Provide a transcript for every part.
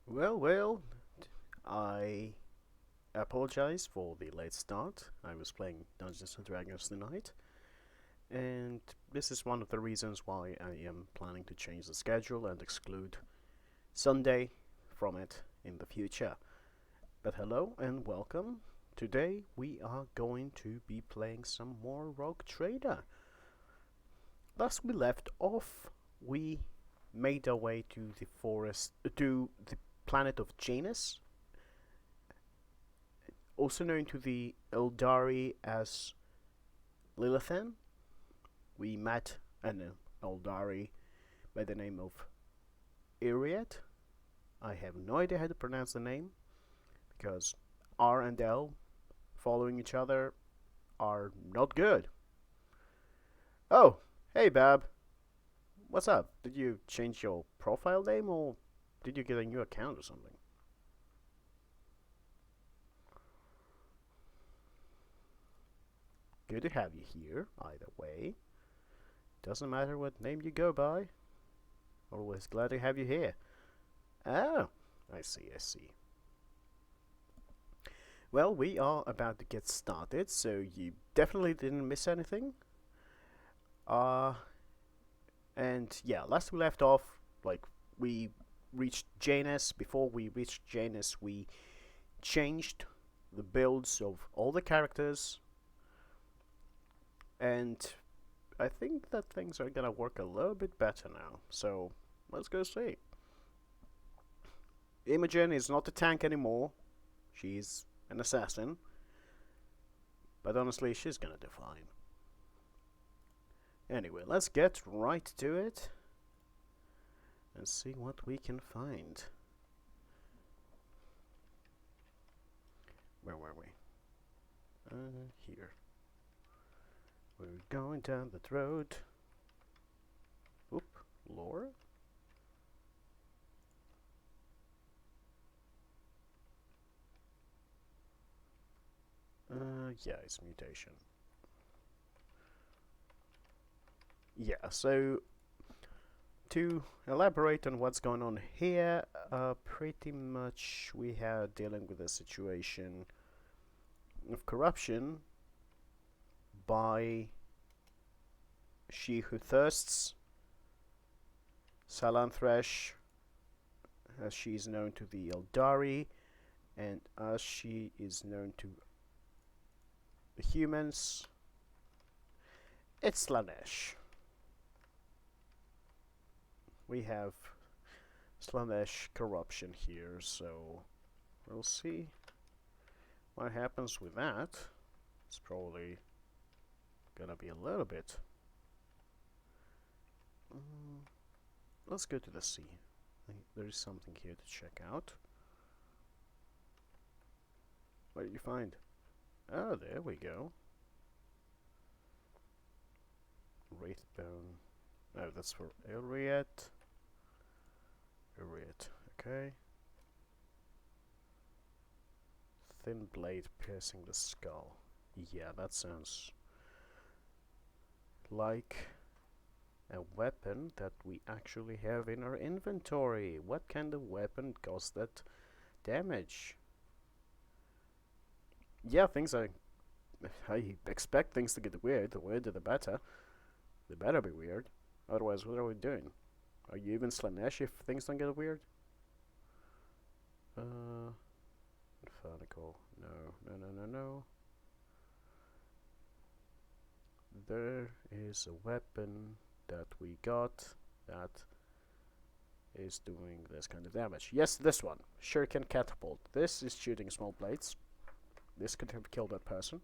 Well, I apologize for the late start. I was playing Dungeons and Dragons tonight, and this is one of the reasons why I am planning to change the schedule and exclude Sunday from it in the future. But hello and welcome. Today we are going to be playing some more Rogue Trader. Last we left off, we made our way to the forest, to the planet of Janus, also known to the Eldari as Lilithan. We met an Eldari by the name of Iriet. I have no idea how to pronounce the name because R and L following each other are not good. Oh, hey Bab. What's up? Did you change your profile name or did you get a new account or something? Good to have you here, either way. Doesn't matter what name you go by. Always glad to have you here. Oh, I see. Well, we are about to get started, so you definitely didn't miss anything. Uh, and yeah, last we left off, we reached Janus. Before we reached Janus, we changed the builds of all the characters, and I think that things are gonna work a little bit better now. So let's go see. Imogen is not a tank anymore. She's an assassin. But honestly, she's gonna do fine. Anyway, let's get right to it and see what we can find. Where were we? Here. We're going down that road. Oop, lore? Yeah, it's mutation. Yeah, so to elaborate on what's going on here, pretty much we are dealing with a situation of corruption by She Who Thirsts, Salanthresh, as she is known to the Eldari, and as she is known to the humans, it's Slanesh. We have Slanesh corruption here, so we'll see what happens with that. It's probably gonna be a little bit. Let's go to the sea. There is something here to check out. What did you find? Oh, there we go. Wraithbone. Oh, that's for Iriet. Okay. Thin blade piercing the skull. Yeah, that sounds like a weapon that we actually have in our inventory. What kind of weapon does that damage? Yeah, I expect things to get weird. The weirder the better. They better be weird. Otherwise, what are we doing? Are you even Slanesh if things don't get weird? Infernal. No. There is a weapon that we got that is doing this kind of damage. Yes, this one. Shuriken Catapult. This is shooting small blades. This could have killed that person.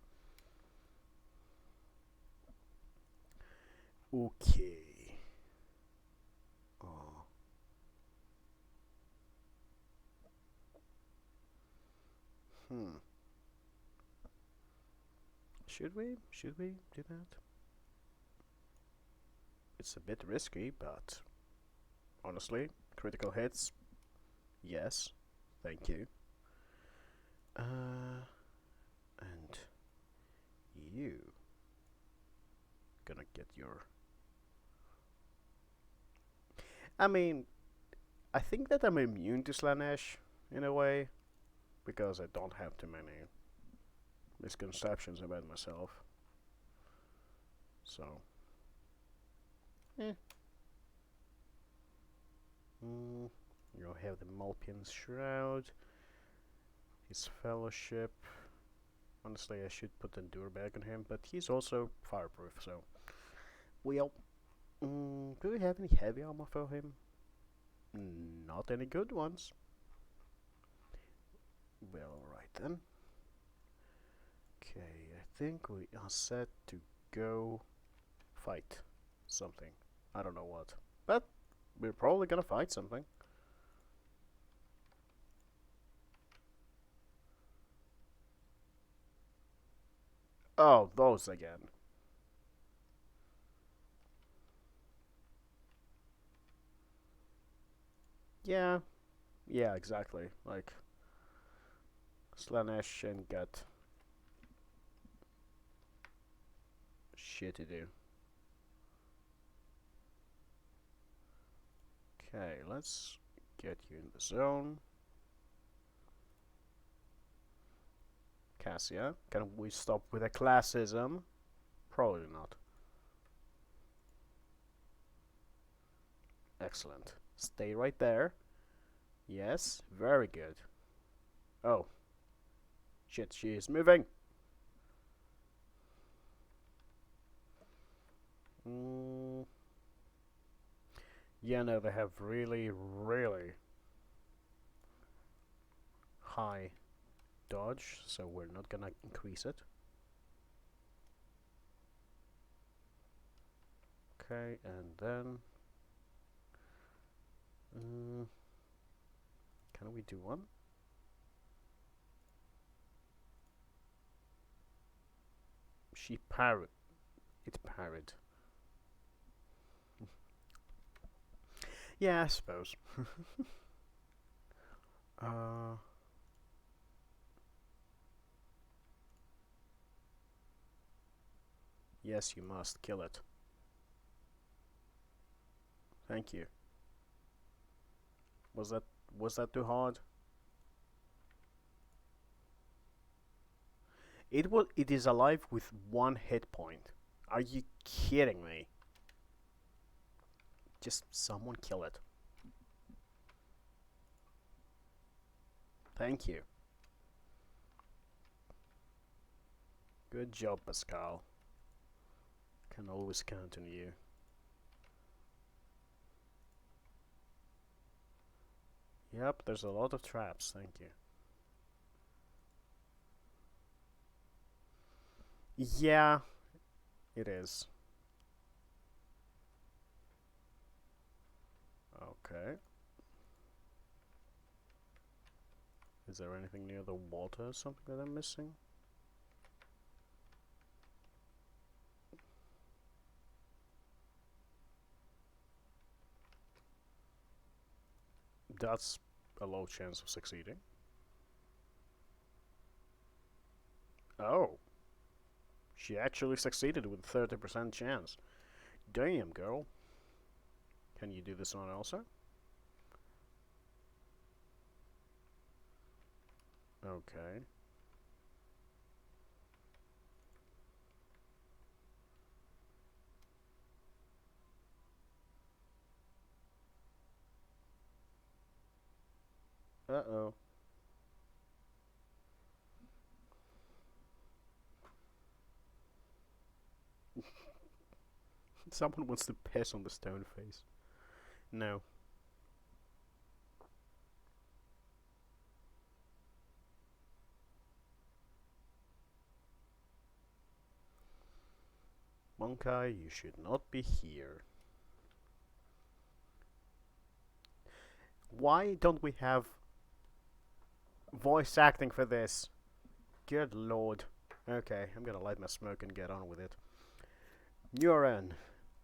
Okay. Oh. Should we? Should we do that? It's a bit risky, but honestly, critical hits, yes, thank you. And you gonna get your. I mean, I think that I'm immune to Slanesh in a way because I don't have too many misconceptions about myself. So, eh. You have the Malpian's Shroud, his Fellowship. Honestly, I should put Endure back on him, but he's also fireproof, so. Well, do we have any heavy armor for him? Not any good ones. Well, alright then. Okay, I think we are set to go fight something. I don't know what. But we're probably gonna fight something. Oh, those again. Yeah, yeah, exactly. Like, Slanesh and got shit to do. Okay, let's get you in the zone. Cassia, can we stop with the classism? Probably not. Excellent. Stay right there. Yes, very good. Oh. Shit, she is moving. Yeah, no, they have really, really high dodge, so we're not gonna increase it. Okay, and then can we do one? She parried. It parried. Yeah, I suppose. uh. Yes, you must kill it. Thank you. Was that too hard? It is alive with 1 hit point. Are you kidding me? Just someone kill it. Thank you. Good job, Pascal. Can always count on you. Yep, there's a lot of traps, thank you. Yeah, it is. Okay. Is there anything near the water or something that I'm missing? That's a low chance of succeeding. Oh. She actually succeeded with 30% chance. Damn, girl. Can you do this one also? Okay. Uh-oh. Someone wants to piss on the stone face. No. Monkai, you should not be here. Why don't we have voice acting for this? Good lord. Okay, I'm gonna light my smoke and get on with it. Nuren,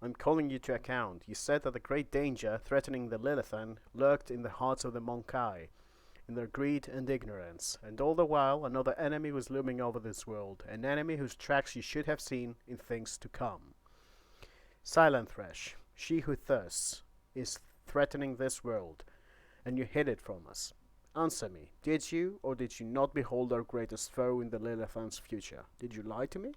I'm calling you to account. You said that the great danger threatening the Lilithan lurked in the hearts of the Monkai, in their greed and ignorance, and all the while another enemy was looming over this world, an enemy whose tracks you should have seen in things to come. Silent Thresh, she who thirsts, is threatening this world. and you hid it from us. Answer me, did you or did you not behold our greatest foe in the Lilithan's future? Did you lie to me?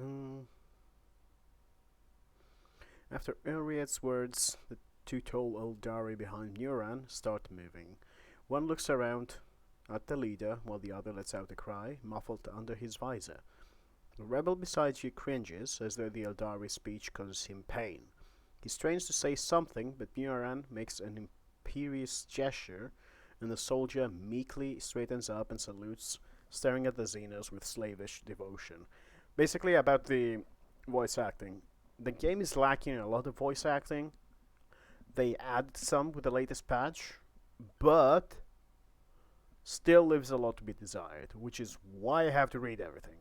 Mm. After Uriet's words, the two tall Eldari behind Nuran start moving. One looks around at the leader, while the other lets out a cry, muffled under his visor. The rebel beside you cringes, as though the Eldari speech causes him pain. He strains to say something, but Nuran makes an imperious gesture, and the soldier meekly straightens up and salutes, staring at the Xenos with slavish devotion. Basically, about the voice acting. The game is lacking a lot of voice acting. They added some with the latest patch, but still leaves a lot to be desired, which is why I have to read everything.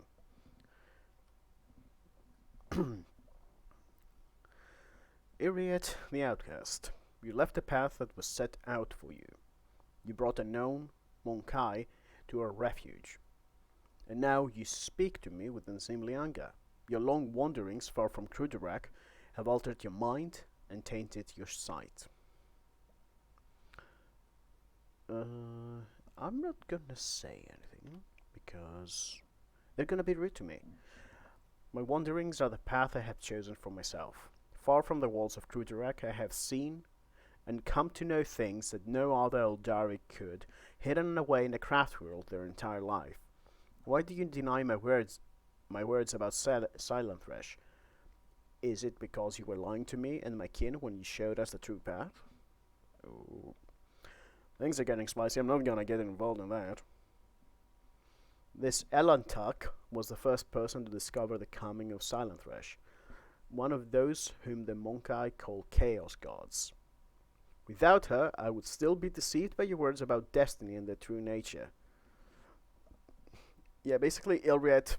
Iriet the Outcast, you left the path that was set out for you. You brought a known Monkai to our refuge. And now you speak to me with unseemly anger. Your long wanderings far from Kruderak have altered your mind and tainted your sight. I'm not gonna say anything, because they're gonna be rude to me. My wanderings are the path I have chosen for myself. Far from the walls of Kruderak, I have seen and come to know things that no other Eldari could, hidden away in the craft world their entire life. Why do you deny my words about Silent Thresh? Is it because you were lying to me and my kin when you showed us the true path? Oh. Things are getting spicy. I'm not gonna get involved in that. This Elantak was the first person to discover the coming of Silent Thresh, one of those whom the Monkai call Chaos Gods. Without her, I would still be deceived by your words about destiny and their true nature. Yeah, basically Ilriet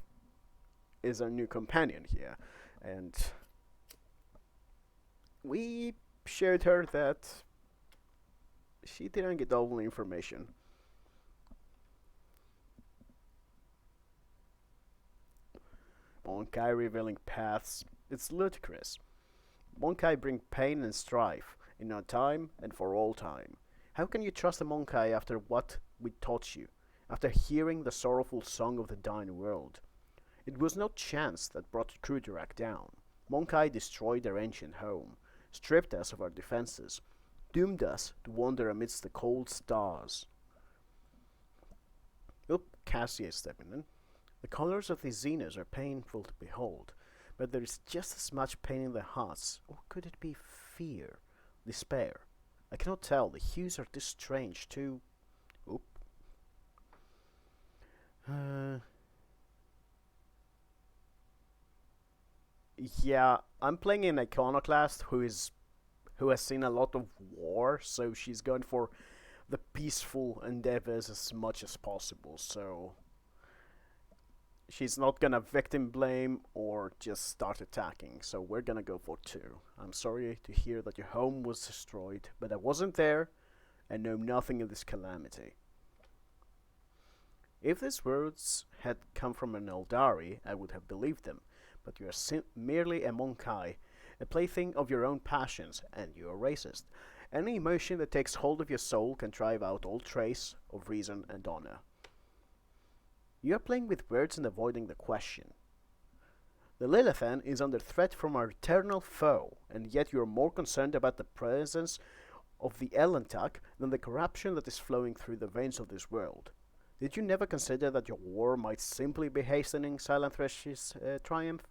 is our new companion here, and we showed her that she didn't get all the information. Monkai revealing paths, it's ludicrous. Monkai bring pain and strife, in our time and for all time. How can you trust a Monkai after what we taught you, after hearing the sorrowful song of the dying world? It was no chance that brought Kruderak down. Monkai destroyed their ancient home, stripped us of our defenses, doomed us to wander amidst the cold stars. Cassia is stepping in. The colors of the Xenos are painful to behold, but there is just as much pain in their hearts, or could it be fear, despair? I cannot tell. The hues are too strange, too... Yeah, I'm playing an iconoclast who has seen a lot of war, so she's going for the peaceful endeavors as much as possible, so she's not gonna victim blame or just start attacking, so we're gonna go for 2. I'm sorry to hear that your home was destroyed, but I wasn't there and know nothing of this calamity. If these words had come from an Eldari, I would have believed them, but you are merely a Monkai, a plaything of your own passions, and you are racist. Any emotion that takes hold of your soul can drive out all trace of reason and honor. You are playing with words and avoiding the question. The Lilithan is under threat from our eternal foe, and yet you are more concerned about the presence of the Elantak than the corruption that is flowing through the veins of this world. Did you never consider that your war might simply be hastening Silent Thresh's triumph?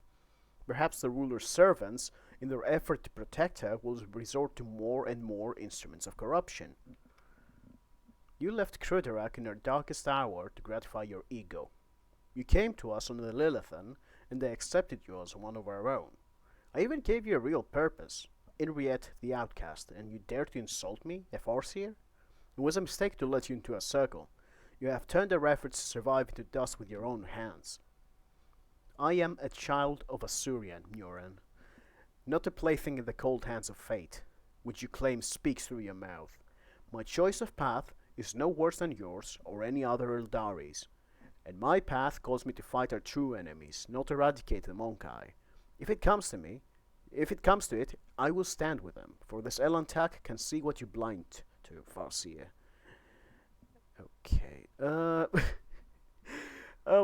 Perhaps the ruler's servants, in their effort to protect her, will resort to more and more instruments of corruption. You left Kruderak in her darkest hour to gratify your ego. You came to us on the Lilithan, and they accepted you as one of our own. I even gave you a real purpose, Iriet the Outcast, and you dare to insult me, a Farseer? It was a mistake to let you into a circle. You have turned our efforts to survive into dust with your own hands. I am a child of Assyrian, Nuran, not a plaything in the cold hands of fate, which you claim speaks through your mouth. My choice of path is no worse than yours or any other Eldari's, and my path calls me to fight our true enemies, not eradicate the Monkai. If it comes to If it comes to it, I will stand with them, for this Elantak can see what you blind to, Farseer. Okay, oh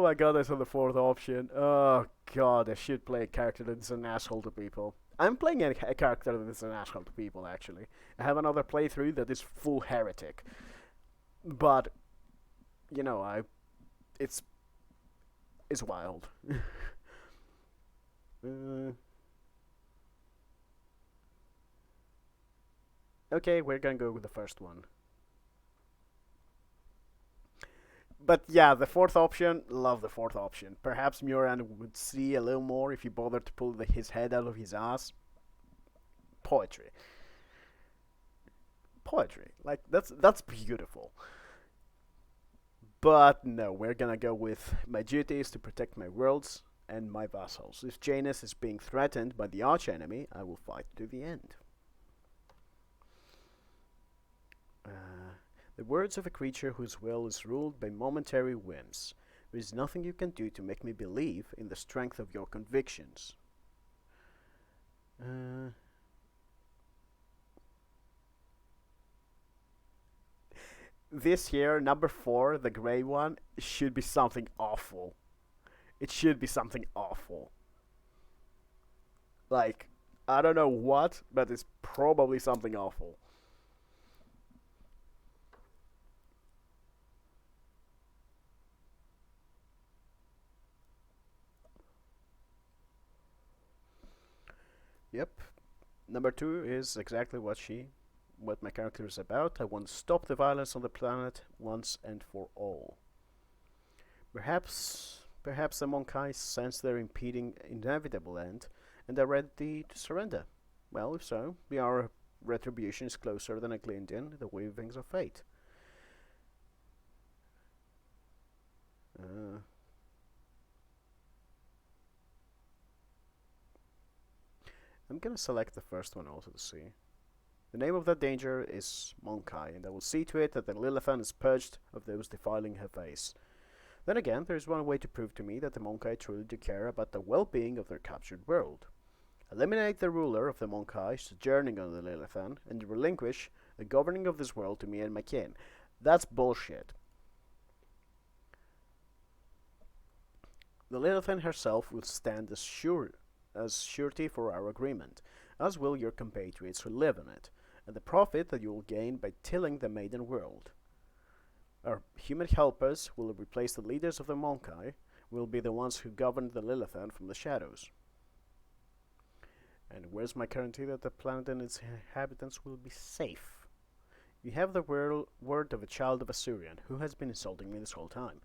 my god, I saw the fourth option. Oh god, I should play a character that is an asshole to people. I'm playing a character that is an asshole to people, actually. I have another playthrough that is full heretic. But, you know, it's wild. Okay, we're gonna go with the first one. But yeah, the fourth option, love the fourth option. Perhaps Muran would see a little more if he bothered to pull his head out of his ass. Poetry. Poetry. Like, that's beautiful. But no, we're gonna go with my duty is to protect my worlds and my vassals. If Janus is being threatened by the archenemy, I will fight to the end. The words of a creature whose will is ruled by momentary whims. There is nothing you can do to make me believe in the strength of your convictions. This here, number 4, the grey one, should be something awful. It should be something awful. Like, I don't know what, but it's probably something awful. Yep. Number 2 is exactly what my character is about. I want to stop the violence on the planet once and for all. Perhaps the Monkai sense their impeding inevitable end, and are ready to surrender. Well, if so, our retribution is closer than a glint in the weavings of fate. I'm gonna select the first one also to see. The name of that danger is Monkai, and I will see to it that the Lilithan is purged of those defiling her face. Then again, there is one way to prove to me that the Monkai truly do care about the well-being of their captured world. Eliminate the ruler of the Monkai sojourning on the Lilithan, and relinquish the governing of this world to me and my kin. That's bullshit. The Lilithan herself will stand as surety for our agreement, as will your compatriots who live in it, and the profit that you will gain by tilling the maiden world. Our human helpers will replace the leaders of the Monkai, will be the ones who govern the Lilithan from the shadows. And where's my guarantee that the planet and its inhabitants will be safe? You have the word of a child of Assyrian, who has been insulting me this whole time,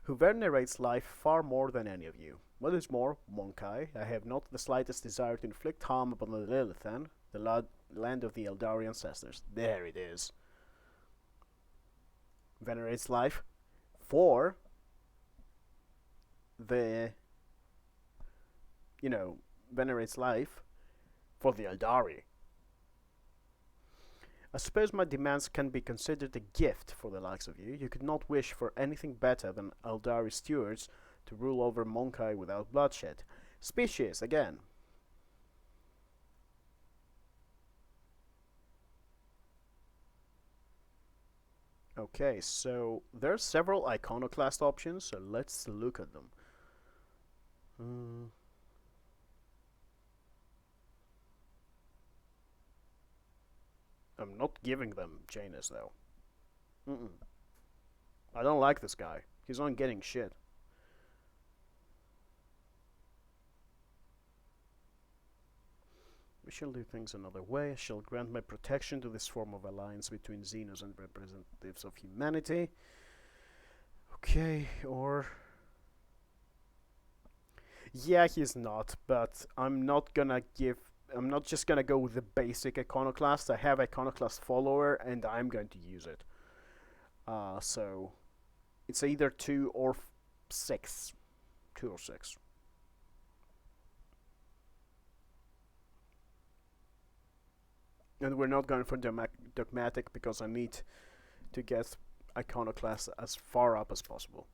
who venerates life far more than any of you. What is more, Monkai, I have not the slightest desire to inflict harm upon the Lilithan, the land of the Eldari ancestors. There it is. Venerates life for the, venerates life for the Eldari. I suppose my demands can be considered a gift for the likes of you. You could not wish for anything better than Eldari stewards to rule over Monkai without bloodshed. Species, again. Okay, so there are several iconoclast options, so let's look at them. I'm not giving them Janus, though. I don't like this guy. He's not getting shit. We shall do things another way. I shall grant my protection to this form of alliance between Xenos and representatives of humanity. Okay, or... Yeah, he's not, but I'm not just gonna go with the basic iconoclast. I have iconoclast follower, and I'm going to use it. So it's either 2 or 6. 2 or 6. And we're not going for dogmatic because I need to get iconoclast as far up as possible.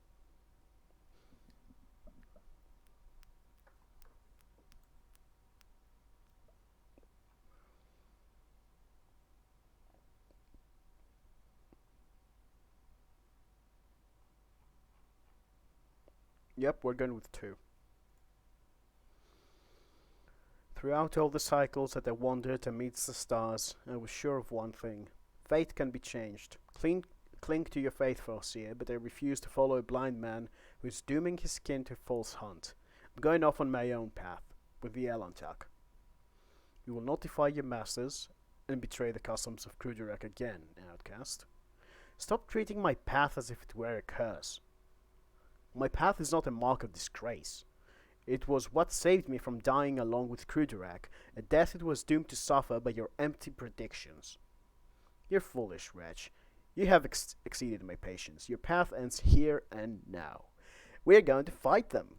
Yep, we're going with 2. Throughout all the cycles that I wandered amidst the stars, I was sure of one thing. Fate can be changed. Cling to your faith, Farseer, but I refuse to follow a blind man who is dooming his kin to false hunt. I'm going off on my own path, with the Elantak. You will notify your masters and betray the customs of Krugerek again, outcast. Stop treating my path as if it were a curse. My path is not a mark of disgrace. It was what saved me from dying along with Krugerek, a death it was doomed to suffer by your empty predictions. You're foolish, wretch. You have exceeded my patience. Your path ends here and now. We're going to fight them.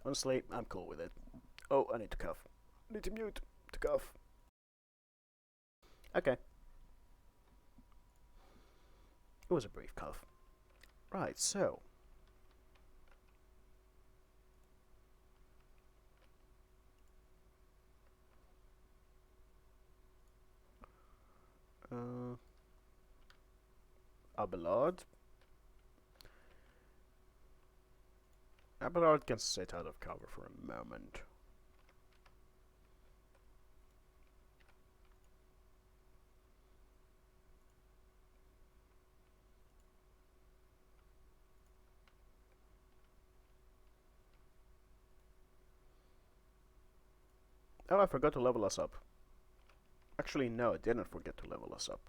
Honestly, I'm cool with it. Oh, I need to cough. I need to mute to cough. Okay. It was a brief cough. Right, so. Abelard. Abelard can sit out of cover for a moment. Oh, I forgot to level us up. Actually, no, I didn't forget to level us up.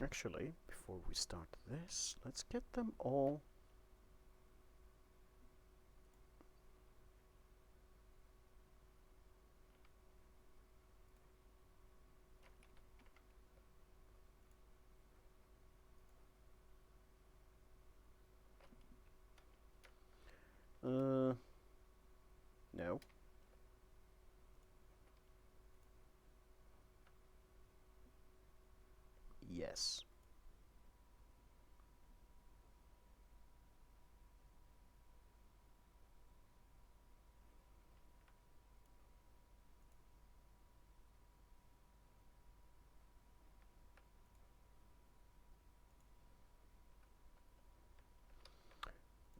Actually, before we start this, let's get them all. No. Yes.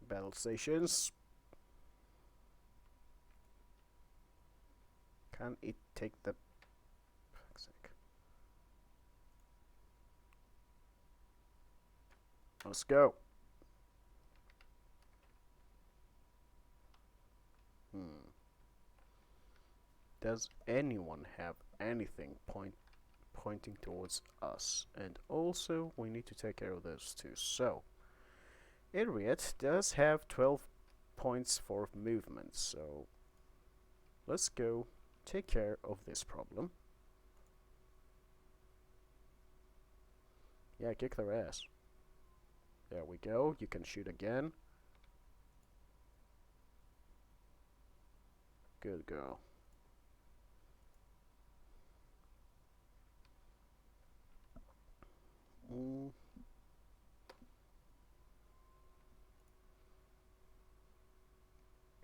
Battle stations. Can it take the... Fuck's sake. Let's go. Does anyone have anything pointing towards us? And also, we need to take care of those two. So, Iriat does have 12 points for movement, so let's go take care of this problem. Yeah, kick their ass. There we go. You can shoot again. Good girl.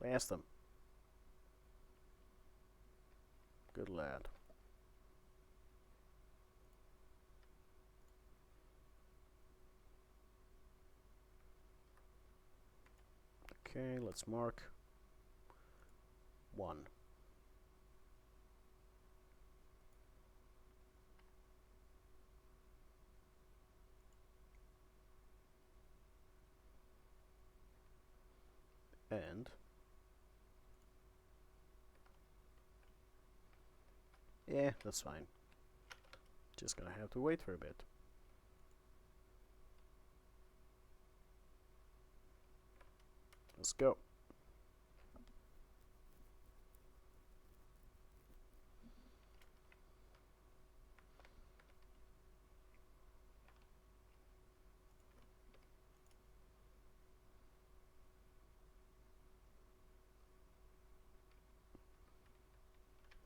Blast them. Good lad. Okay, let's mark 1. And yeah, that's fine. Just gonna have to wait for a bit. Let's go.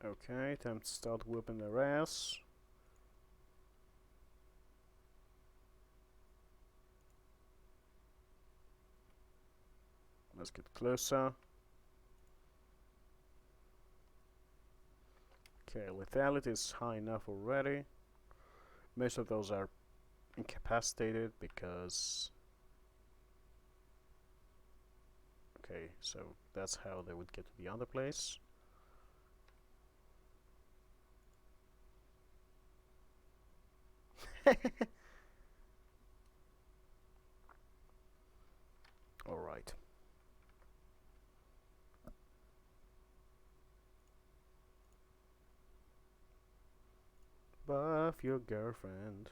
Okay, time to start whooping their ass. Let's get closer. Okay, lethality is high enough already. Most of those are incapacitated because... Okay, so that's how they would get to the other place. Alright. Buff your girlfriend.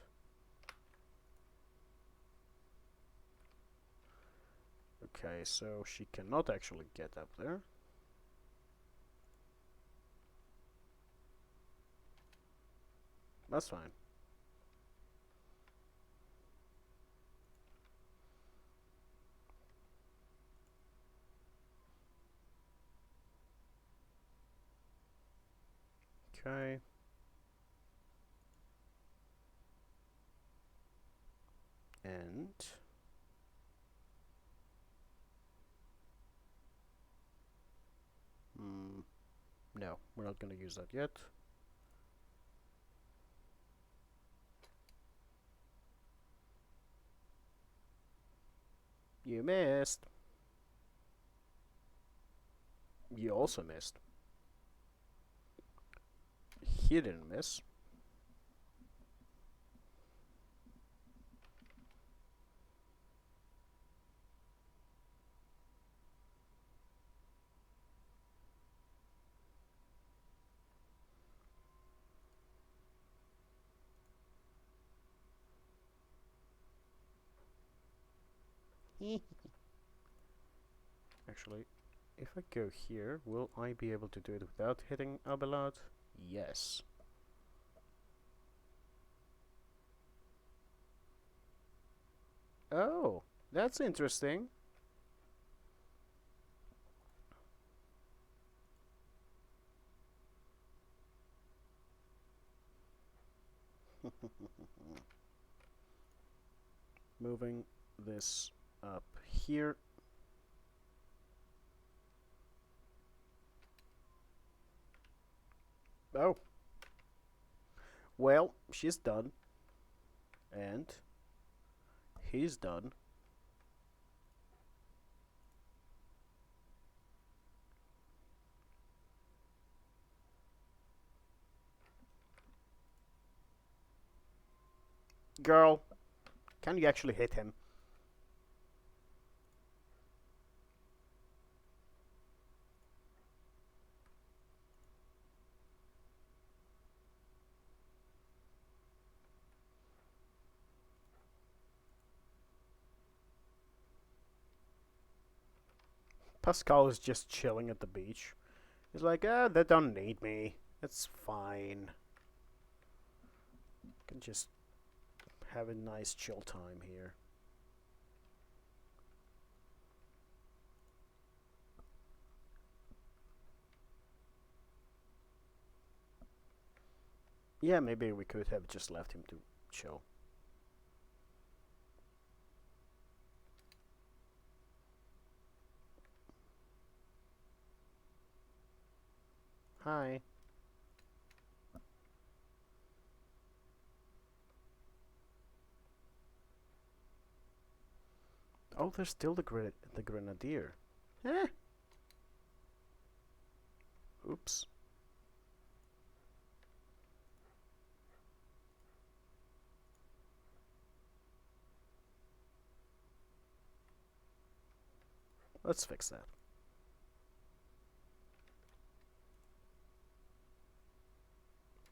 Okay, so she cannot actually get up there. That's fine. Okay. And... no, we're not gonna use that yet. You missed. You also missed. He didn't miss. Actually, if I go here, will I be able to do it without hitting Abelard? Yes. Oh, that's interesting. Moving this up here. Oh. Well, she's done. And he's done. Girl, can you actually hit him? Pascal is just chilling at the beach. He's like, they don't need me. It's fine. Can just have a nice chill time here. Yeah, maybe we could have just left him to chill. Hi. Oh, there's still the grenadier. Eh. Oops. Let's fix that.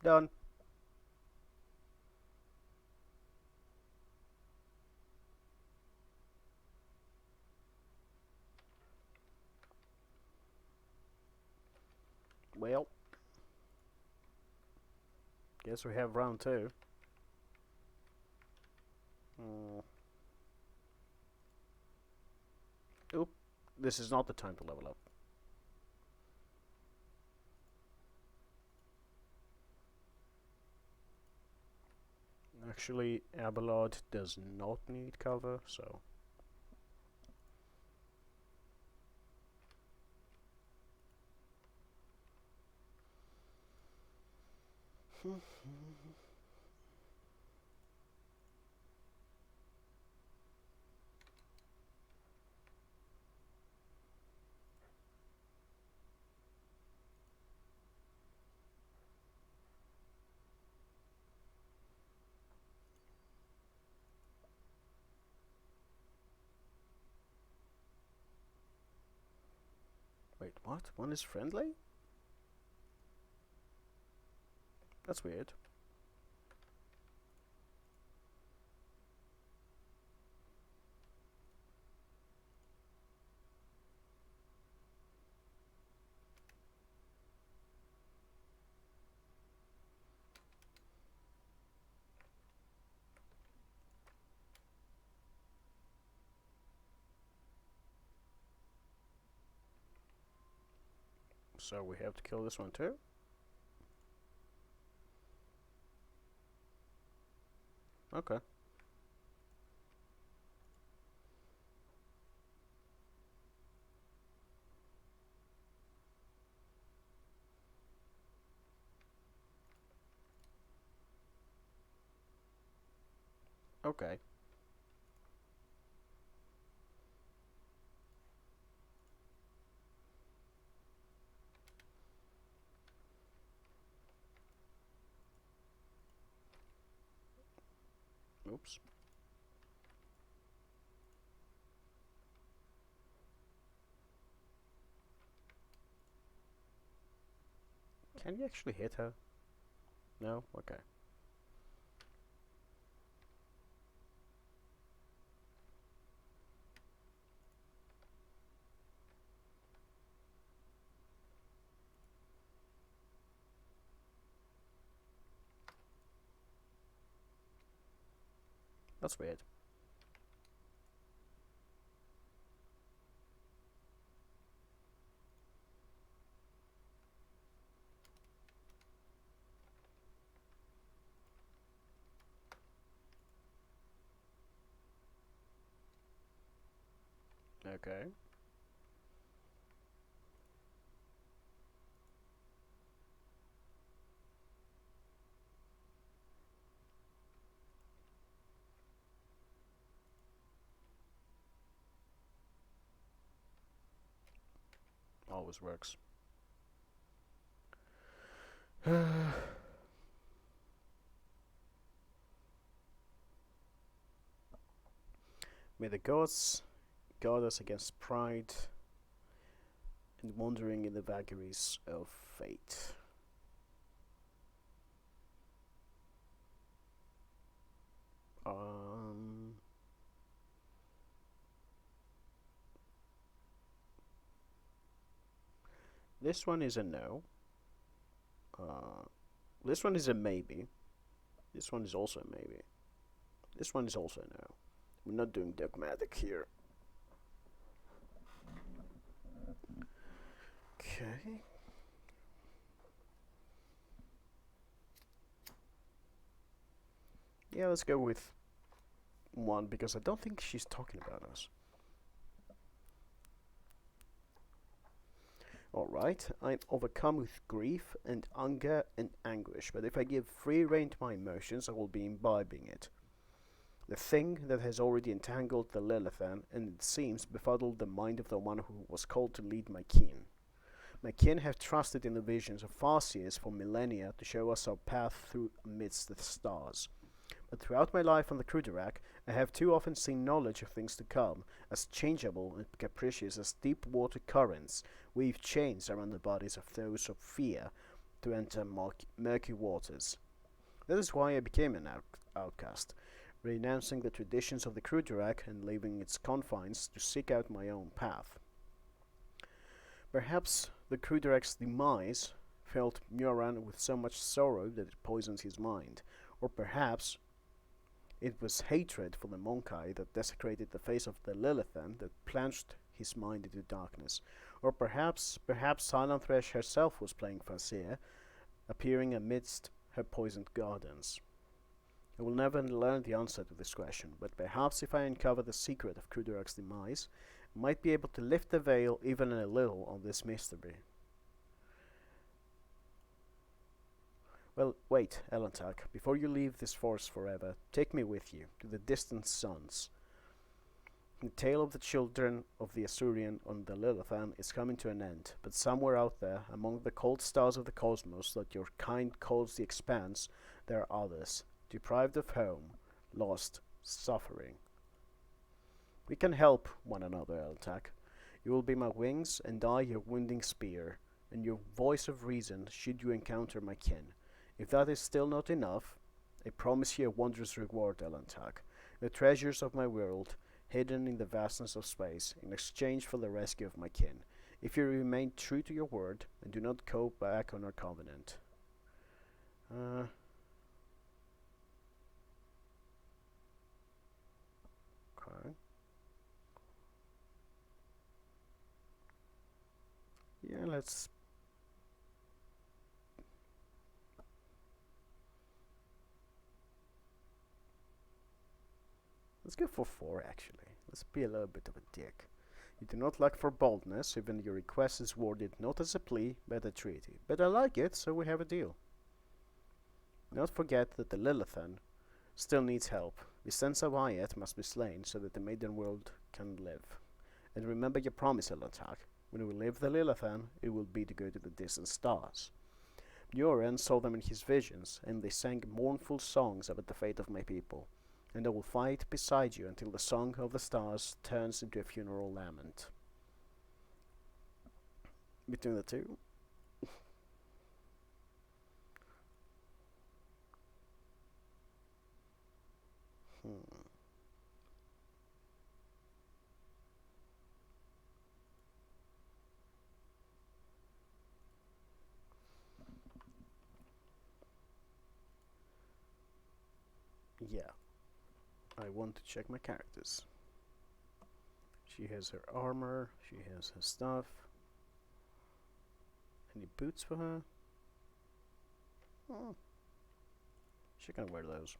Done. Well, guess we have round 2. Oop, this is not the time to level up. Actually, Abelard does not need cover, so... What? One is friendly? That's weird. So we have to kill this one too? Okay. Okay. Oops. Can you actually hit her? No? Okay. That's weird. Okay. Always works. May the gods guard us against pride and wandering in the vagaries of fate. Um, this one is a no. Uh, this one is a maybe. This one is also a maybe. This one is also a no. We're not doing dogmatic here. Okay. Yeah, let's go with one because I don't think she's talking about us. Alright, I'm overcome with grief and anger and anguish, but if I give free rein to my emotions, I will be imbibing it. The thing that has already entangled the Lilithan, and it seems befuddled the mind of the one who was called to lead my kin. My kin have trusted in the visions of Farseers for millennia to show us our path through amidst the stars. But throughout my life on the Kruderak, I have too often seen knowledge of things to come, as changeable and capricious as deep water currents, weave chains around the bodies of those of fear to enter murky waters. That is why I became an outcast, renouncing the traditions of the Kruderak and leaving its confines to seek out my own path. Perhaps the Kruderak's demise filled Mjoran with so much sorrow that it poisoned his mind, or perhaps it was hatred for the Monkai that desecrated the face of the Lilithan that plunged his mind into darkness. Or perhaps Silent Thresh herself was playing Farseer, appearing amidst her poisoned gardens. I will never learn the answer to this question, but perhaps if I uncover the secret of Kruderak's demise, I might be able to lift the veil even a little on this mystery. Well, wait, Elantak, before you leave this forest forever, take me with you to the distant suns. The tale of the children of the Asurian on the Lilithan is coming to an end, but somewhere out there, among the cold stars of the cosmos that your kind calls the expanse, there are others, deprived of home, lost, suffering. We can help one another, Elantak. You will be my wings, and I your wounding spear, and your voice of reason should you encounter my kin. If that is still not enough, I promise you a wondrous reward, Elantak. The treasures of my world, hidden in the vastness of space, in exchange for the rescue of my kin. If you remain true to your word, and do not go back on our covenant. Okay. Yeah, let's go for 4 actually. Let's be a little bit of a dick. You do not lack for boldness, even your request is worded not as a plea, but a treaty. But I like it, so we have a deal. Not forget that the Lilithan still needs help. Vicenza Wyatt must be slain so that the maiden world can live. And remember your promise, Elatak. When we leave the Lilithan, it will be to go to the distant stars. Nuren saw them in his visions, and they sang mournful songs about the fate of my people. And I will fight beside you until the song of the stars turns into a funeral lament. Between the two. Yeah, I want to check my characters. She has her armor, she has her stuff. Any boots for her? Oh, she can wear those.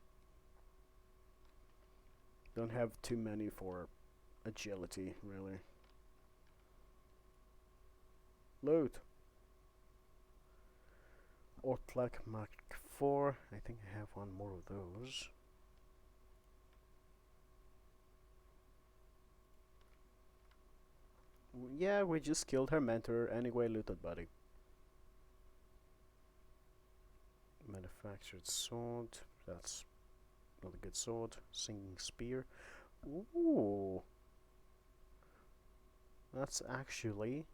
Don't have too many for agility, really. Loot! Ortlak Mark 4. I think I have one more of those. Yeah, we just killed her mentor. Anyway, looted buddy. Manufactured sword. That's not a good sword. Singing spear. Ooh. That's actually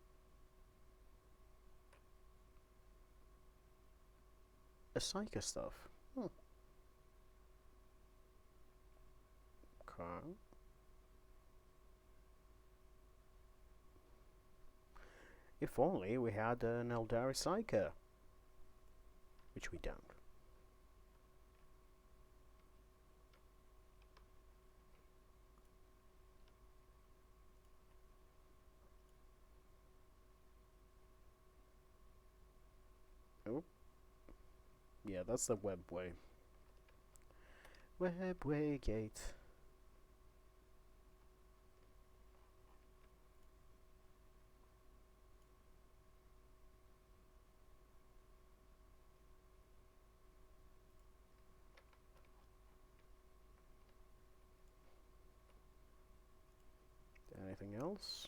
a Psycho stuff. Okay. If only we had an Eldari Psycho. Which we don't. Oh. Yeah, that's the webway. Webway gate. Anything else?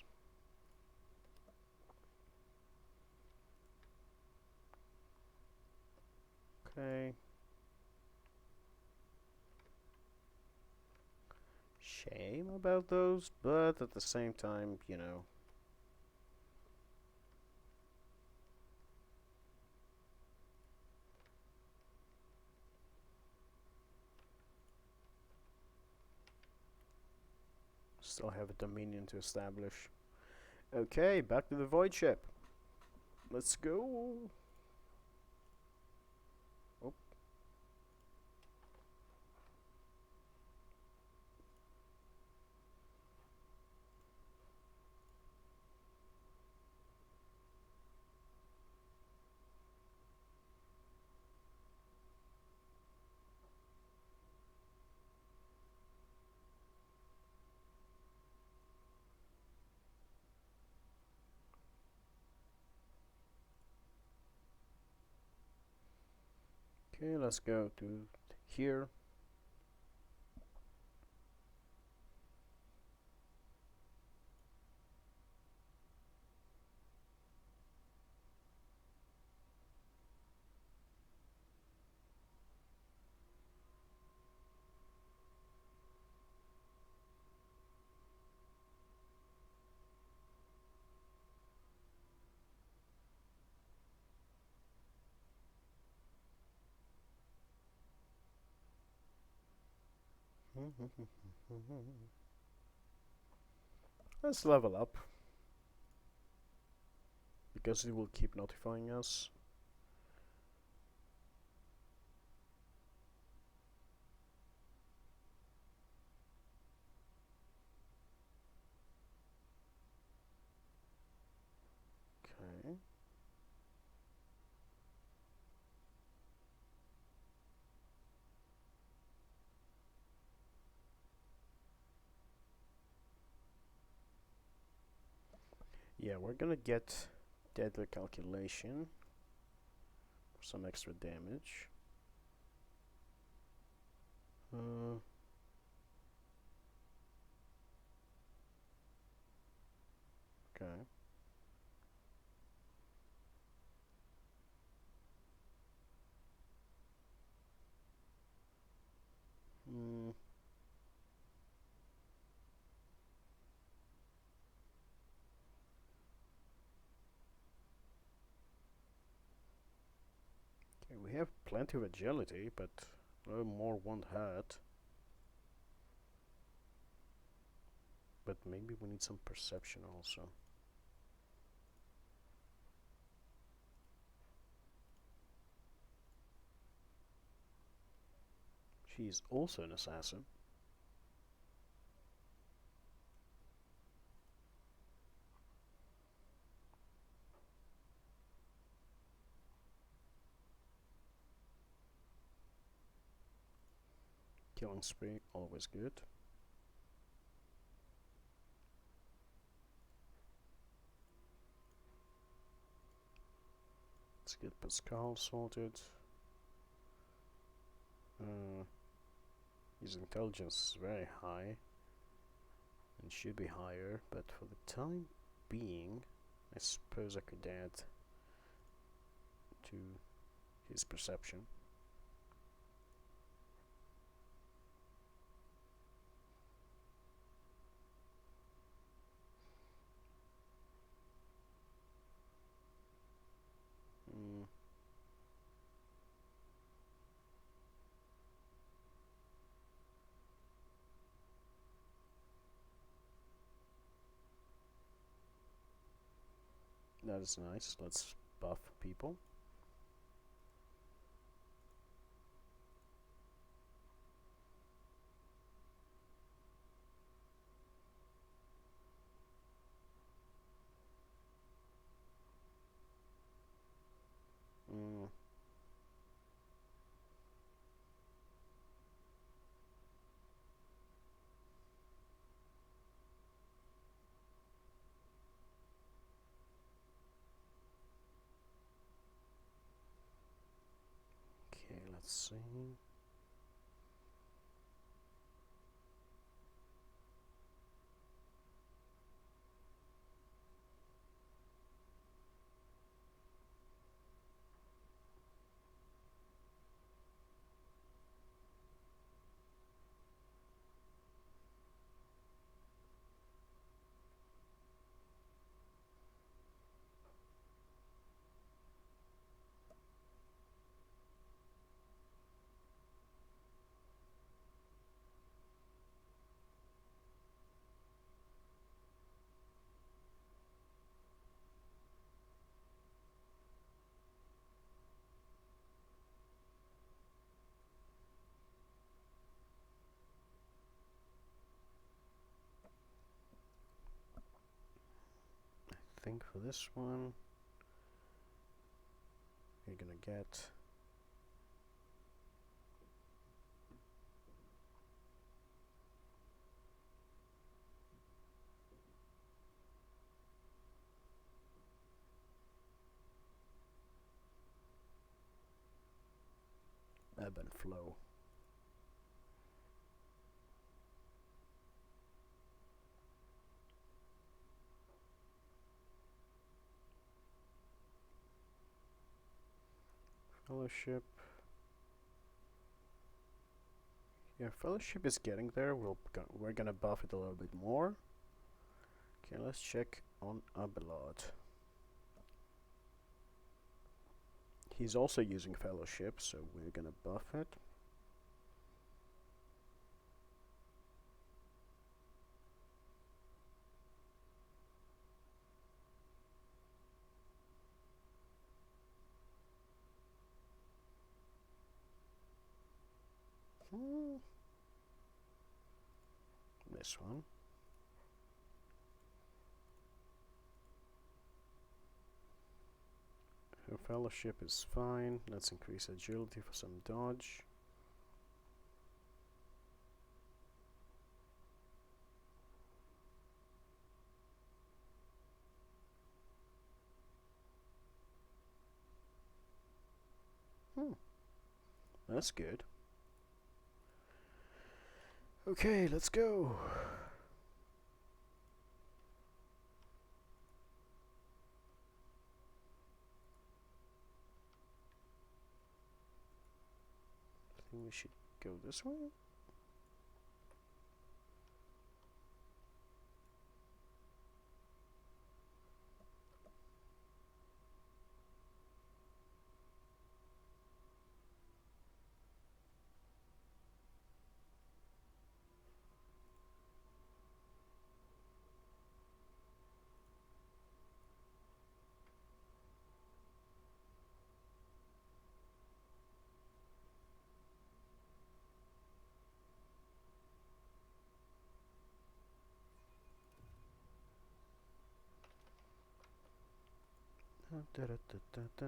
Okay. Shame about those, but at the same time, you know. Still have a dominion to establish. Okay, back to the void ship. Let's go. Oh. Okay, let's go to here. Let's level up, because it will keep notifying us. Okay. Yeah, we're gonna get deadly calculation for some extra damage. Okay. Mm. Okay, we have plenty of agility, but no more won't hurt. But maybe we need some perception also. She's also an assassin. Killing spree, always good. Let's get Pascal sorted. His intelligence is very high and should be higher, but for the time being, I suppose I could add to his perception. That is nice. Let's buff people. Okay, let's see. I think for this one, we're gonna get ebb and flow. Fellowship. Yeah, Fellowship is getting there. We're gonna buff it a little bit more. Okay, let's check on Abelard. He's also using Fellowship, so we're gonna buff it. This one. Her fellowship is fine. Let's increase agility for some dodge. That's good. Okay, let's go. I think we should go this way. Da, da, da, da, da.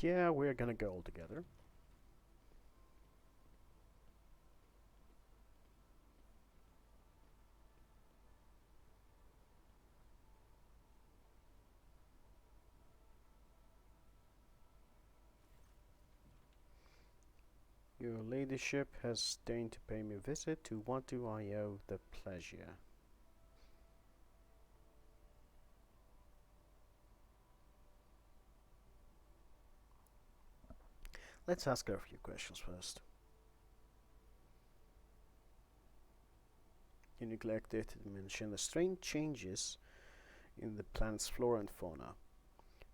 Yeah, we're gonna go all together. Your ladyship has deigned to pay me a visit. To what do I owe the pleasure? Let's ask her a few questions first. You neglected to mention the strange changes in the planet's flora and fauna.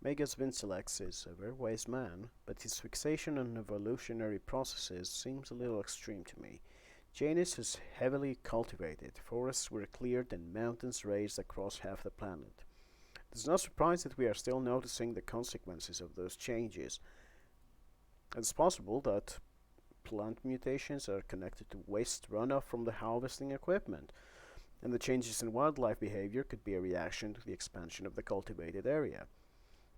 Megas Vincelex is a very wise man, but his fixation on evolutionary processes seems a little extreme to me. Janus was heavily cultivated, forests were cleared, and mountains raised across half the planet. It's not surprising that we are still noticing the consequences of those changes. It's possible that plant mutations are connected to waste runoff from the harvesting equipment, and the changes in wildlife behavior could be a reaction to the expansion of the cultivated area.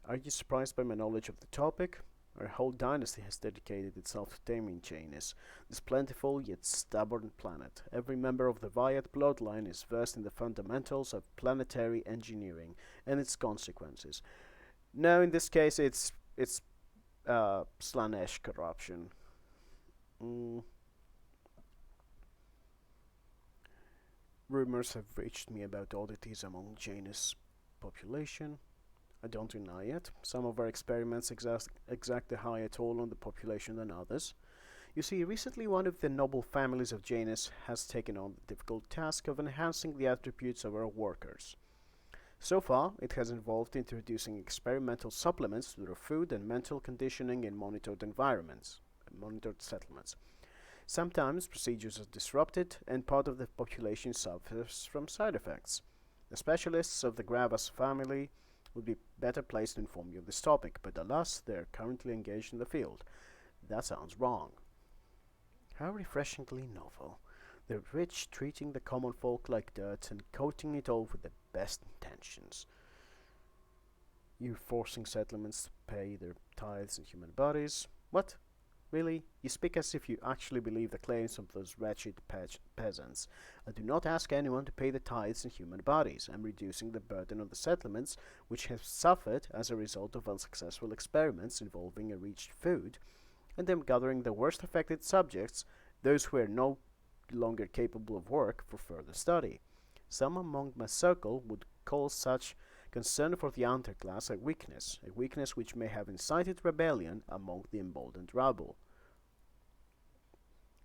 Are you surprised by my knowledge of the topic? Our whole dynasty has dedicated itself to taming Janus, this plentiful yet stubborn planet. Every member of the Viat bloodline is versed in the fundamentals of planetary engineering and its consequences. No, in this case, it's Slanesh corruption. Rumors have reached me about oddities among Janus population. I don't deny it. Some of our experiments exact a higher toll on the population than others. You see, recently one of the noble families of Janus has taken on the difficult task of enhancing the attributes of our workers. So far, it has involved introducing experimental supplements to their food and mental conditioning in monitored settlements. Sometimes procedures are disrupted and part of the population suffers from side effects. The specialists of the Gravas family would be better placed to inform you of this topic, but alas, they are currently engaged in the field. That sounds wrong. How refreshingly novel. The rich treating the common folk like dirt and coating it all with the best intentions. You're forcing settlements to pay their tithes in human bodies. What? Really? You speak as if you actually believe the claims of those wretched peasants. I do not ask anyone to pay the tithes in human bodies. I'm reducing the burden on the settlements, which have suffered as a result of unsuccessful experiments involving enriched food, and I'm gathering the worst affected subjects, those who are no longer capable of work, for further study. Some among my circle would call such concern for the underclass a weakness which may have incited rebellion among the emboldened rabble.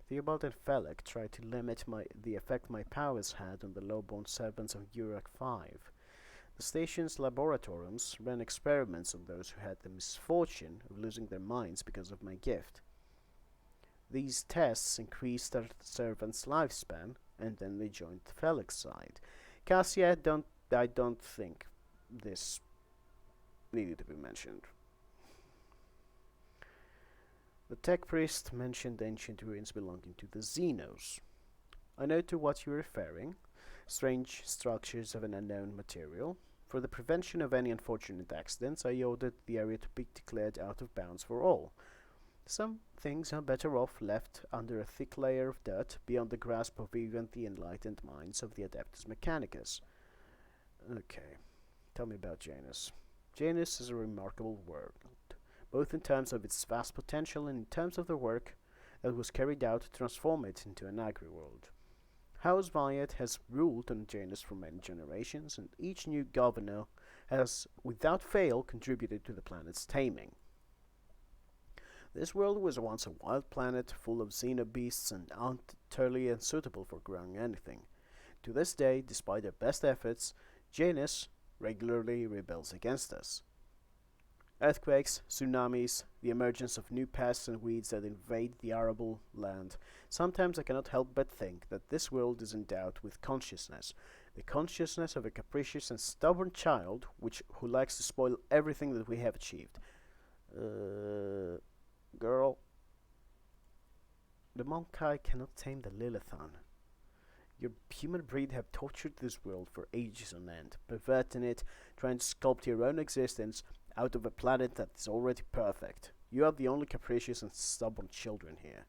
Theobald and Felek tried to limit the effect my powers had on the low-born servants of Urak 5. The station's laboratoriums ran experiments on those who had the misfortune of losing their minds because of my gift. These tests increased their servants' lifespan, and then they joined Felek's side. Cassia, I don't think this needed to be mentioned. The tech priest mentioned ancient ruins belonging to the Xenos. I know to what you're referring. Strange structures of an unknown material. For the prevention of any unfortunate accidents, I ordered the area to be declared out of bounds for all. Some things are better off left under a thick layer of dirt beyond the grasp of even the enlightened minds of the Adeptus Mechanicus. Okay, tell me about Janus. Janus is a remarkable world, both in terms of its vast potential and in terms of the work that was carried out to transform it into an agri-world. House Wyatt has ruled on Janus for many generations, and each new governor has, without fail, contributed to the planet's taming. This world was once a wild planet full of xenobeasts and utterly unsuitable for growing anything. To this day, despite their best efforts, Janus regularly rebels against us. Earthquakes, tsunamis, the emergence of new pests and weeds that invade the arable land. Sometimes I cannot help but think that this world is endowed with consciousness, the consciousness of a capricious and stubborn child who likes to spoil everything that we have achieved. Girl. The Monkai cannot tame the Lilithan. Your human breed have tortured this world for ages on end, perverting it, trying to sculpt your own existence out of a planet that is already perfect. You are the only capricious and stubborn children here.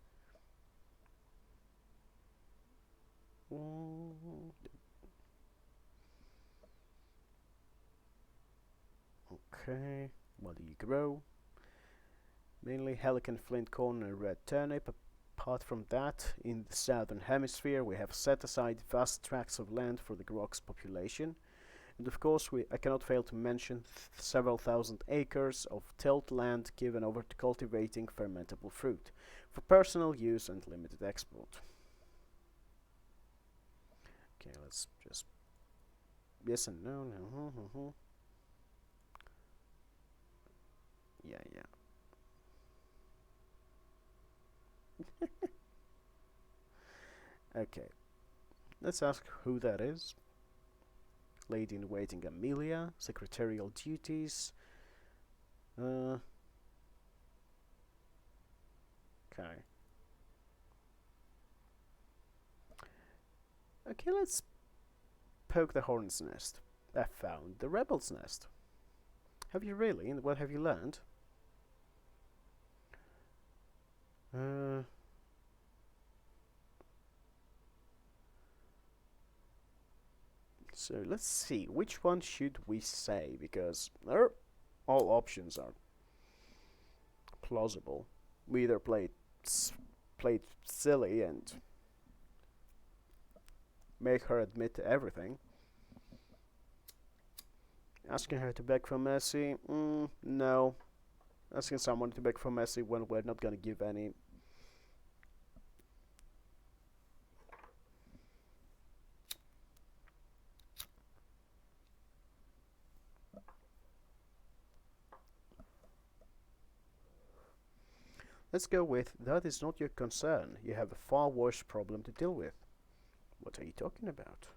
Okay, what do you grow? Mainly Helican flint corn and red turnip. Apart from that, in the southern hemisphere we have set aside vast tracts of land for the Grok's population. And of course I cannot fail to mention several thousand acres of tilled land given over to cultivating fermentable fruit, for personal use and limited export. Okay, let's just... Yes and no, no, Yeah. Okay, let's ask who that is. Lady-in-waiting Amelia, secretarial duties. Okay. Okay, let's poke the hornet's nest. I found the rebel's nest. Have you really? And what have you learned? So let's see, which one should we say, because all options are plausible. We either played silly and make her admit to everything. Asking her to beg for mercy? No. Asking someone to beg for mercy when we're not gonna give any. Let's go with, that is not your concern. You have a far worse problem to deal with. What are you talking about?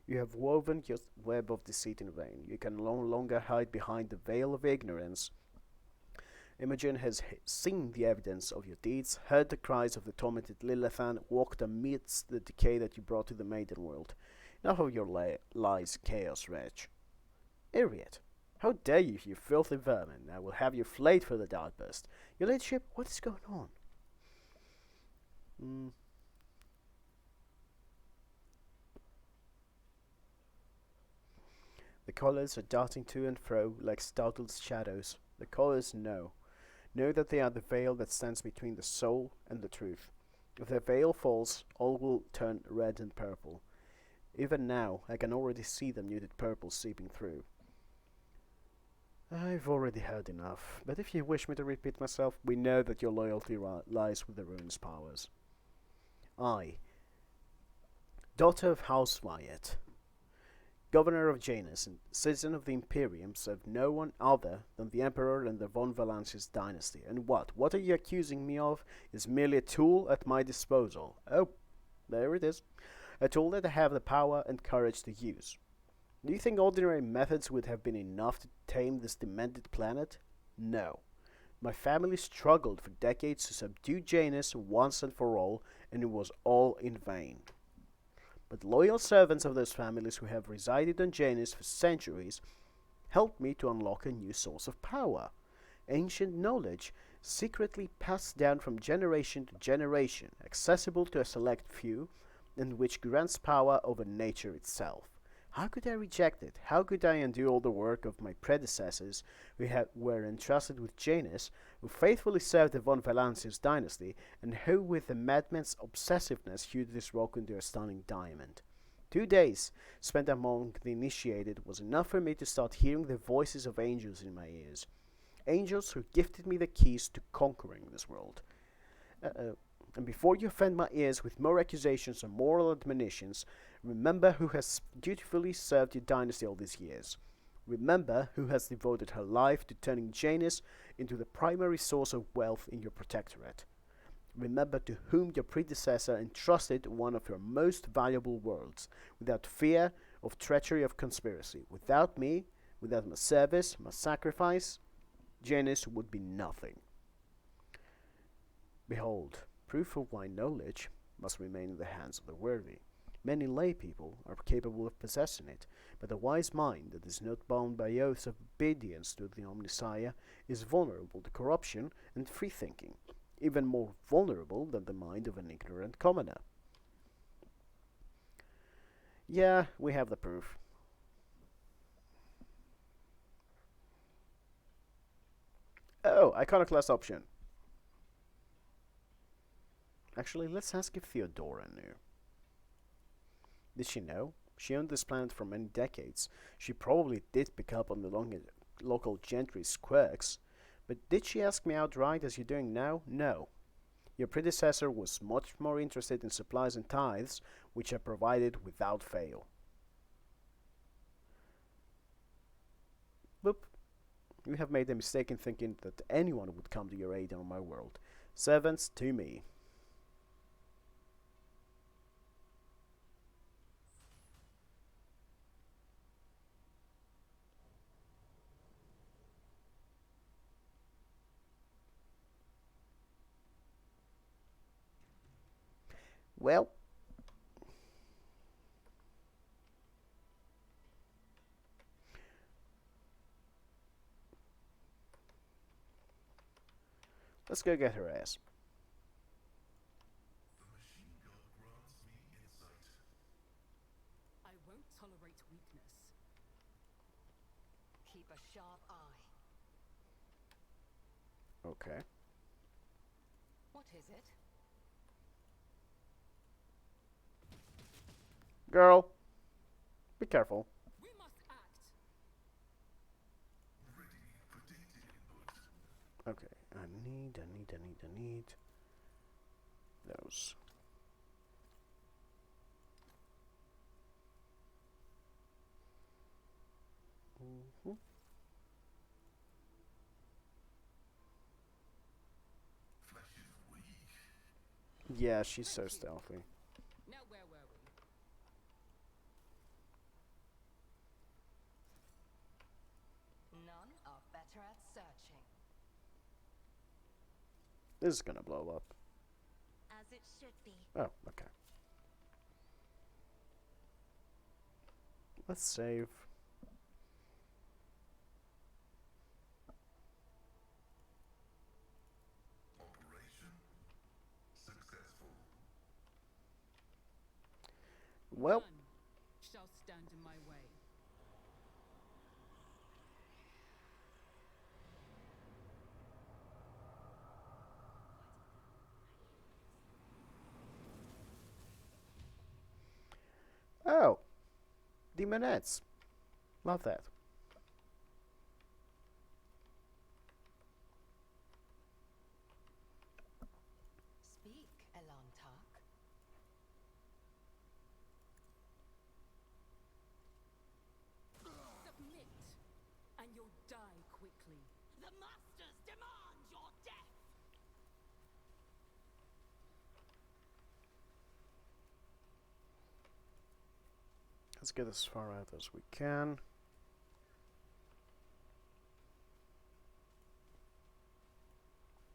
You have woven your web of deceit in vain. You can no longer hide behind the veil of ignorance. Imogen has seen the evidence of your deeds, heard the cries of the tormented Lilithan, walked amidst the decay that you brought to the maiden world. Enough of your lies, chaos wretch. Idiot! How dare you, you filthy vermin! I will have you flayed for the outburst. Your ladyship, what is going on? The colours are darting to and fro like startled shadows. The colours know that they are the veil that stands between the soul and the truth. If the veil falls, all will turn red and purple. Even now, I can already see the muted purple seeping through. I've already heard enough, but if you wish me to repeat myself, we know that your loyalty lies with the rune's powers. I, daughter of House Wyatt, governor of Janus and citizen of the Imperium, serve no one other than the Emperor and the von Valancius dynasty. And what are you accusing me of, is merely a tool at my disposal. Oh, there it is. A tool that I have the power and courage to use. Do you think ordinary methods would have been enough to tame this demented planet? No. My family struggled for decades to subdue Janus once and for all, and it was all in vain. But loyal servants of those families who have resided on Janus for centuries helped me to unlock a new source of power. Ancient knowledge, secretly passed down from generation to generation, accessible to a select few, and which grants power over nature itself. How could I reject it? How could I undo all the work of my predecessors who were entrusted with Janus, who faithfully served the von Valancius dynasty, and who with a madman's obsessiveness hewed this rock into a stunning diamond? 2 days spent among the initiated was enough for me to start hearing the voices of angels in my ears. Angels who gifted me the keys to conquering this world. And before you offend my ears with more accusations or moral admonitions, remember who has dutifully served your dynasty all these years. Remember who has devoted her life to turning Janus into the primary source of wealth in your protectorate. Remember to whom your predecessor entrusted one of your most valuable worlds, without fear of treachery of conspiracy. Without me, without my service, my sacrifice, Janus would be nothing. Behold, proof of my knowledge must remain in the hands of the worthy. Many lay people are capable of possessing it, but a wise mind that is not bound by oaths of obedience to the Omnissiah is vulnerable to corruption and free-thinking, even more vulnerable than the mind of an ignorant commoner. Yeah, we have the proof. Oh, iconoclast option. Actually, let's ask if Theodora knew. Did she know? She owned this planet for many decades. She probably did pick up on the local gentry's quirks. But did she ask me outright as you're doing now? No. Your predecessor was much more interested in supplies and tithes, which are provided without fail. Boop. You have made the mistake in thinking that anyone would come to your aid on my world. Servants to me. Well, let's go get her ass. The machine gun grants me insight. I won't tolerate weakness. Keep a sharp eye. Okay. What is it? Girl, be careful. We must act. Ready for data input. Okay, I need those. Flesh is weak. Yeah, she's so stealthy. Now where were we? None are better at searching. This is gonna blow up. As it should be. Oh, okay. Let's save. Operation successful. Well, None shall stand in my way. oh, demonettes. Love that. Speak, Elantark. Submit, and you'll die quickly. The Masters demand your death! Let's get as far out as we can.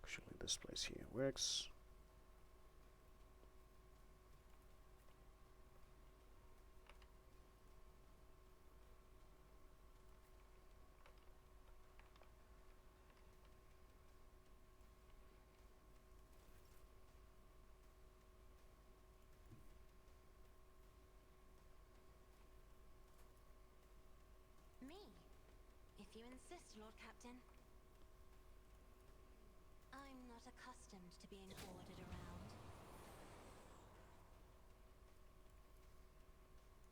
Actually, this place here works. Me, if you insist, Lord Captain. I'm not accustomed to being ordered around.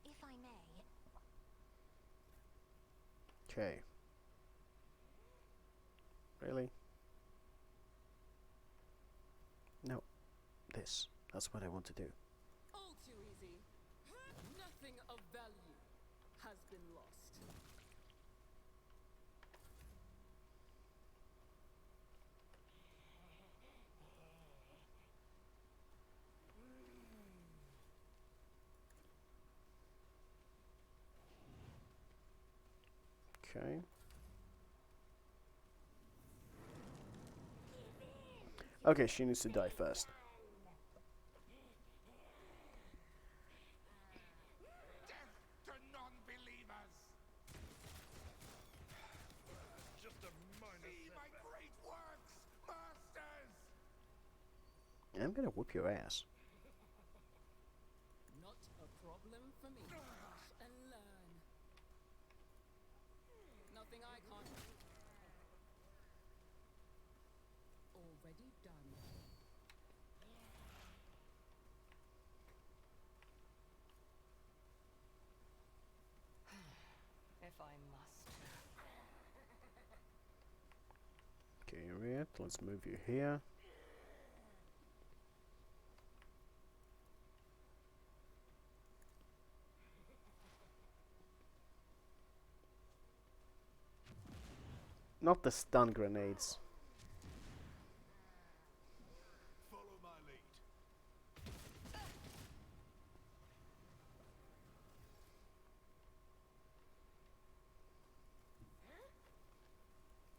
If I may, Okay. Really? No. This. That's what I want to do. All too easy. Nothing of value has been lost. Okay. Okay, she needs to die first. Death to non-believers! Just a minor See my great works, masters! I'm gonna whoop your ass. Not a problem for me. Watch and learn. Nothing I can't. Already done. if I must. Okay, right. Let's move you here. Not the stun grenades. Follow my lead.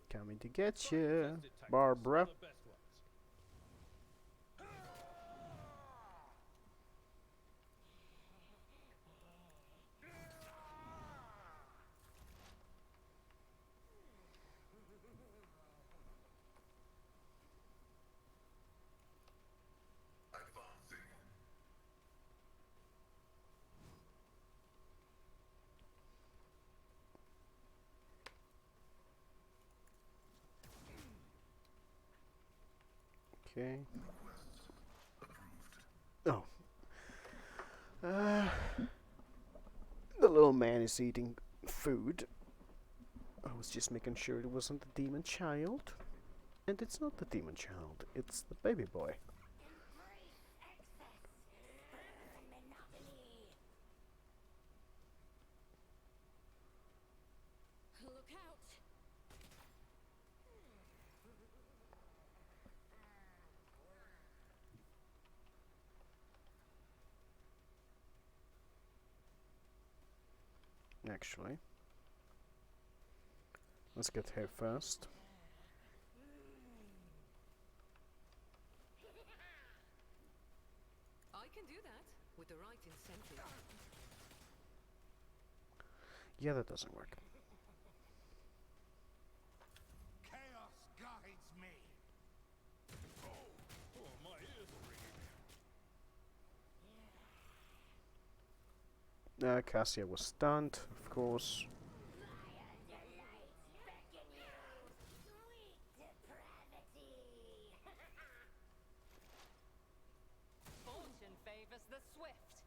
Coming to get you, Barbara. Advancing. Okay. Request approved. Oh. The little man is eating food. I was just making sure it wasn't the demon child. And it's not the demon child, it's the baby boy. Look out! Actually, let's get here first. I can do that with the right incentive. Yeah, that doesn't work. Chaos guides me. Oh, my ears are ringing. Cassia was stunned, of course. Fortune favors the swift.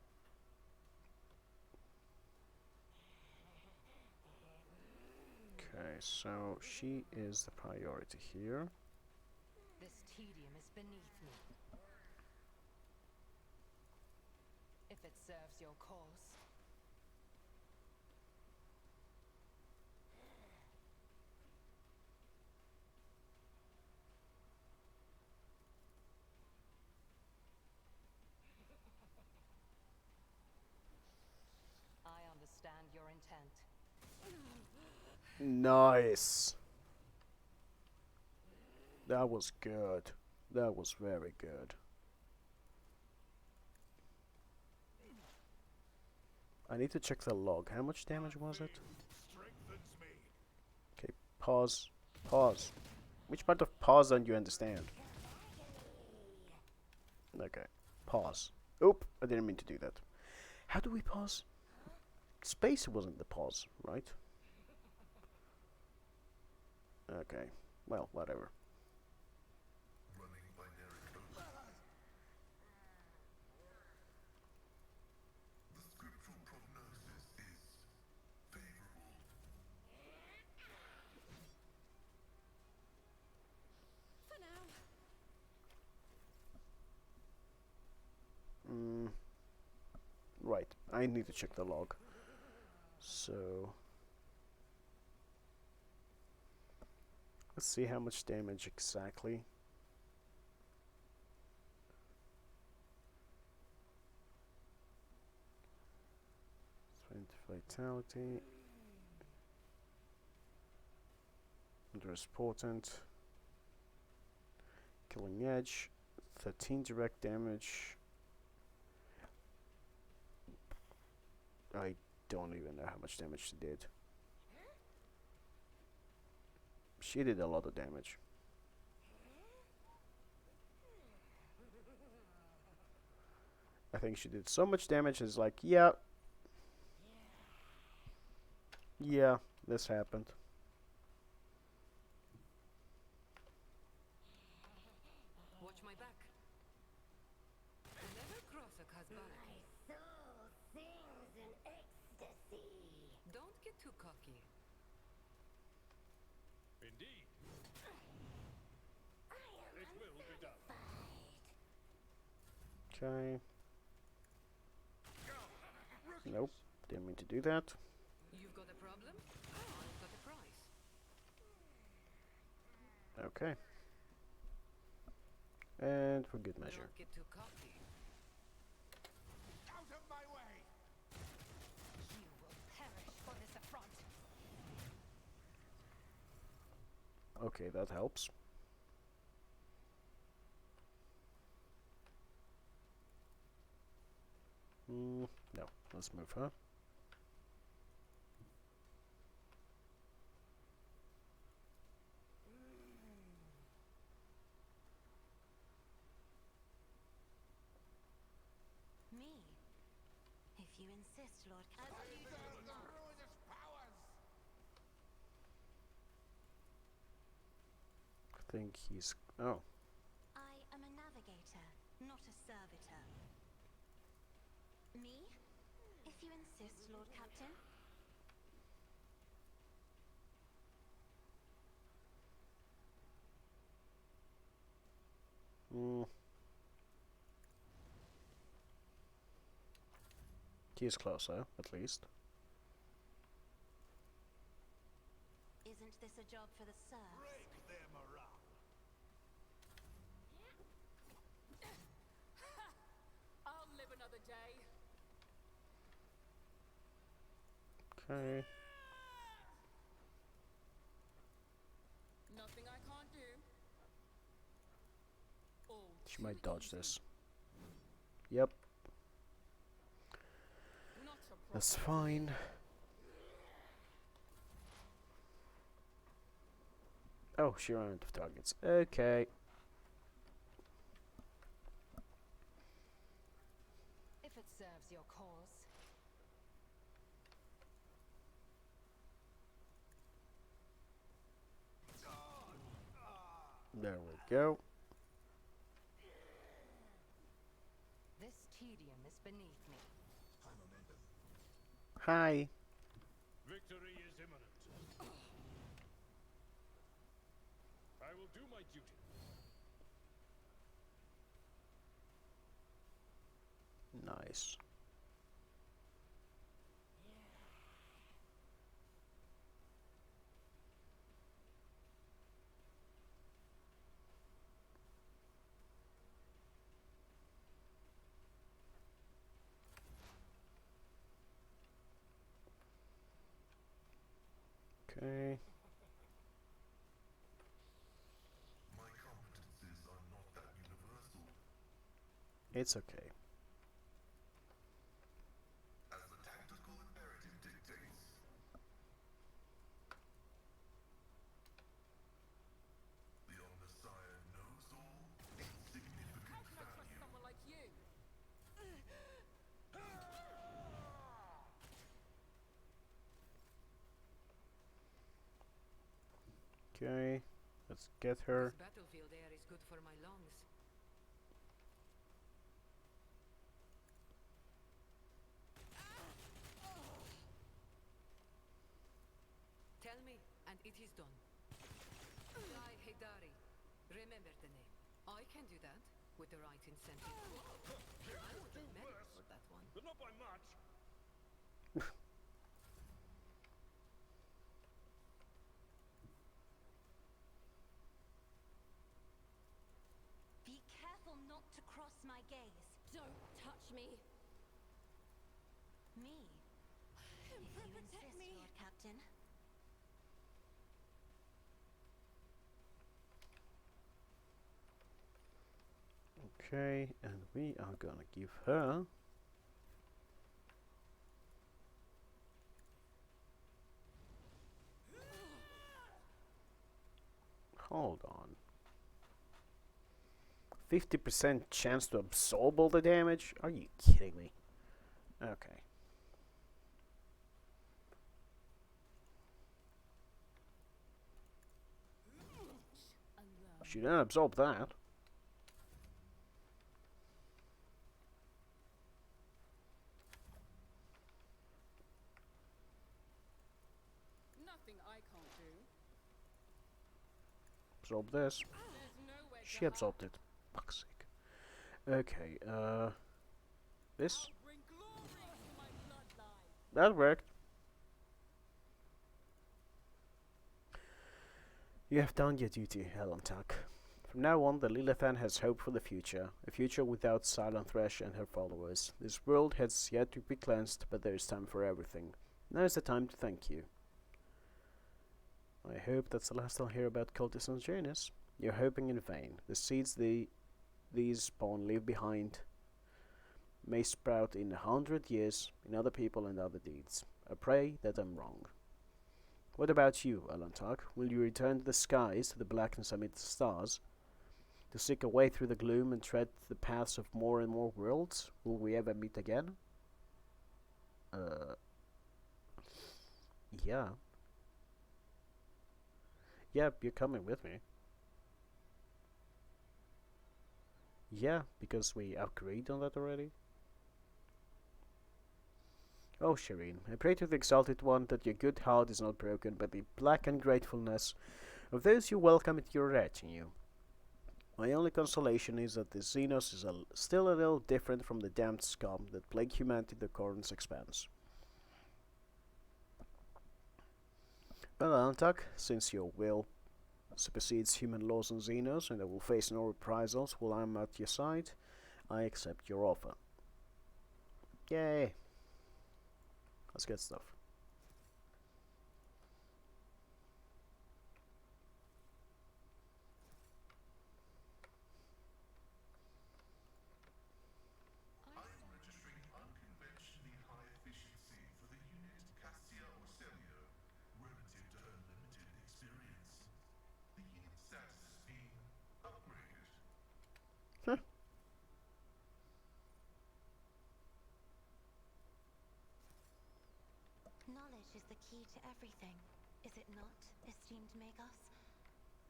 Okay, so she is the priority here. This tedium is beneath me. If it serves your cause. I Nice. That was good. That was very good. I need to check the log. How much damage was it? Strengthens me. Okay, pause. Pause. Which part of pause don't you understand? Okay, pause. Oop, I didn't mean to do that. How do we pause? Space wasn't the pause, right? Okay, well, whatever. Running binary code. The scriptural prognosis is favorable. For now. Right, I need to check the log. So let's see how much damage exactly. 20 vitality. Dangerous potent. Killing edge. 13 direct damage. I don't even know how much damage she did. She did a lot of damage. I think she did so much damage, it's like, yeah. Yeah, this happened. Watch my back. Whenever Crossock has back. soul sings in ecstasy. Don't get too cocky. Indeed. It will be done. Okay. Nope, didn't mean to do that. You've got a problem? I've got a prize. Okay. And for good measure. Don't get too cocky. Out of my way. You will perish for this affront. Okay, that helps. No, let's move her. Me? If you insist, Lord Captain. The ruinous powers. I think he's... Oh. I am a navigator, not a servitor. Me? If you insist, Lord Captain. He's closer, at least. Isn't this a job for the serfs? Break their morale. I'll live another day. Okay. Nothing I can't do. All She too might dodge easy. this. Yep, Not a problem. that's fine. Oh, she ran out of targets. Okay. If it serves your cause. There we go. This tedium is beneath me. Hi. Victory is imminent. I will do my duty. Nice. Okay. My competencies are not that universal, It's okay. as the tactical imperative dictates. The Omnissiah knows all insignificant How can I trust value. someone like you? Okay. Let's get her. This battlefield air is good for my lungs. Tell me, and it is done. Die, Heydari. Remember the name. I can do that with the right incentive. I would get medic for that one. But not by much. Be careful not to cross my gaze. Don't touch me. Me? If you Protect insist, me. Lord Captain. Okay, and we are gonna give her. Hold on. 50% chance to absorb all the damage? Are you kidding me? Okay. She didn't absorb that. Nothing I can't do. Absorb this. There's nowhere to She absorbed it. Fuck's sake. Okay, this? I'll bring glory to my bloodline. That worked. You have done your duty, Helen Tuck. From now on, the Lilithan has hope for the future. A future without Silent Thresh and her followers. This world has yet to be cleansed, but there is time for everything. Now is the time to thank you. I hope that's the last I'll hear about cultists on Janus. You're hoping in vain. The seeds these spawn leave behind may sprout in 100 years in other people and other deeds. I pray that I'm wrong. What about you, Alantak? Will you return to the skies, to the blackness amid the stars, to seek a way through the gloom and tread the paths of more and more worlds? Will we ever meet again? Yeah. Yep, you're coming with me. Yeah, because we agreed on that already. Oh, Shireen, I pray to the Exalted One that your good heart is not broken by the black ungratefulness of those you welcome into your retinue. My only consolation is that the Xenos is still a little different from the damned scum that plague humanity in the Corn's expanse. Well, Alantak, since your will supersedes human laws on Xenos and I will face no reprisals while I'm at your side, I accept your offer. Yay! That's good stuff. I'm registering unconventionally high efficiency for the unit Cassia Orselio, relative to her limited experience. The unit status is being upgraded. Knowledge is the key to everything, is it not, esteemed Magos?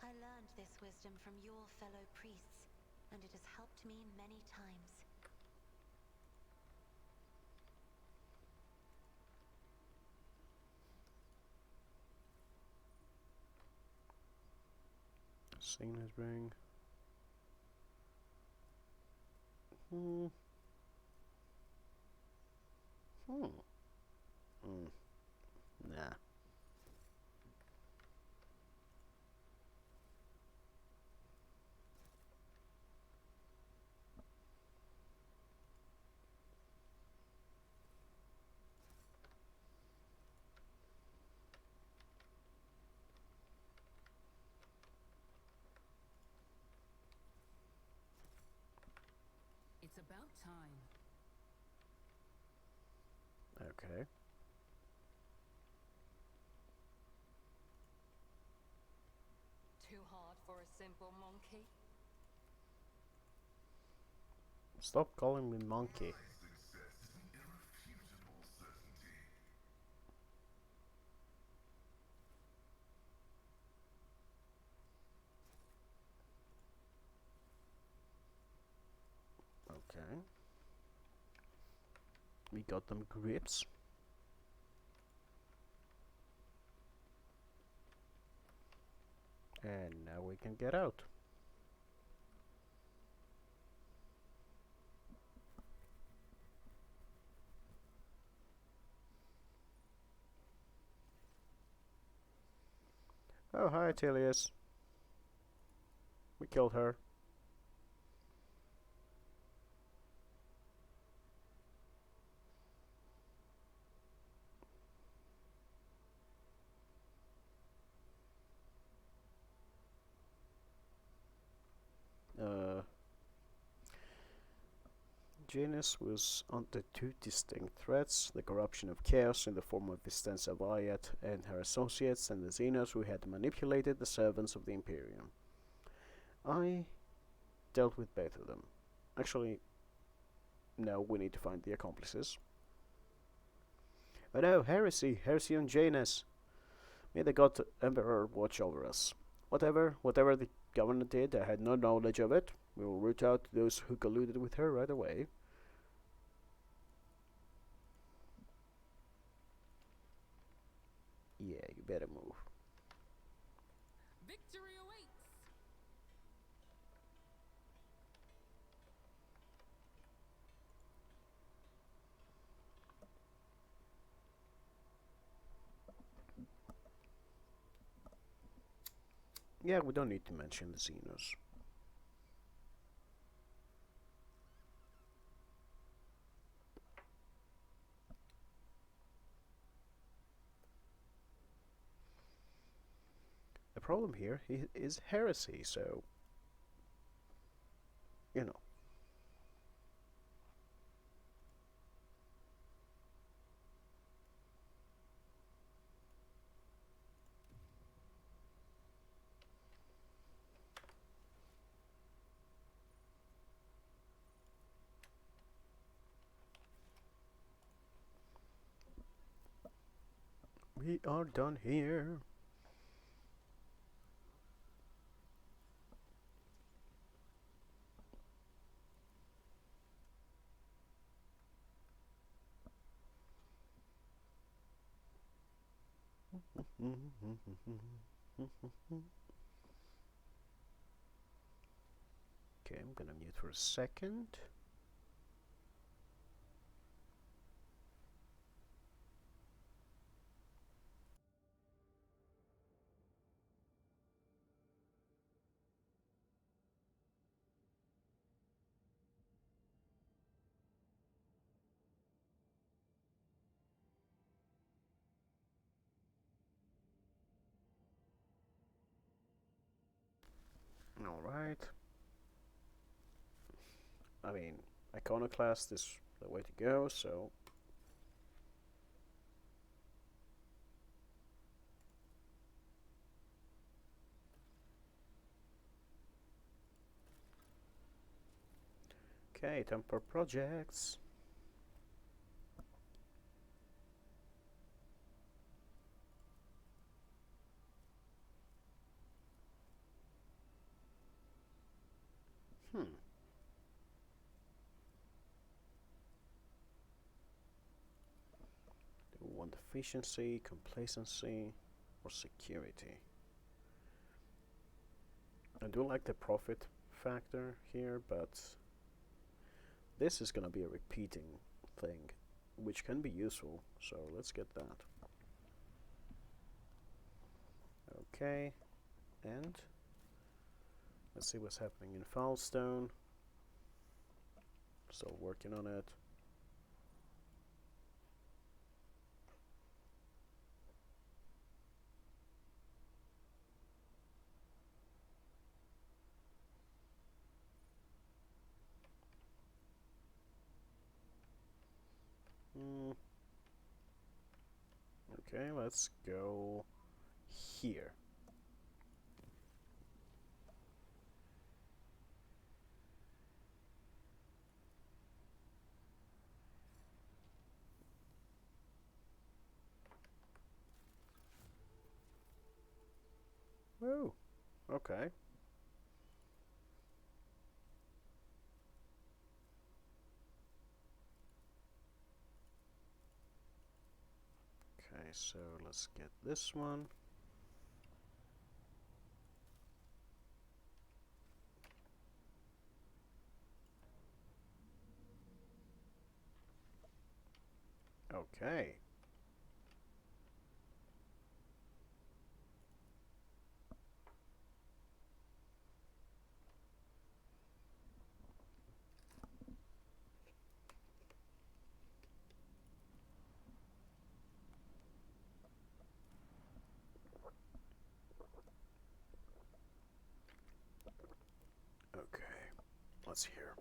I learned this wisdom from your fellow priests, and it has helped me many times. Signet ring. Hmm. Nah. time. Okay. Too hard for a simple monkey? Stop calling me monkey. My success is an irrefutable certainty. Okay. We got them grips. And now we can get out. Oh, hi, Tilius. We killed her. Janus was under two distinct threats: the corruption of chaos in the form of Vistenza Wyatt and her associates, and the Xenos who had manipulated the servants of the Imperium. I dealt with both of them. Actually, no, we need to find the accomplices. Oh no, heresy! Heresy on Janus! May the God Emperor watch over us. Whatever the governor did, I had no knowledge of it. We will root out those who colluded with her right away. Yeah, you better move. Victory awaits! Yeah, we don't need to mention the Xenos. The problem here is heresy, so you know. We are done here. Okay, I'm gonna mute for a second. Alright. I mean, Iconoclast is the way to go, so. Okay, temper projects. Hmm. Do we want efficiency, complacency, or security? I do like the profit factor here, but this is gonna be a repeating thing, which can be useful, so let's get that. Okay, and let's see what's happening in Foulstone. Still working on it. Okay, let's go here. Oh, okay. Okay, so let's get this one. Okay. Okay, let's hear.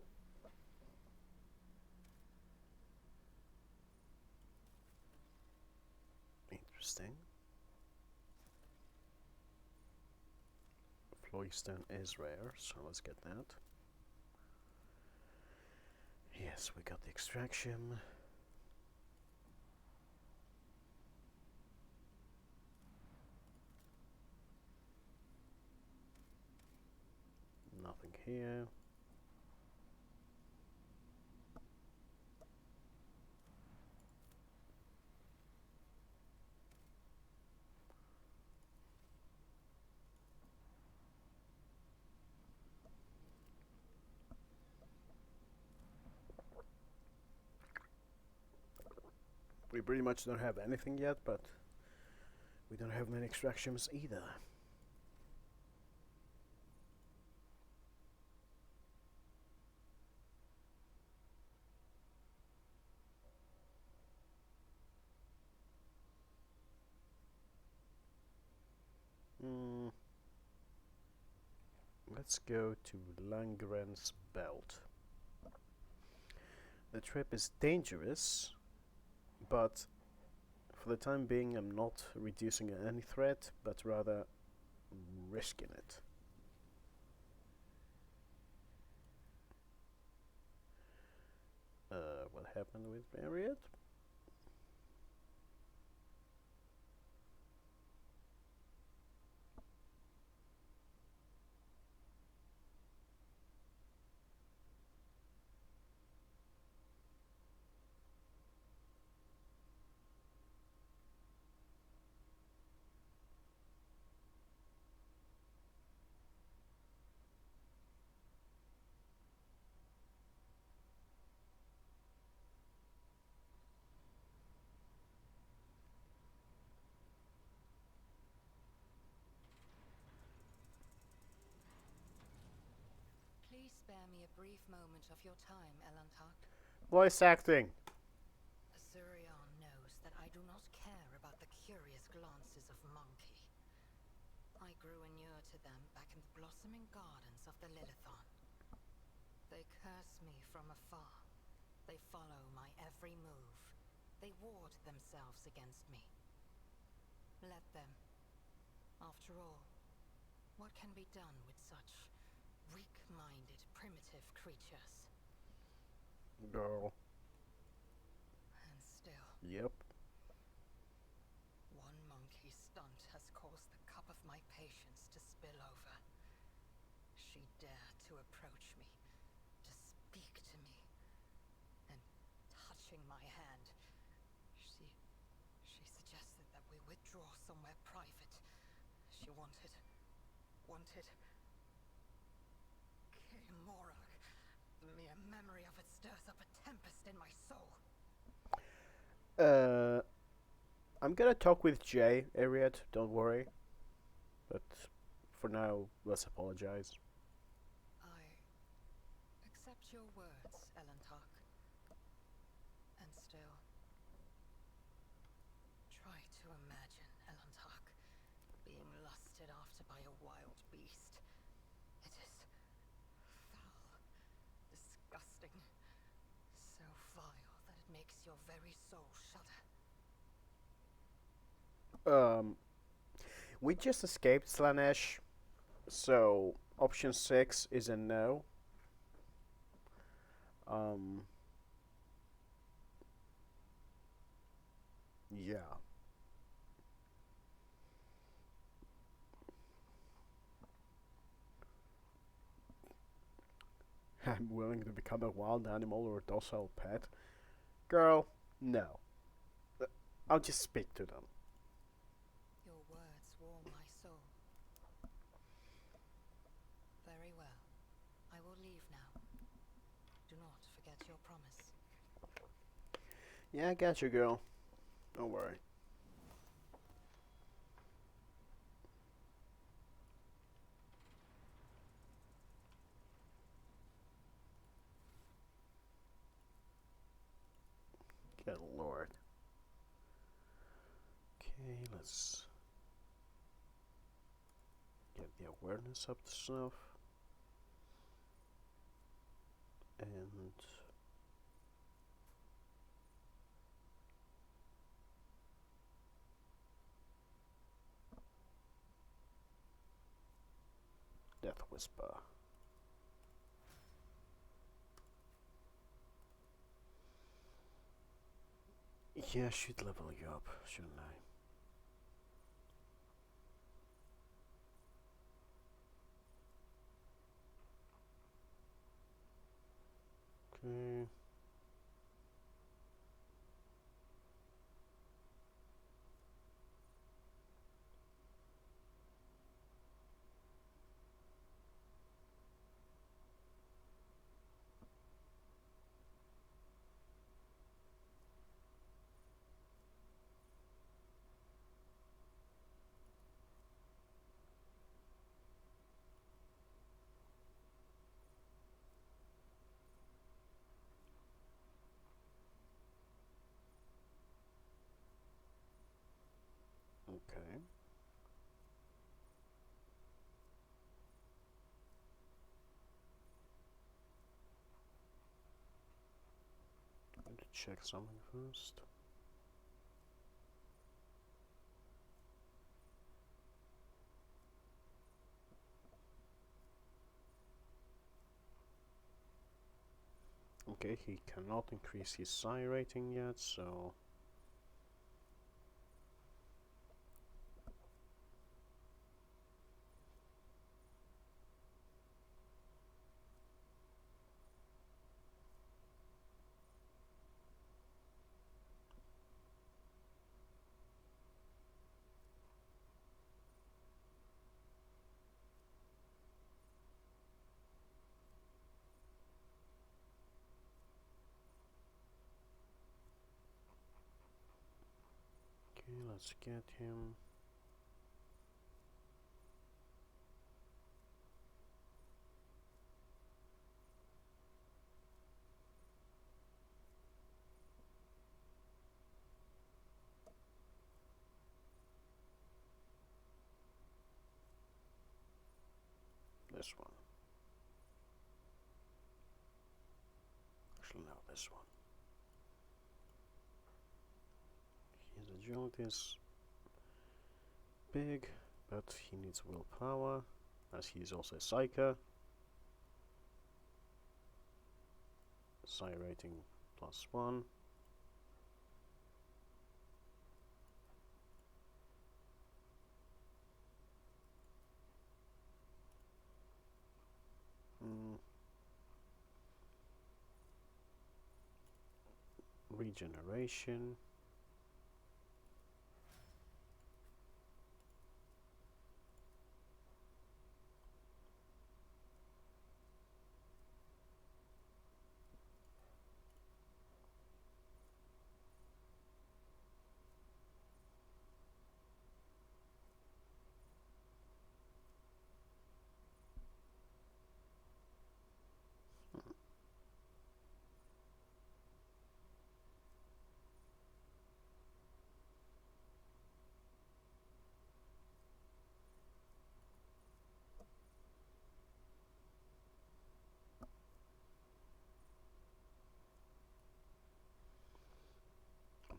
Interesting. Floystone is rare, so let's get that. Yes, we got the extraction. Nothing here. We pretty much don't have anything yet, but we don't have many extractions either. Let's go to Langren's Belt. The trip is dangerous, but for the time being I'm not reducing any threat, but rather risking it. What happened with Marriott? Please spare me a brief moment of your time, Elantark. Voice acting! Azurion knows that I do not care about the curious glances of Monkey. I grew inured to them back in the blossoming gardens of the Lilithon. They curse me from afar. They follow my every move. They ward themselves against me. Let them. After all, what can be done with such weak-minded, primitive creatures? Girl. And still, Yep. one monkey stunt has caused the cup of my patience to spill over. She dared to approach me, to speak to me, and touching my hand, she suggested that we withdraw somewhere private. She wanted Morak. The mere memory of it stirs up a tempest in my soul. I'm gonna talk with Jay, Ariad, don't worry. But for now, let's apologize. I accept your words, Elantark. And still, try to imagine, Elantark, being lusted after by a wild beast. It is foul, disgusting, so vile that it makes your very soul shudder. Um, we just escaped Slanesh, so option 6 is a no. Um, yeah. I'm willing to become a wild animal or a docile pet. Girl, no. I'll just speak to them. Your words warm my soul. Very well. I will leave now. Do not forget your promise. Yeah, I got you, girl. Don't worry. Good lord. Okay, let's get the awareness up to snuff. And Death Whisper. Yeah, I should level you up, shouldn't I? Okay. Okay. Going to check something first. Okay, he cannot increase his psi rating yet, so okay, let's get him. This one. Actually, no, this one. His agility is big, but he needs willpower, as he is also a psyker. Psi rating +1. Regeneration.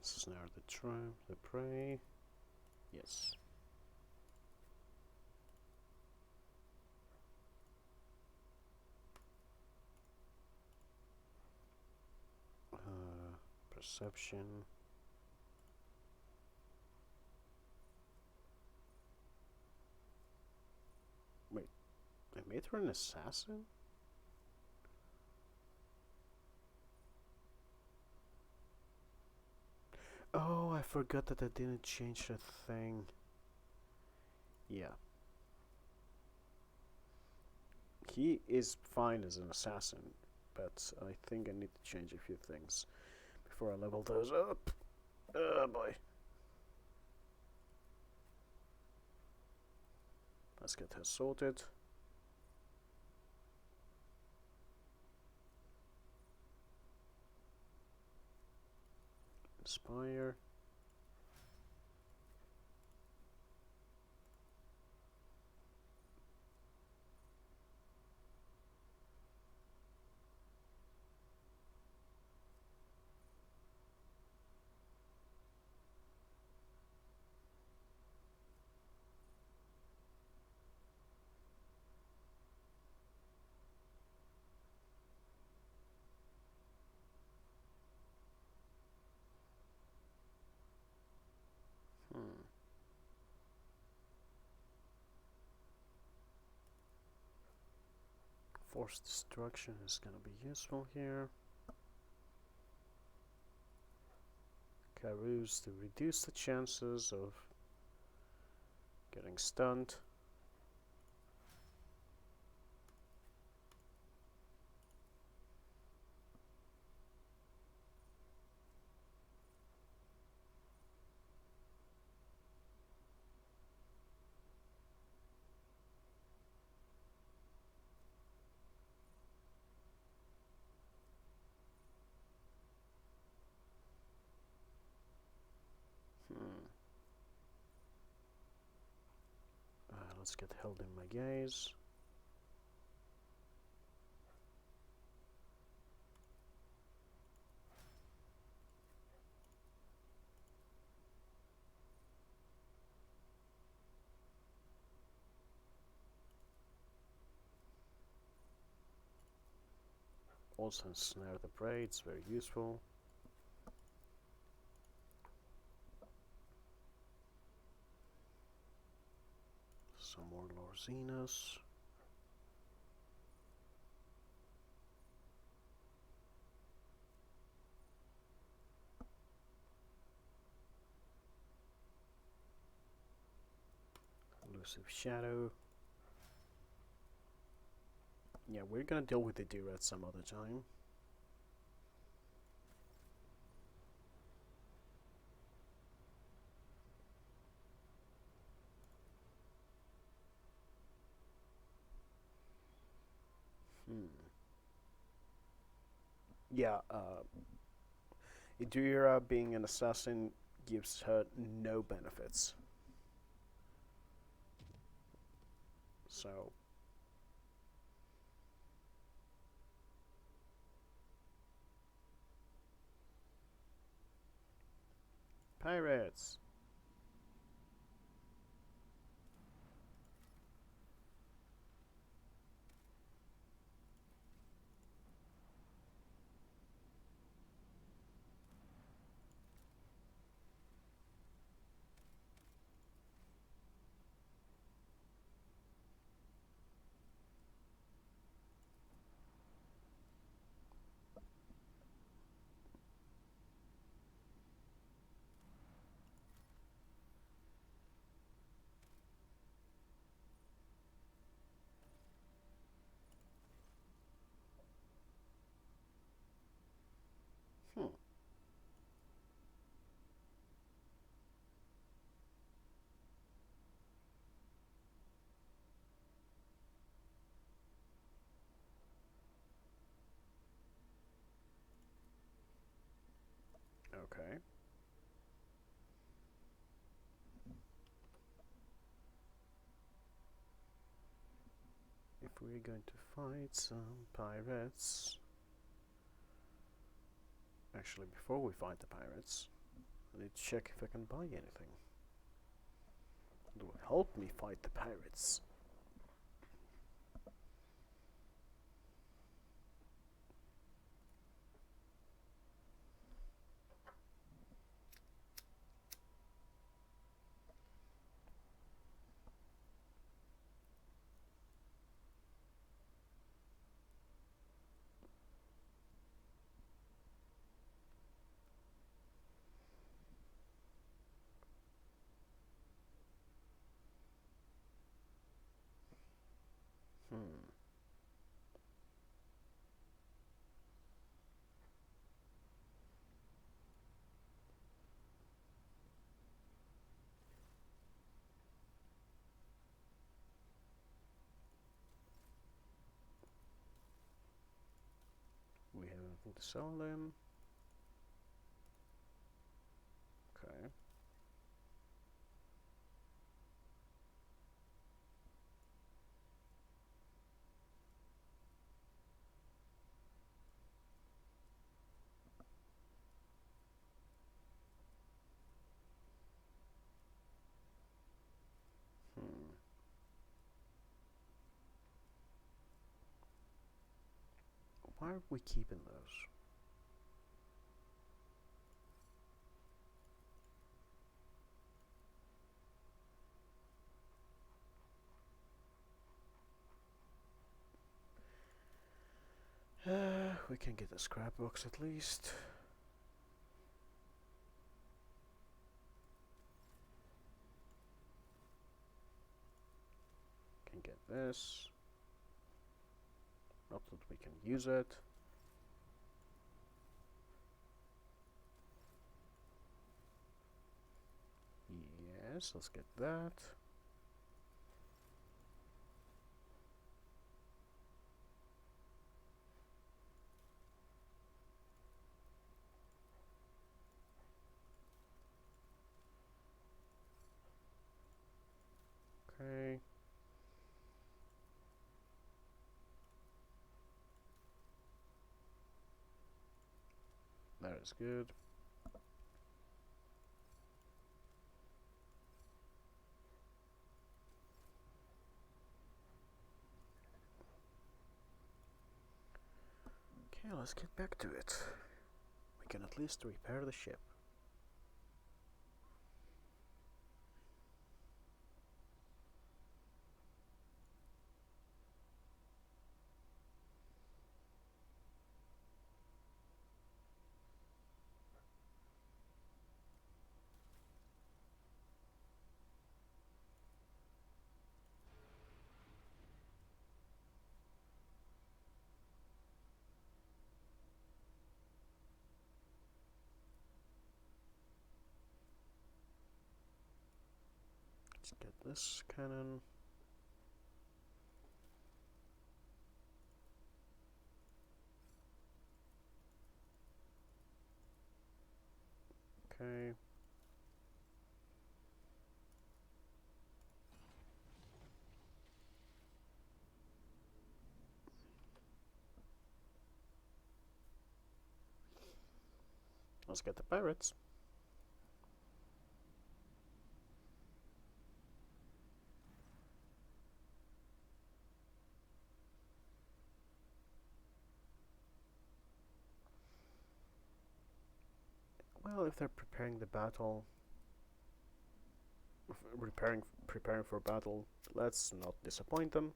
Snare the prey. Yes. Perception. Wait, I made her an assassin? Oh, I forgot that I didn't change the thing. Yeah. He is fine as an assassin, but I think I need to change a few things before I level those up. Oh boy. Let's get her sorted. Inspire. Hmm. Force destruction is gonna be useful here. Carouse to reduce the chances of getting stunned. Hmm. Let's get held in my gaze. Also snare the prey, it's very useful. Some more Lorzinas. Elusive Shadow. Yeah, we're gonna deal with the deer at some other time. Hmm. Yeah, Idira being an assassin gives her no benefits. So, pirates! Hmm. Okay. If we're going to fight some pirates... Actually, before we fight the pirates, I need to check if I can buy anything. to help me fight the pirates. We have anything to sell them. Okay. Why are we keeping those? We can get a scrapbox at least. Can get this. Not that we can use it. Yes, let's get that. Okay. That is good. Okay, let's get back to it. We can at least repair the ship. Let's get this cannon. Okay. Let's get the pirates. Well, if they're preparing the battle, preparing for battle, let's not disappoint them.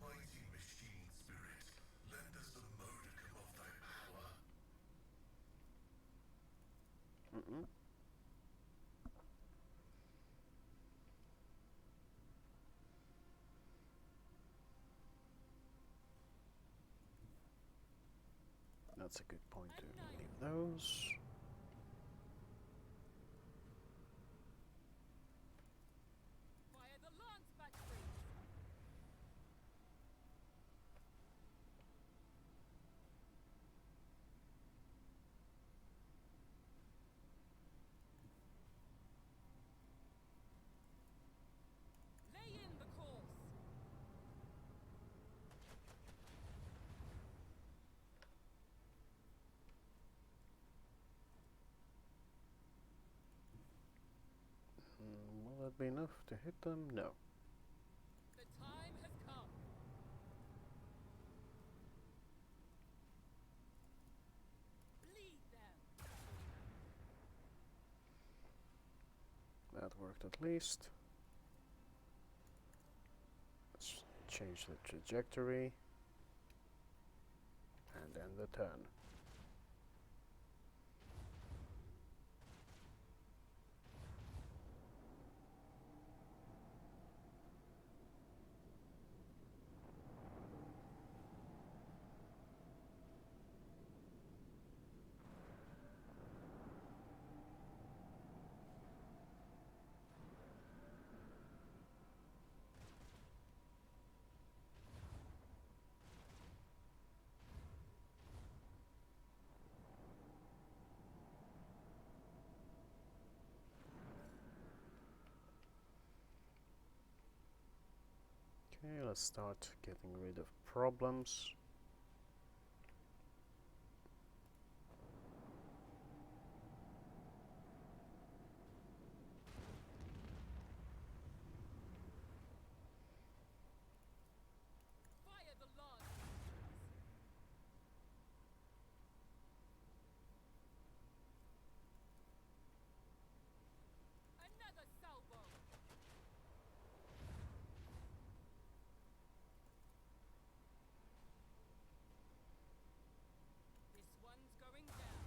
Mighty machine spirit, lend us a modicum of thy power. That's a good point to leave those. Fire the lance batteries! that be enough to hit them? No. The time has come. Bleed them. That worked at least. Let's change the trajectory and end the turn. Okay, let's start getting rid of problems. Fire the lance. Another salvo. This one's going down.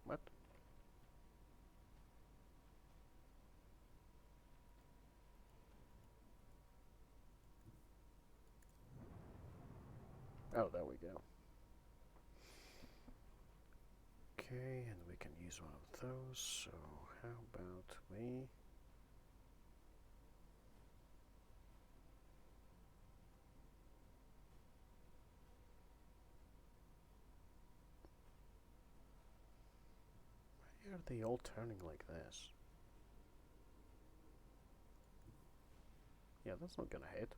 What? Oh, there we go. Okay, and we can use one of those, so how about we... Why are they all turning like this? Yeah, that's not gonna hit.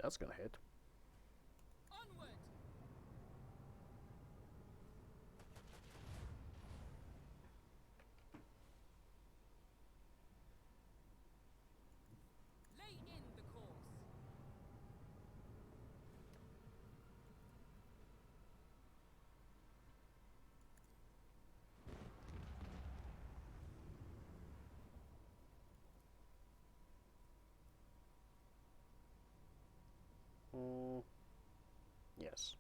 That's gonna hit. Onward. Lay in the course. Yes.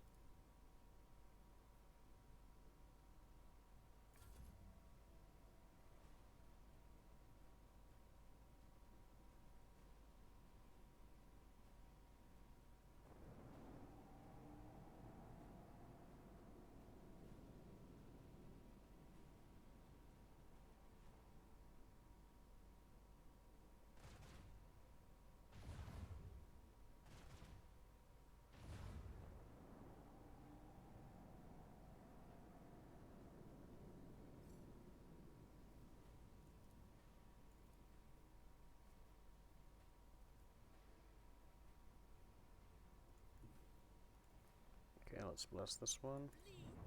Okay, let's bless this one. Bleed them.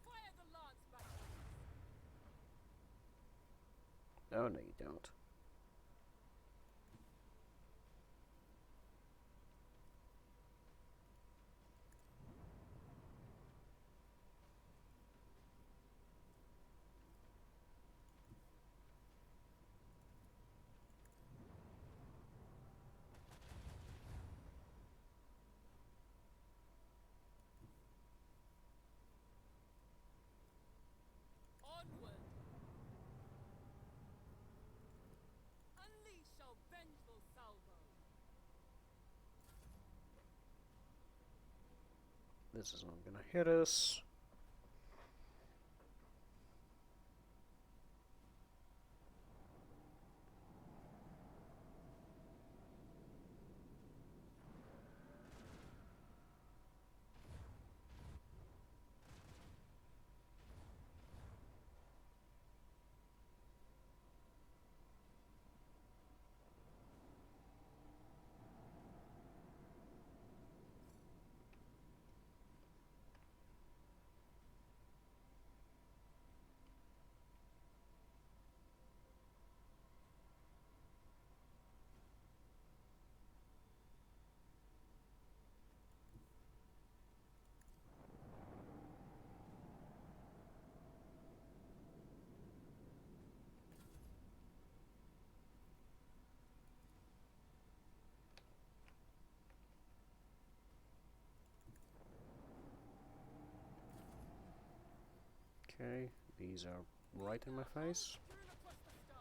Fire the lance batteries. Oh, no, you don't. Onward. Unleash our vengeful salvo. This is not gonna hit us. Okay, these are right in my face. Strewn across the stars.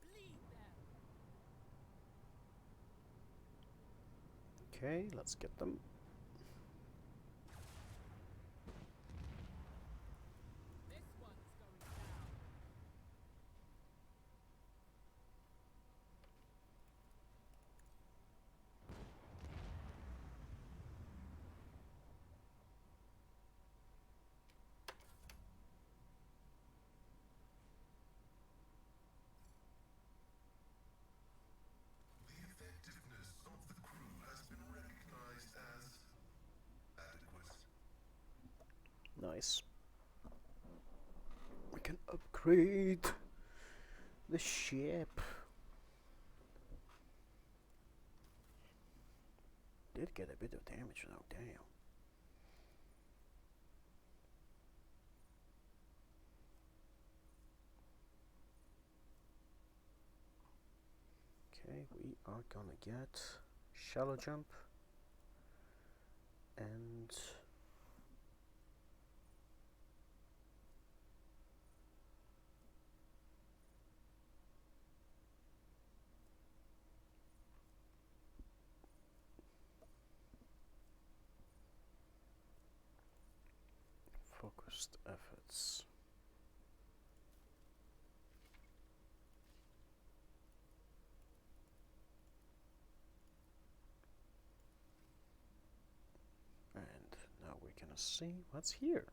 Bleed them. Okay, let's get them. This one's going down. The effectiveness of the crew has been recognized as adequate. Nice. We can upgrade the ship. Did get a bit of damage though, damn. Okay, we are gonna get shallow jump and focused efforts. And now we're gonna see what's here.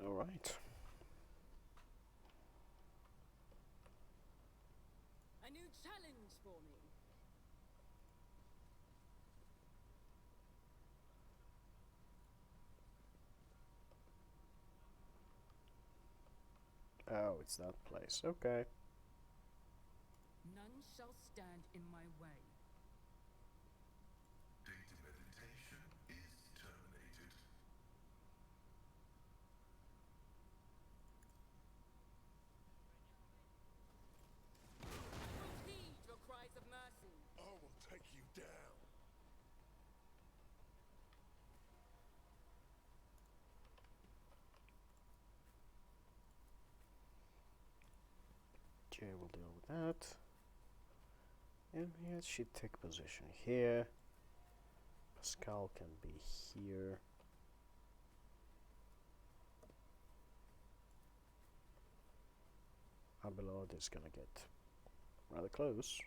All right. A new challenge for me. Oh, it's that place. Okay. None shall stand in my way. Data meditation is terminated. I will heed your cries of mercy. I will take you down. Jay will deal with that. And yeah, she take position here. Pascal can be here. Abelard is gonna get rather close.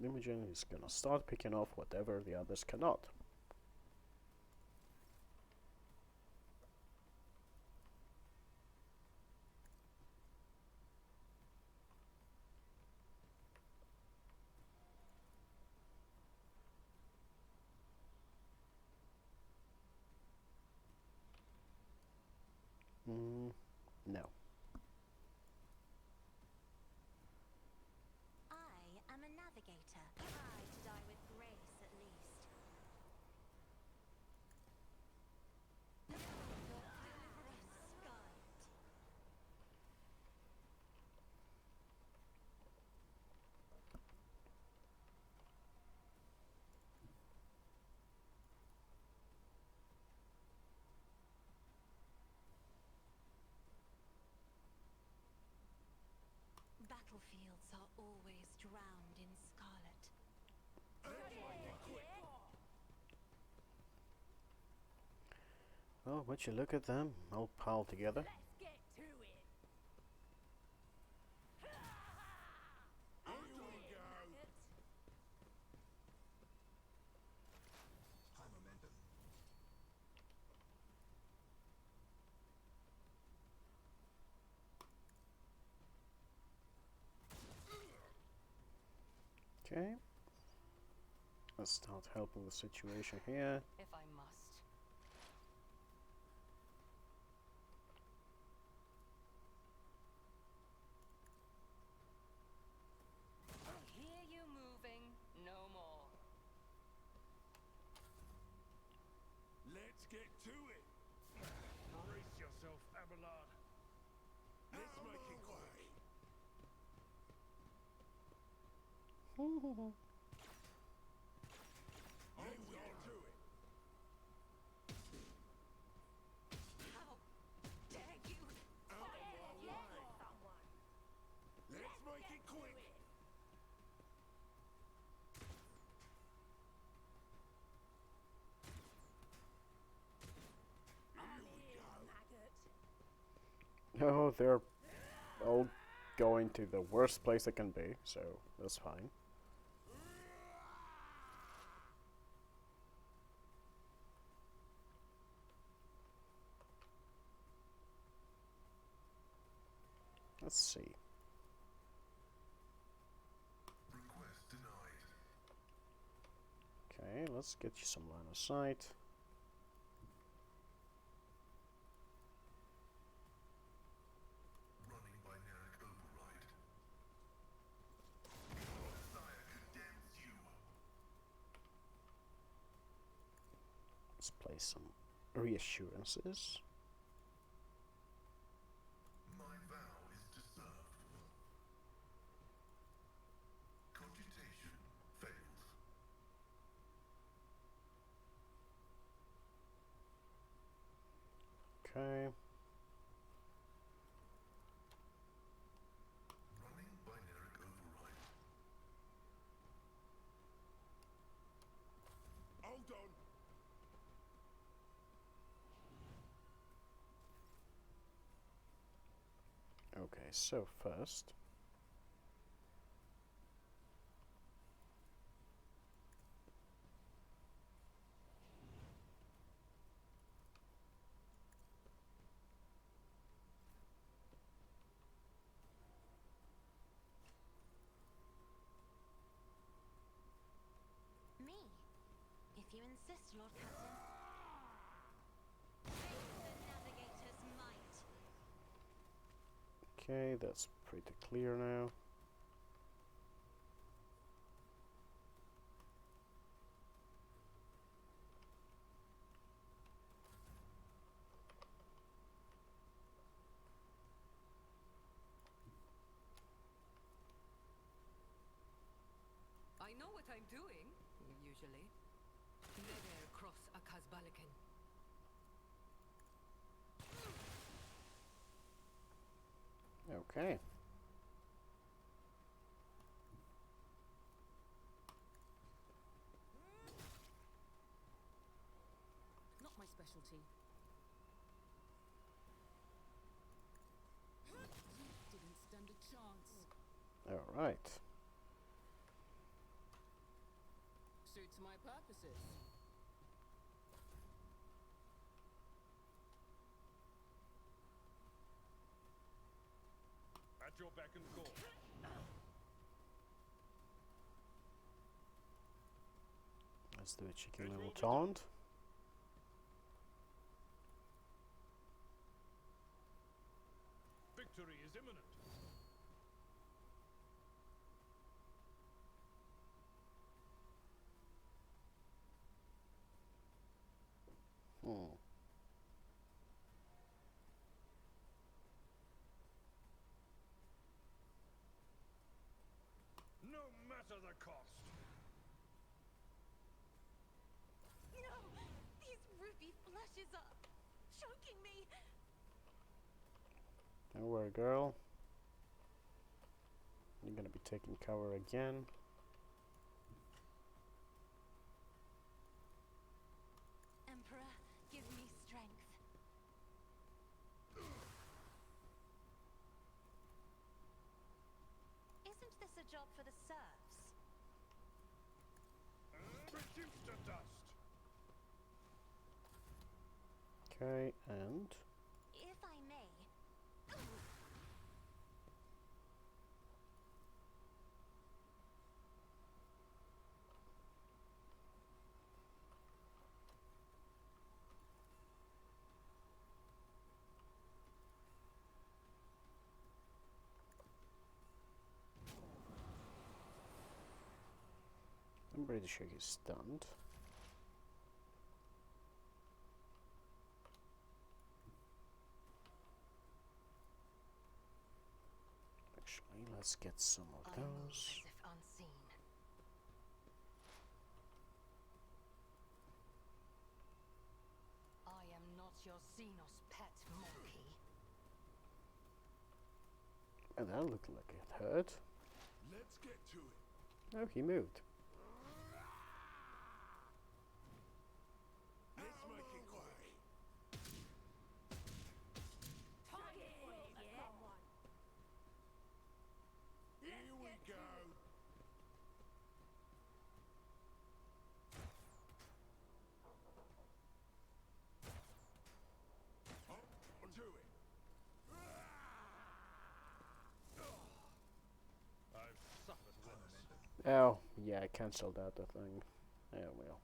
Imogen is gonna start picking off whatever the others cannot. No. I am a navigator. Try to die with grace, at least. Battlefields are always drowned in scarlet. Oh, would you look at them, all piled together? Let's get to it. Here we go. High momentum. Okay. Let's start helping the situation here. If I must. I hear you moving. No more. Let's get to it. Brace yourself, Abelard. Let's make it quick. Let's get to it. How dare you? Out of my way. Let's make it quick. Oh, they're all going to the worst place they can be, so that's fine. Let's see. Request denied. Okay, let's get you some line of sight. Running binaric override. Your desire condemns you. Let's play some reassurances. My vow is to serve. Cogitation fails. Okay. Running binaric override. Hold on. Okay, so first. Me? If you insist, Lord Captain. Face the navigator's might. Okay, that's pretty clear now. I know what I'm doing, usually. Never cross a Kazbalikan. Okay. Not my specialty. You didn't stand a chance. Alright. Suits my purposes. At your beck and call. Let's do a cheeky little taunt. Victory is imminent. Hmm. No matter the cost. No! These ruby flashes are choking me! Don't worry, girl. You're gonna be taking cover again. Emperor, give me strength. Okay, and If I may. I'm pretty sure he's stunned. Actually, let's get some of I move those. as if unseen. I am not your Xenos pet, monkey. And that looked like it hurt. Let's get to it. Oh, he moved. Let's make it quick. Here we go. Onto it. I've suffered worse. Oh, yeah, I cancelled out the thing. Oh well.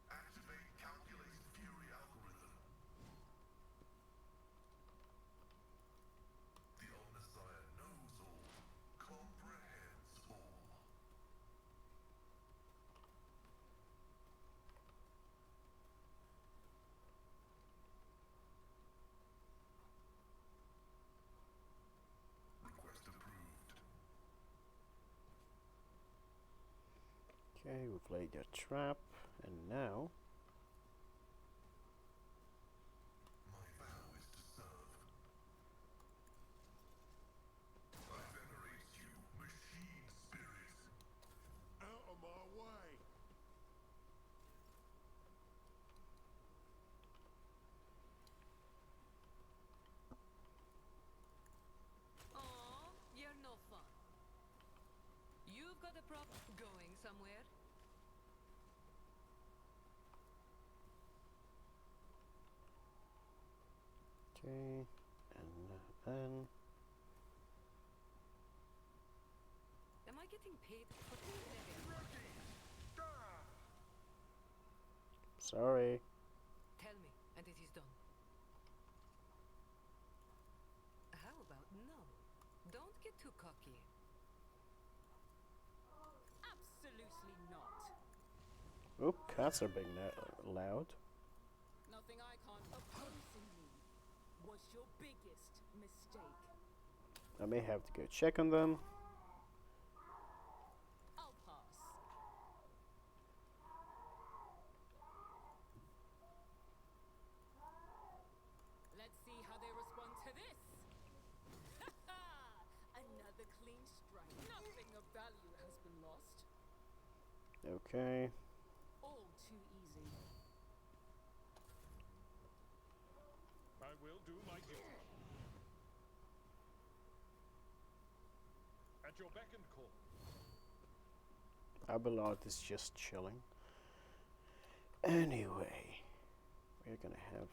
Activate calculated fury algorithm. The Omnissiah knows all, comprehends all. Request approved. Okay, we've laid their trap, and now My vow is to serve. I venerate you, machine spirit. Out of my way. Aw, you're no fun. You've got a problem going somewhere. okay, and then Am I getting paid for this? sorry. Tell me, and it is done. How about no? Don't get too cocky. Absolutely not. Oh, cats are being loud. Nothing I can't. Opposing me was your biggest mistake. I may have to go check on them. I'll pass. Let's see how they respond to this. Another clean strike. Nothing of value has been lost. Okay. All too easy. I will do my duty. At your beck and call. Abelard is just chilling. Anyway, we're gonna have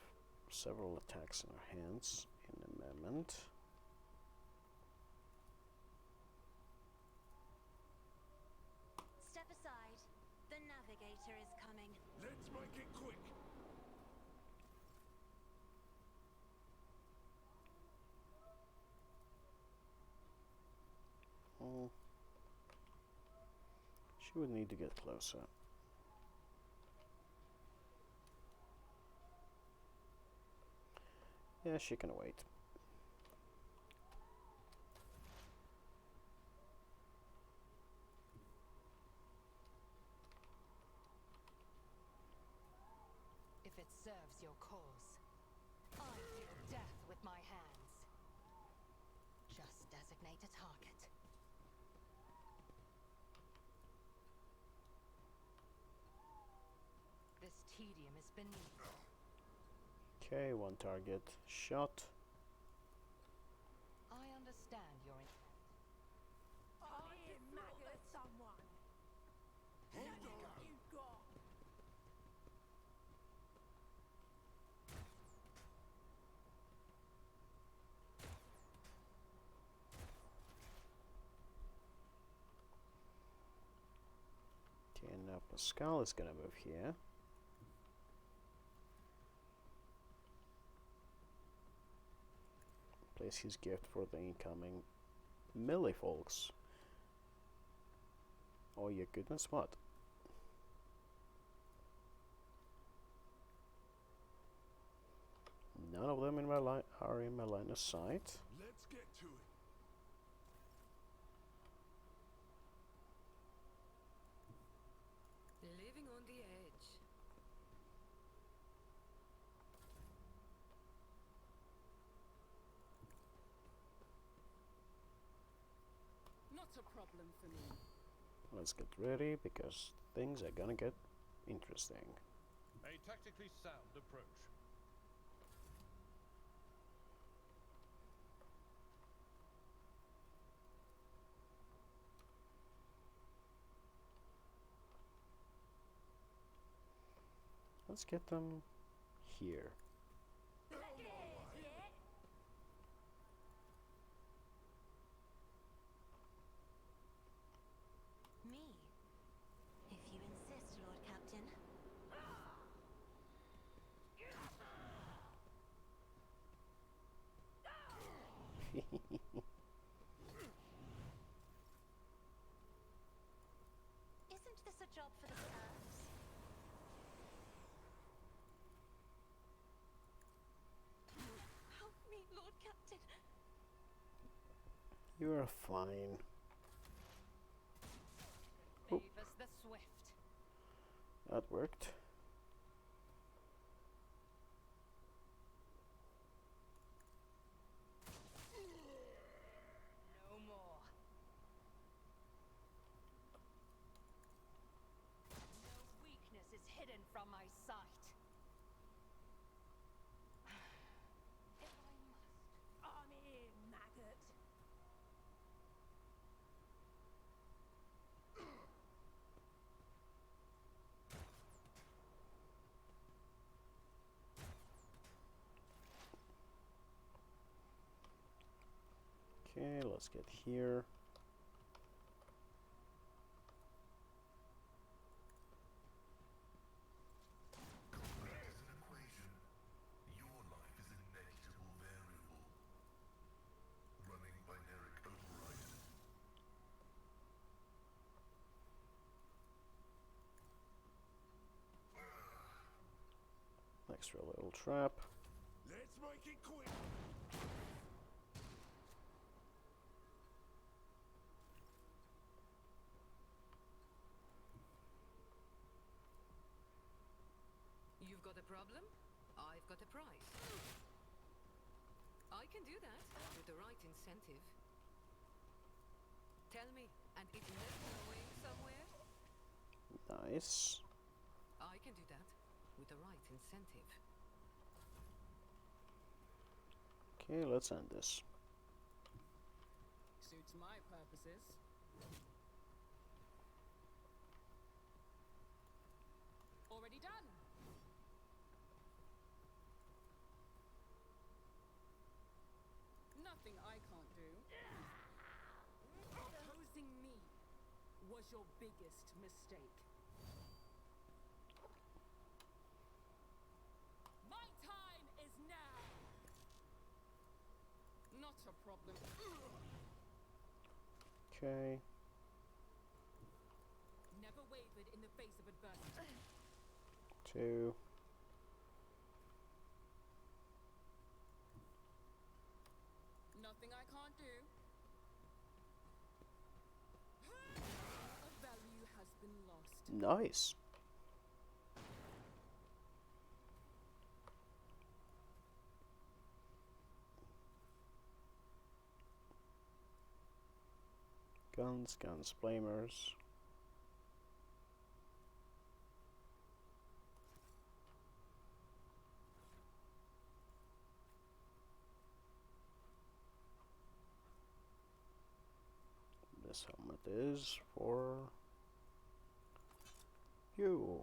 several attacks in our hands in a moment. Step aside. The navigator is coming. Let's make it quick. Oh, she would need to get closer. Yeah, she can wait. If it serves your cause, I deal death with my hands. Just designate a target. This tedium is beneath. Okay, one target shot. I understand your intent. Someone. Hold on. You got. Okay, now Pascal is gonna move here. Place his gift for the incoming melee folks. Oh, your goodness, what? None of them in my are in my line of sight. Let's get to it. Living on the edge. Not a problem for me. Let's get ready because things are gonna get interesting. A tactically sound approach. Let's get them here. Me? If you insist, Lord Captain. Isn't this a job for the serfs? Help me, Lord Captain. You're fine. Oh. Favors the swift. That worked. No more. No weakness is hidden from my sight. If I must. I'm here, maggot. Okay, let's get here. Combat is an equation. Your life is a negligible variable. Running binaric override. Extra little trap. Let's make it quick. You've got a problem? I've got a prize. I can do that with the right incentive. Tell me, and it's never going somewhere? Nice. I can do that with the right incentive. Okay, let's end this. Suits my purposes. Already done. Nothing I can't do. Opposing me was your biggest mistake. My time is now. Not a problem. Okay. Never wavered in the face of adversity. 2. Nothing I can't do. A value has been lost. Nice. Guns, flamers. this helmet is for you.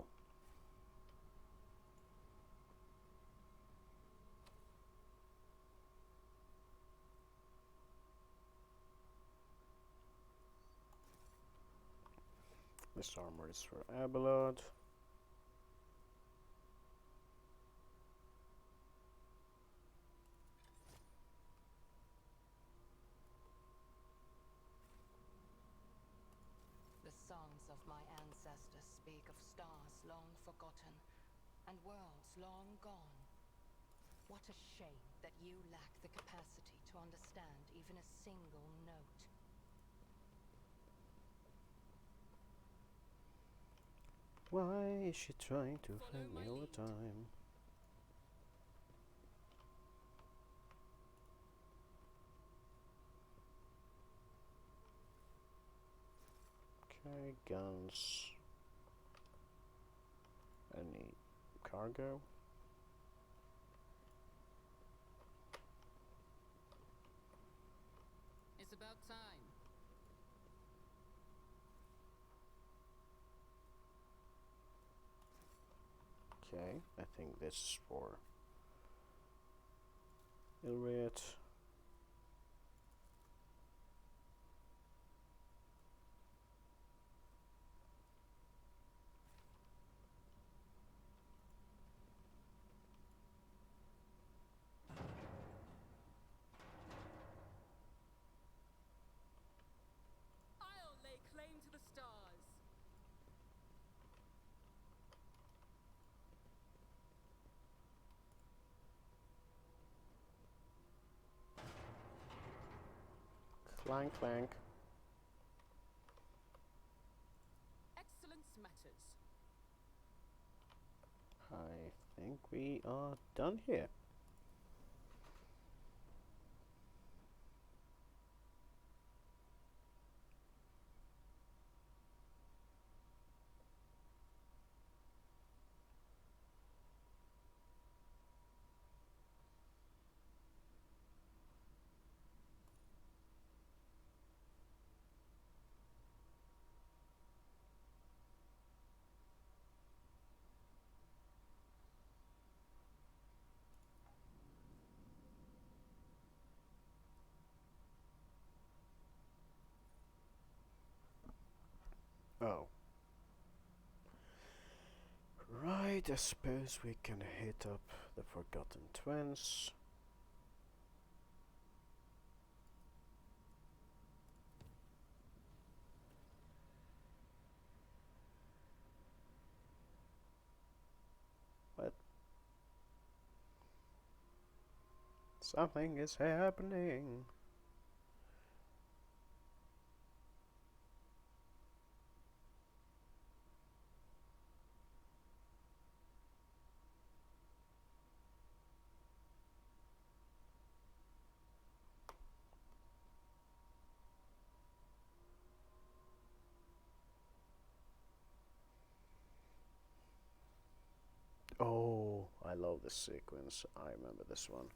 This armor is for Abelard. The songs of my ancestors speak of stars long forgotten and worlds long gone. What a shame that you lack the capacity to understand even a single note. Why is she trying to Follow find me my all lead. the time? Okay, guns. Any cargo? It's about time. Okay, I think this is for Ilriat. I'll lay claim to the stars. Clank, clank. Excellence matters. I think we are done here. Oh. Right, I suppose we can hit up the Forgotten Twins. But something is happening. Oh, I love this sequence. I remember this one.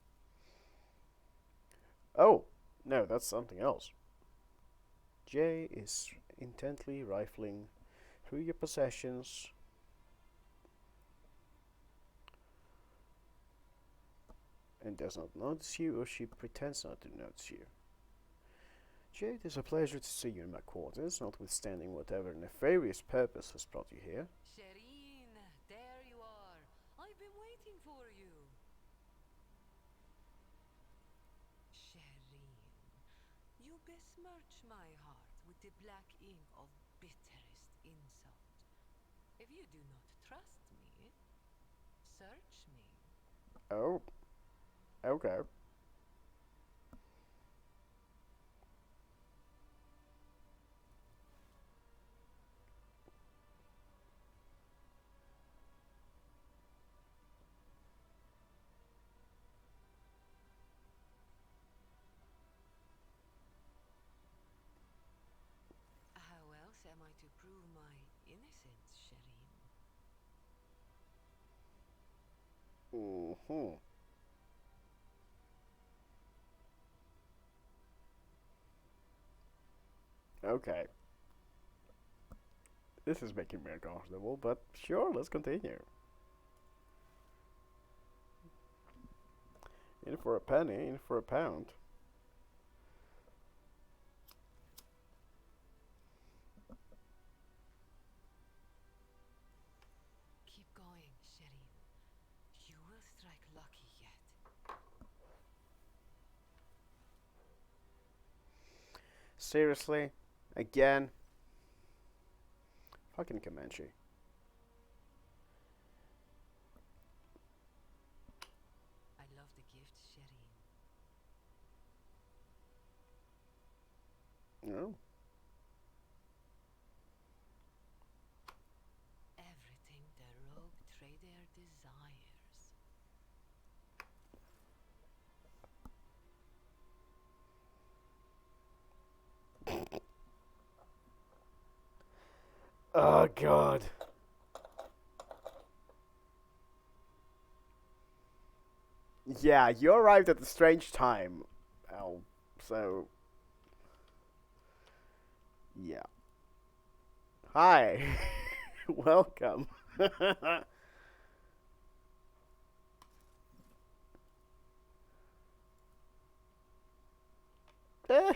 Oh, no, that's something else. Jay is intently rifling through your possessions. And does not notice you, or she pretends not to notice you. Jade, it is a pleasure to see you in my quarters, notwithstanding whatever nefarious purpose has brought you here. Shireen, there you are. I've been waiting for you. Shireen, you besmirch my heart with the black ink of bitterest insult. If you do not trust me, search me. Oh, okay. How else am I to prove my innocence, Shireen? Mm-hmm. Okay. This is making me uncomfortable, but sure, let's continue. In for a penny, in for a pound. Keep going, Shireen. You will strike lucky yet. Seriously? Again? Fucking Comanche. I love the gift, Shireen. No. Everything the rogue trader desires. Oh god. Yeah, you arrived at a strange time. Oh, so yeah. Hi. Welcome. Eh.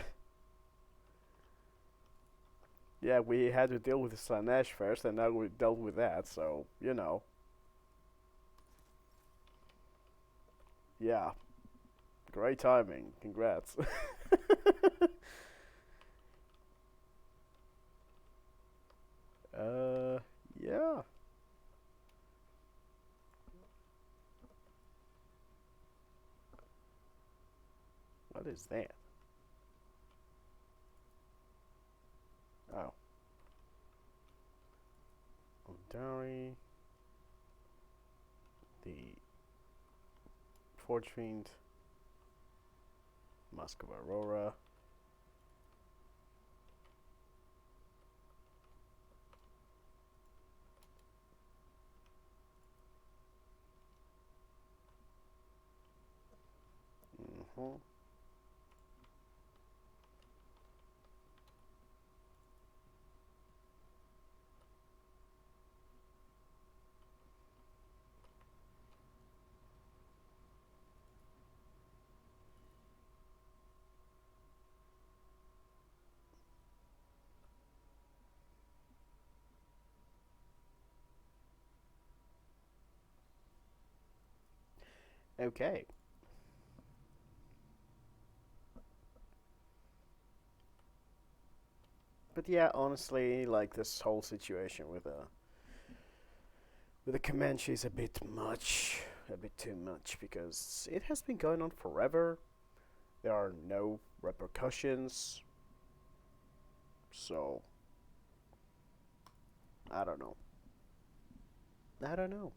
Yeah, we had to deal with Slanesh first, and now we dealt with that, so, you know. Yeah. Great timing. Congrats. Yeah. What is that? Oh. Ondari. The Forge Fiend. Mask of Aurora. Mm-hmm. Okay. But yeah, honestly, like this whole situation with the Comanche is a bit much, a bit too much, because it has been going on forever. There are no repercussions, so I don't know. I don't know.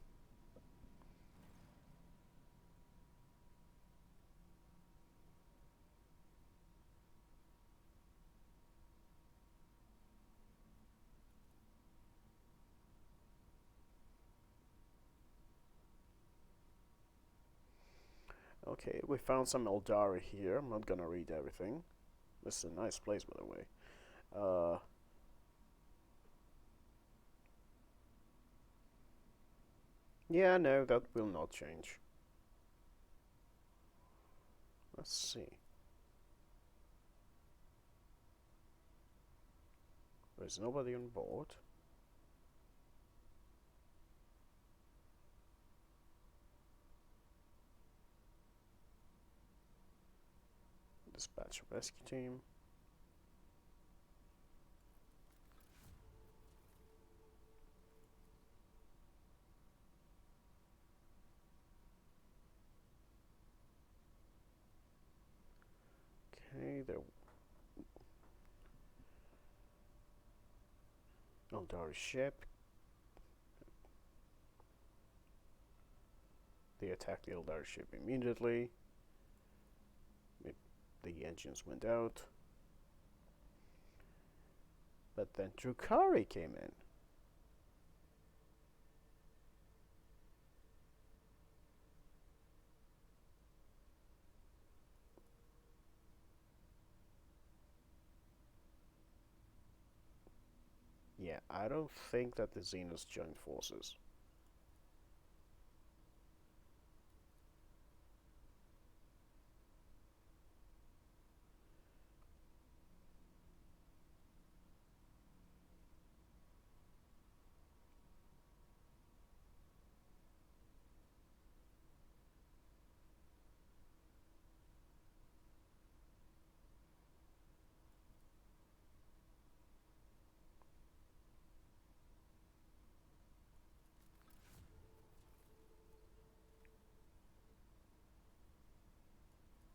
Okay, we found some Eldari here. I'm not gonna read everything. This is a nice place, by the way. Uh, yeah, no, that will not change. Let's see. There's nobody on board. Dispatch a rescue team. Okay, the Eldari ship. They attacked the Eldari ship immediately. The engines went out. But then Drukari came in. I don't think that the Xenos joined forces.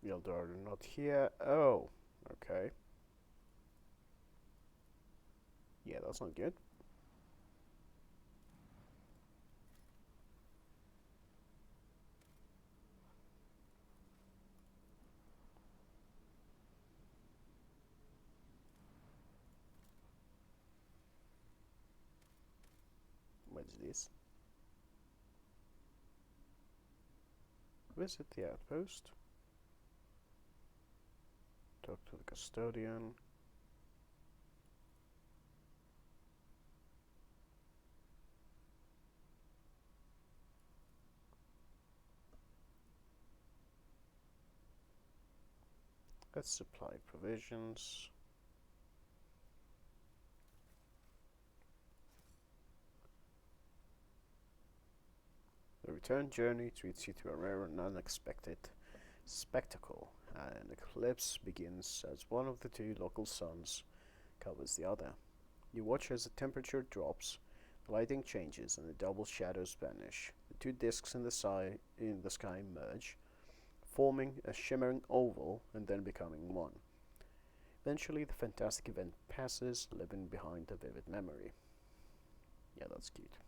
The Eldar are not here. Oh, okay. Yeah, that's not good. What is this? Visit the outpost. Talk to the custodian. Let's supply provisions. The return journey treats you to a rare and unexpected spectacle. An eclipse begins as one of the two local suns covers the other. You watch as the temperature drops, the lighting changes, and the double shadows vanish. The two disks in the sky merge, forming a shimmering oval and then becoming one. Eventually, the fantastic event passes, leaving behind a vivid memory. Yeah, that's cute.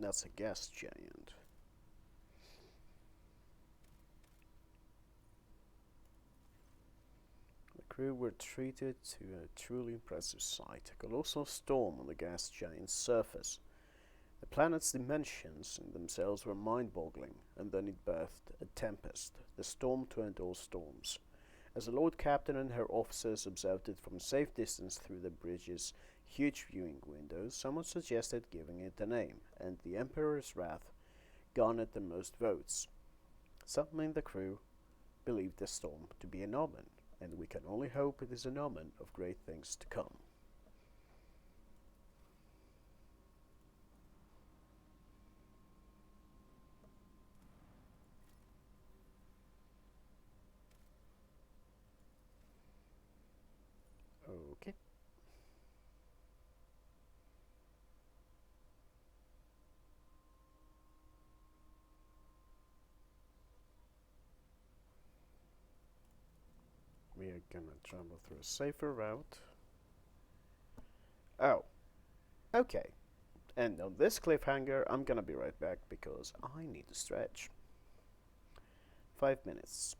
That's a gas giant. The crew were treated to a truly impressive sight, a colossal storm on the gas giant's surface. The planet's dimensions in themselves were mind-boggling, and then it birthed a tempest, the storm to end all storms. As the Lord Captain and her officers observed it from a safe distance through the bridge's huge viewing windows, someone suggested giving it a name, and the Emperor's wrath garnered the most votes. Some in the crew believed the storm to be an omen, and we can only hope it is an omen of great things to come. Okay. We are gonna travel through a safer route. Oh, okay. And on this cliffhanger, I'm gonna be right back because I need to stretch. 5 minutes.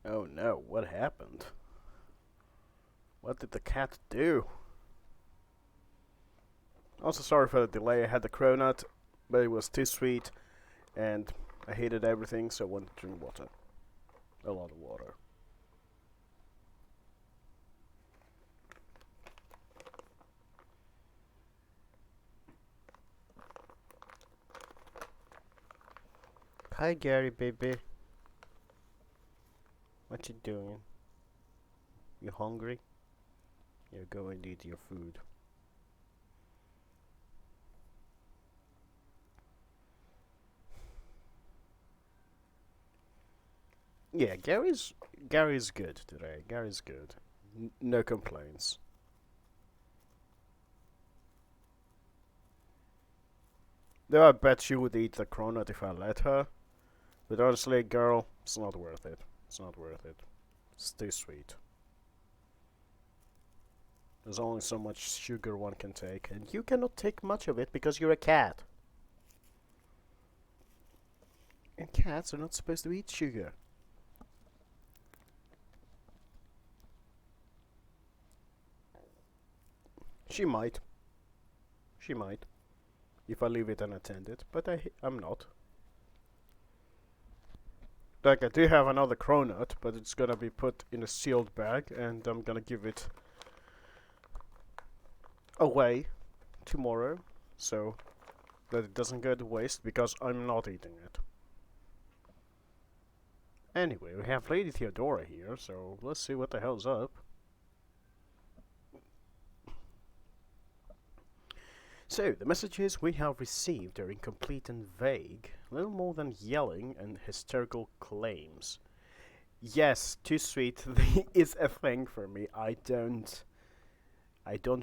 Oh no, what happened? What did the cat do? Also sorry for the delay, I had the cronut, but it was too sweet, and I hated everything, so I wanted to drink water. A lot of water. Hi Gary, baby. What you doing? You hungry? Yeah, go and eat your food. Yeah, Gary's good today. Gary's good. No complaints. Though I bet she would eat the cronut if I let her. But honestly, girl, it's not worth it. It's not worth it. It's too sweet. There's only so much sugar one can take, and you cannot take much of it because you're a cat. And cats are not supposed to eat sugar. She might. She might. If I leave it unattended, but I'm not. Like, I do have another cronut, but it's gonna be put in a sealed bag, and I'm gonna give it away tomorrow, so that it doesn't go to waste, because I'm not eating it. Anyway, we have Lady Theodora here, so let's see what the hell's up. So, the messages we have received are incomplete and vague, little more than yelling and hysterical claims. Yes, too sweet is a thing for me. I don't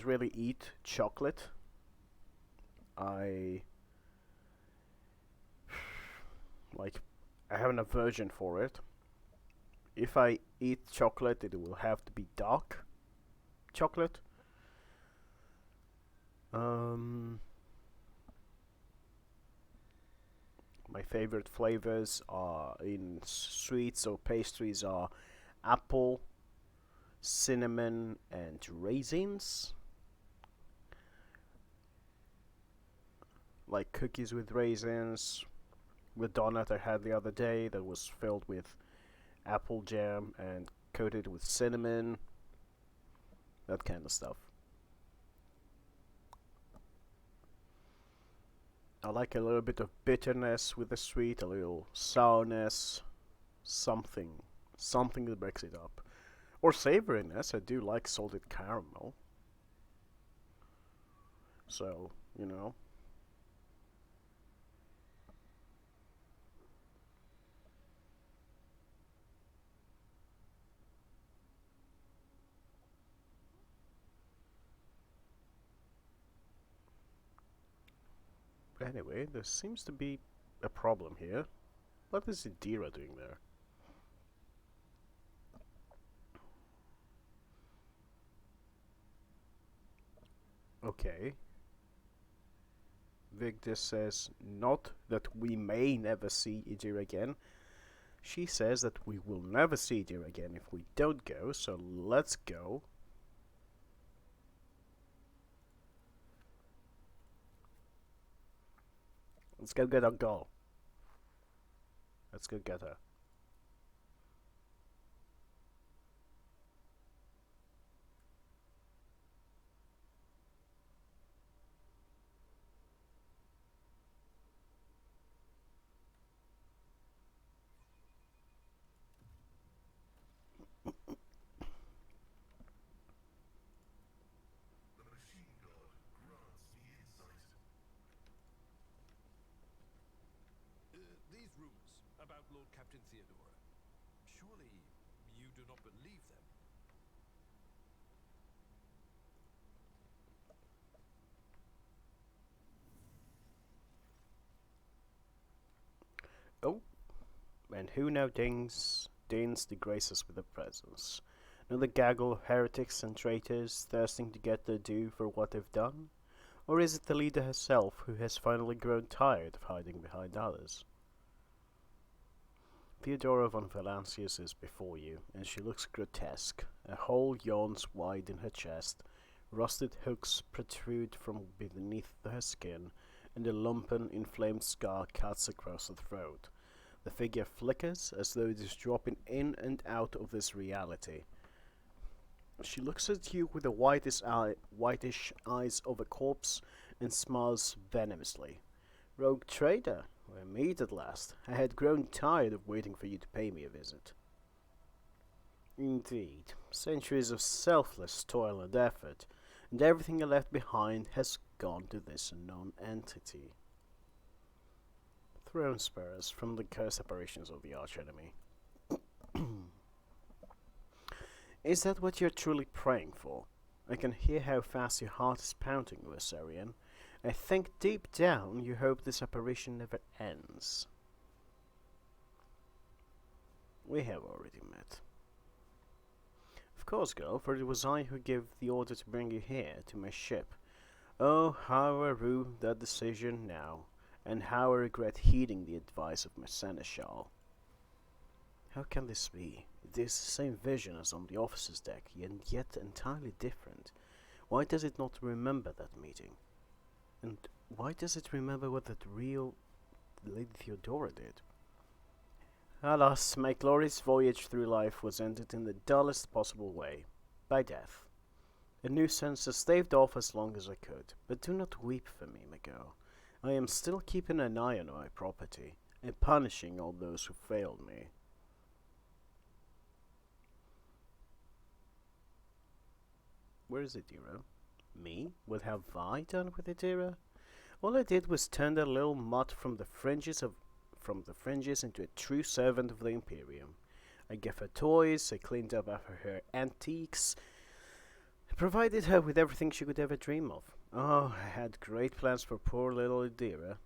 really eat chocolate. I like I have an aversion for it. If I eat chocolate, it will have to be dark chocolate. My favorite flavors are in sweets or pastries are apple, cinnamon, and raisins. Like cookies with raisins. The donut I had the other day that was filled with apple jam and coated with cinnamon. That kind of stuff. I like a little bit of bitterness with the sweet, a little sourness, something that breaks it up. Or savoriness, I do like salted caramel. So, you know. Anyway, there seems to be a problem here. What is Idira doing there? Okay. Victor says not that we may never see Idira again. She says that we will never see Idira again if we don't go, so let's go. Let's go get our girl. Let's go get her. The machine god grants me insight. These rumors about Lord Captain Theodora. Surely you do not believe them? Oh, and who now deigns to grace us with a presence? Another gaggle of heretics and traitors thirsting to get their due for what they've done? Or is it the leader herself who has finally grown tired of hiding behind others? Theodora von Valancius is before you, and she looks grotesque. A hole yawns wide in her chest, rusted hooks protrude from beneath her skin, and a lumpen, inflamed scar cuts across the throat. The figure flickers as though it is dropping in and out of this reality. She looks at you with the whitish eyes of a corpse and smiles venomously. Rogue trader, we meet at last. I had grown tired of waiting for you to pay me a visit. Indeed, centuries of selfless toil and effort, and everything I left behind has gone to this non-entity. Throne spurs from the cursed apparitions of the archenemy. Is that what you're truly praying for? I can hear how fast your heart is pounding, Versarian. I think deep down you hope this apparition never ends. We have already met. Of course, girl, for it was I who gave the order to bring you here, to my ship. Oh, how I rue that decision now, and how I regret heeding the advice of my seneschal. How can this be? It is the same vision as on the officer's deck, and yet entirely different. Why does it not remember that meeting? And why does it remember what that real Lady Theodora did? Alas, my glorious voyage through life was ended in the dullest possible way, by death. A nuisance has staved off as long as I could, but do not weep for me, my girl. I am still keeping an eye on my property, and punishing all those who failed me. Where is Adira? Me? What have I done with Adira? All I did was turn that little mutt from the fringes into a true servant of the Imperium. I gave her toys, I cleaned up after her antiques, I provided her with everything she could ever dream of. Oh, I had great plans for poor little Adira.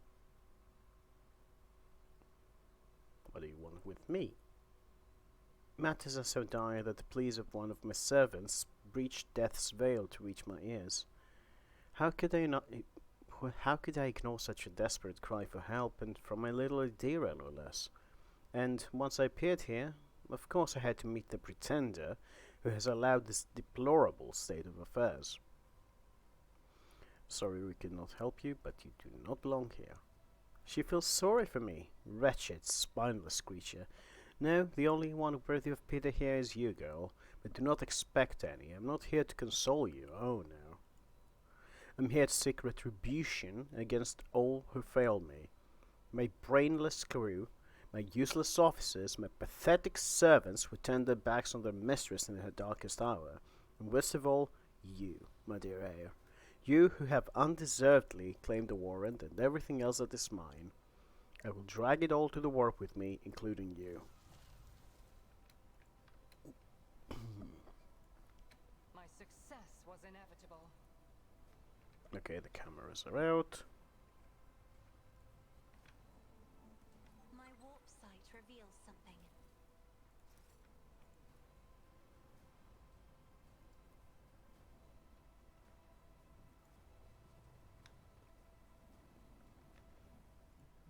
What do you want with me? Matters are so dire that the pleas of one of my servants breached death's veil to reach my ears. How could I ignore such a desperate cry for help, and from my little Adira, no less? And once I appeared here, of course I had to meet the pretender who has allowed this deplorable state of affairs. Sorry we could not help you, but you do not belong here. She feels sorry for me, wretched, spineless creature. No, the only one worthy of pity here is you, girl, but do not expect any. I'm not here to console you, oh no. I'm here to seek retribution against all who failed me. My brainless crew, my useless officers, my pathetic servants who turned their backs on their mistress in her darkest hour, and worst of all, you, my dear heir. You who have undeservedly claimed the warrant and everything else that is mine. I will drag it all to the warp with me, including you. My success was inevitable. Okay, the cameras are out. My warp sight reveals something.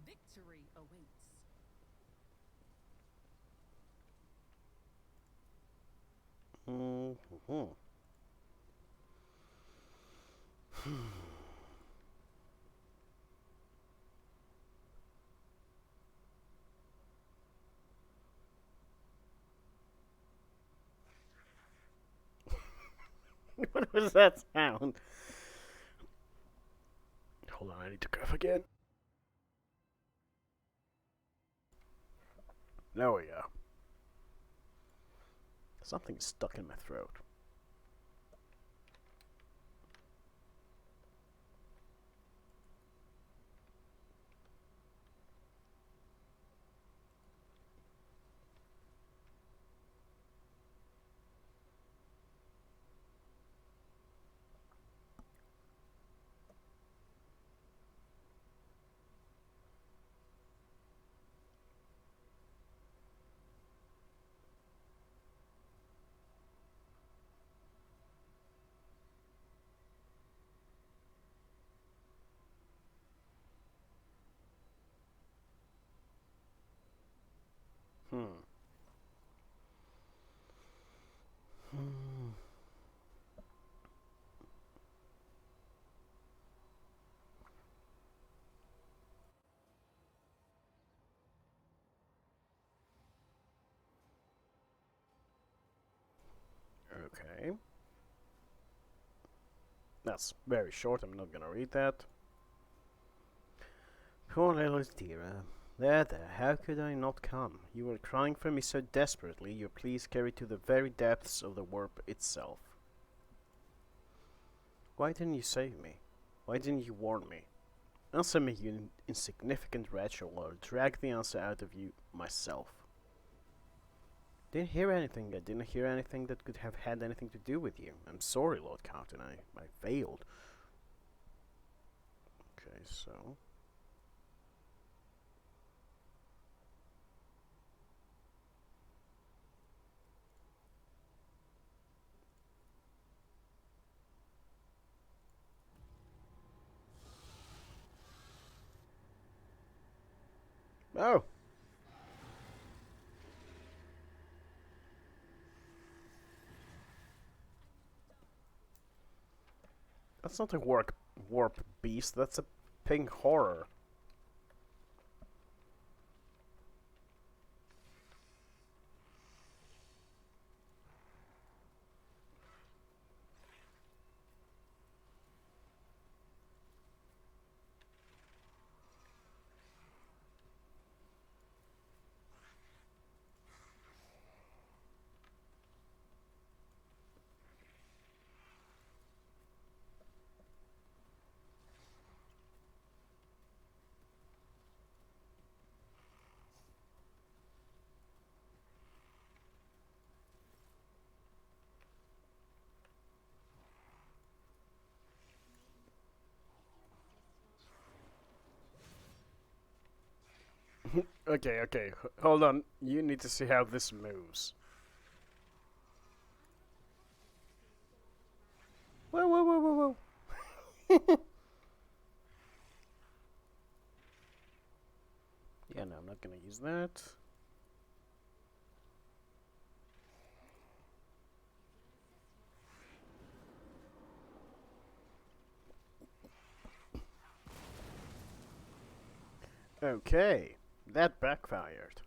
Victory awaits. What was that sound? Hold on, I need to cough again. There we go. Something is stuck in my throat. Hmm. Hmm. Okay. That's very short, I'm not gonna read that. Poor little Tira. There, how could I not come? You were crying for me so desperately, your pleas carried to the very depths of the warp itself. Why didn't you save me? Why didn't you warn me? Answer me, you insignificant wretch, or I'll drag the answer out of you myself. Didn't hear anything. I didn't hear anything that could have had anything to do with you. I'm sorry, Lord Carlton. I failed. Okay, so. Oh! That's not a warp beast, that's a pink horror. Okay, hold on. You need to see how this moves. Whoa. Yeah, no, I'm not gonna use that. Okay, that backfired.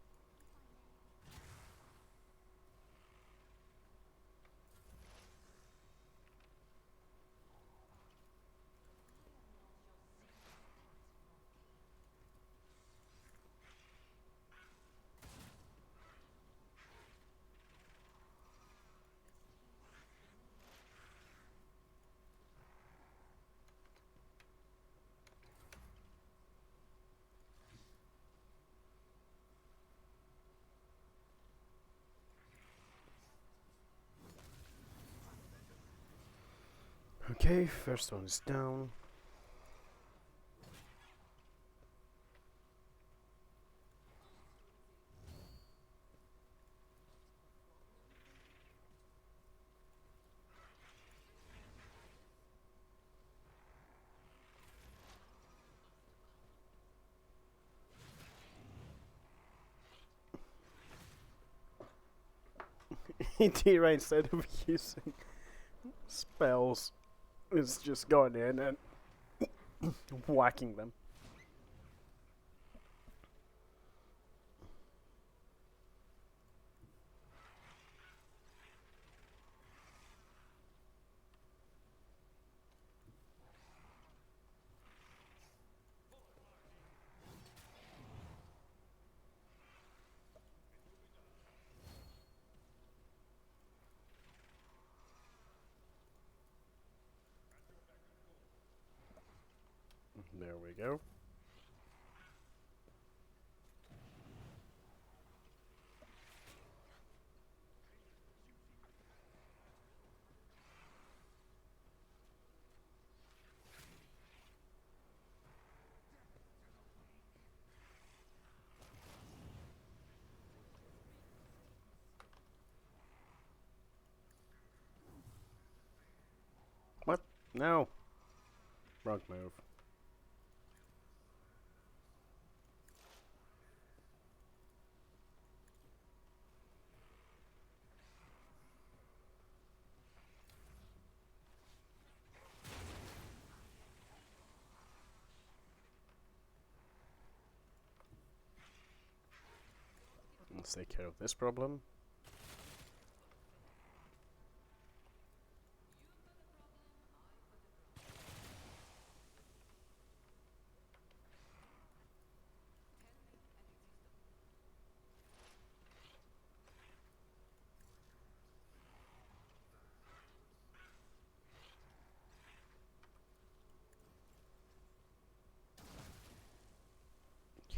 Okay, first one is down. Tira, instead of using spells, is just going in and whacking them. There we go. What? No. Wrong move. Let's take care of this problem.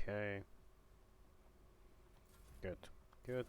Okay. Good. Good.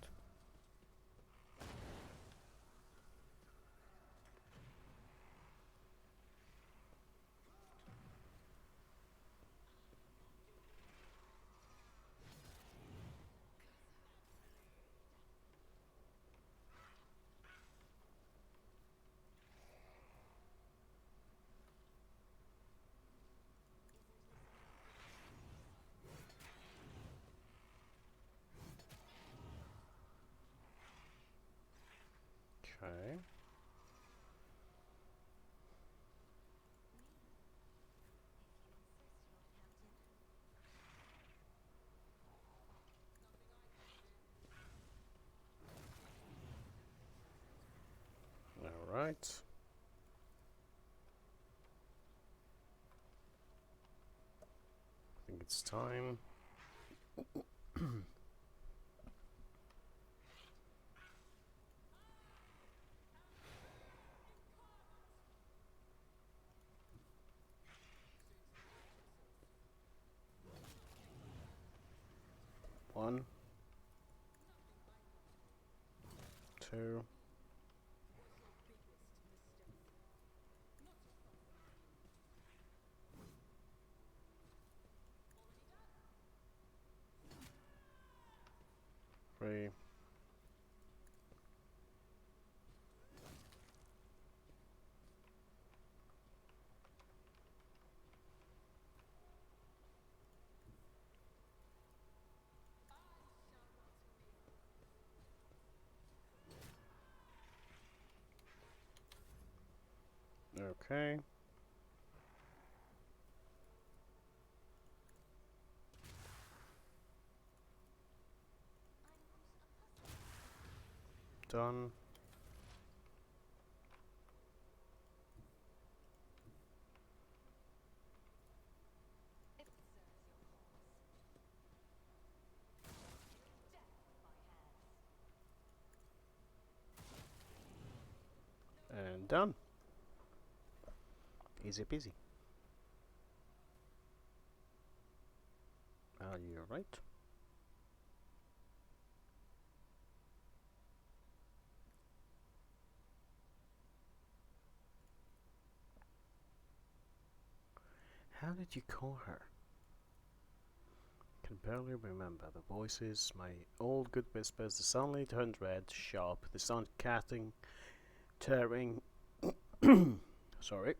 Okay. Alright. I think it's time. One. Two. Three. Okay. Done. And done. Easy peasy. Are you right? How did you call her? Can barely remember the voices. My old good whispers. The sunlight turned red, sharp. The sound catting, tearing. Sorry.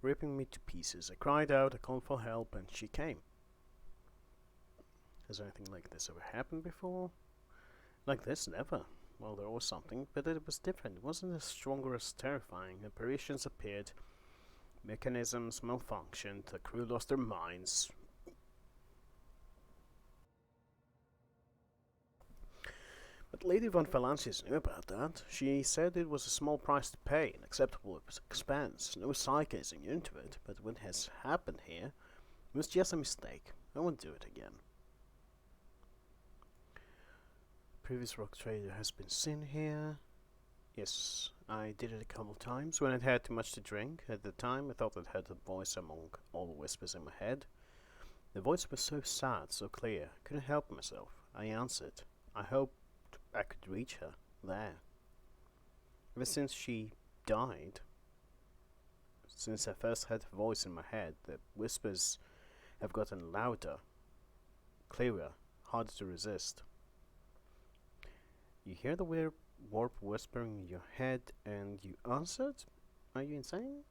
Ripping me to pieces. I cried out. I called for help, and she came. Has anything like this ever happened before? Like this, never. Well, there was something, but it was different. It wasn't as strong or as terrifying. Apparitions appeared. Mechanisms malfunctioned. The crew lost their minds. But Lady Von Valancius knew about that. She said it was a small price to pay, an acceptable expense. No psyche is immune to it, but what has happened here was just a mistake. I won't do it again. Previous rock trader has been seen here. Yes, I did it a couple times when I'd had too much to drink. At the time, I thought I'd heard a voice among all the whispers in my head. The voice was so sad, so clear. Couldn't help myself. I answered. I hoped I could reach her there. Ever since she died, since I first heard her voice in my head, the whispers have gotten louder, clearer, harder to resist. You hear the weird warp whispering in your head and you answered? Are you insane?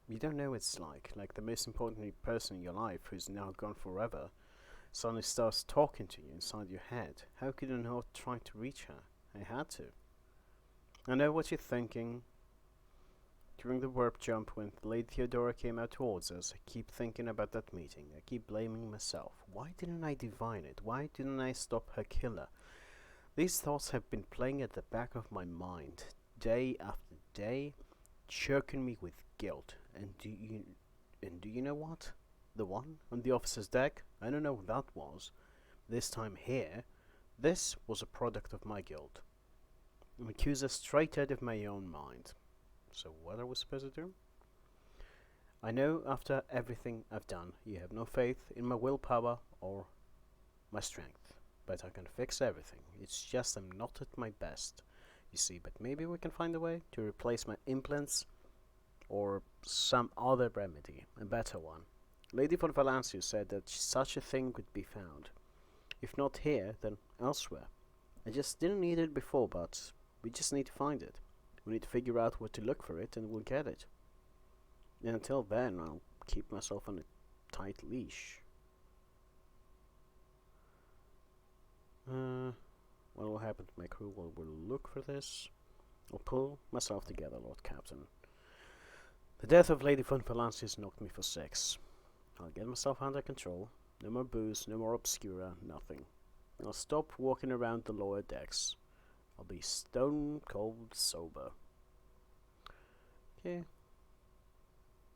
You don't know what it's like the most important person in your life who's now gone forever suddenly starts talking to you inside your head. How could you not try to reach her? I had to. I know what you're thinking. During the warp jump, when Lady Theodora came out towards us, I keep thinking about that meeting. I keep blaming myself. Why didn't I divine it? Why didn't I stop her killer? These thoughts have been playing at the back of my mind, day after day, choking me with guilt. And do you know what? The one on the officer's deck? I don't know what that was. This time here, this was a product of my guilt. An accuser straight out of my own mind. So what are we supposed to do? I know after everything I've done, you have no faith in my willpower or my strength. But I can fix everything. It's just I'm not at my best. You see, but maybe we can find a way to replace my implants or some other remedy, a better one. Lady von Valancius said that such a thing could be found. If not here, then elsewhere. I just didn't need it before, but we just need to find it. We need to figure out where to look for it, and we'll get it. And until then, I'll keep myself on a tight leash. What will happen to my crew? Well, we'll look for this. I'll pull myself together, Lord Captain. The death of Lady von Valancius knocked me for 6. I'll get myself under control. No more booze, no more obscura, nothing. I'll stop walking around the lower decks. I'll be stone cold sober. Okay.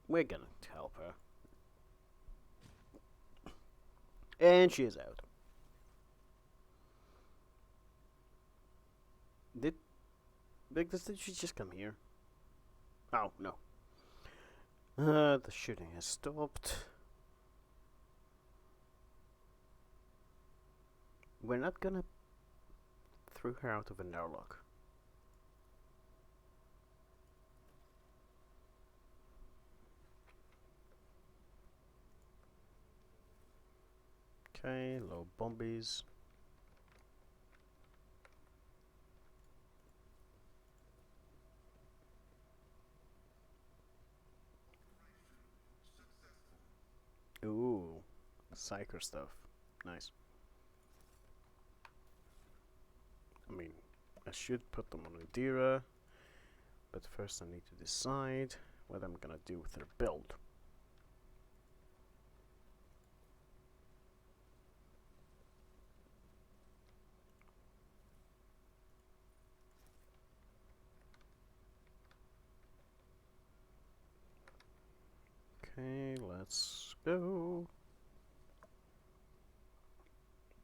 We're gonna help her. And she is out. Did she just come here? Oh, no. The shooting has stopped. We're not gonna throw her out of an airlock. Okay, low bombies. Ooh, psycho stuff. Nice. I mean, I should put them on Adira, but first I need to decide what I'm gonna do with their build. Okay, let's go.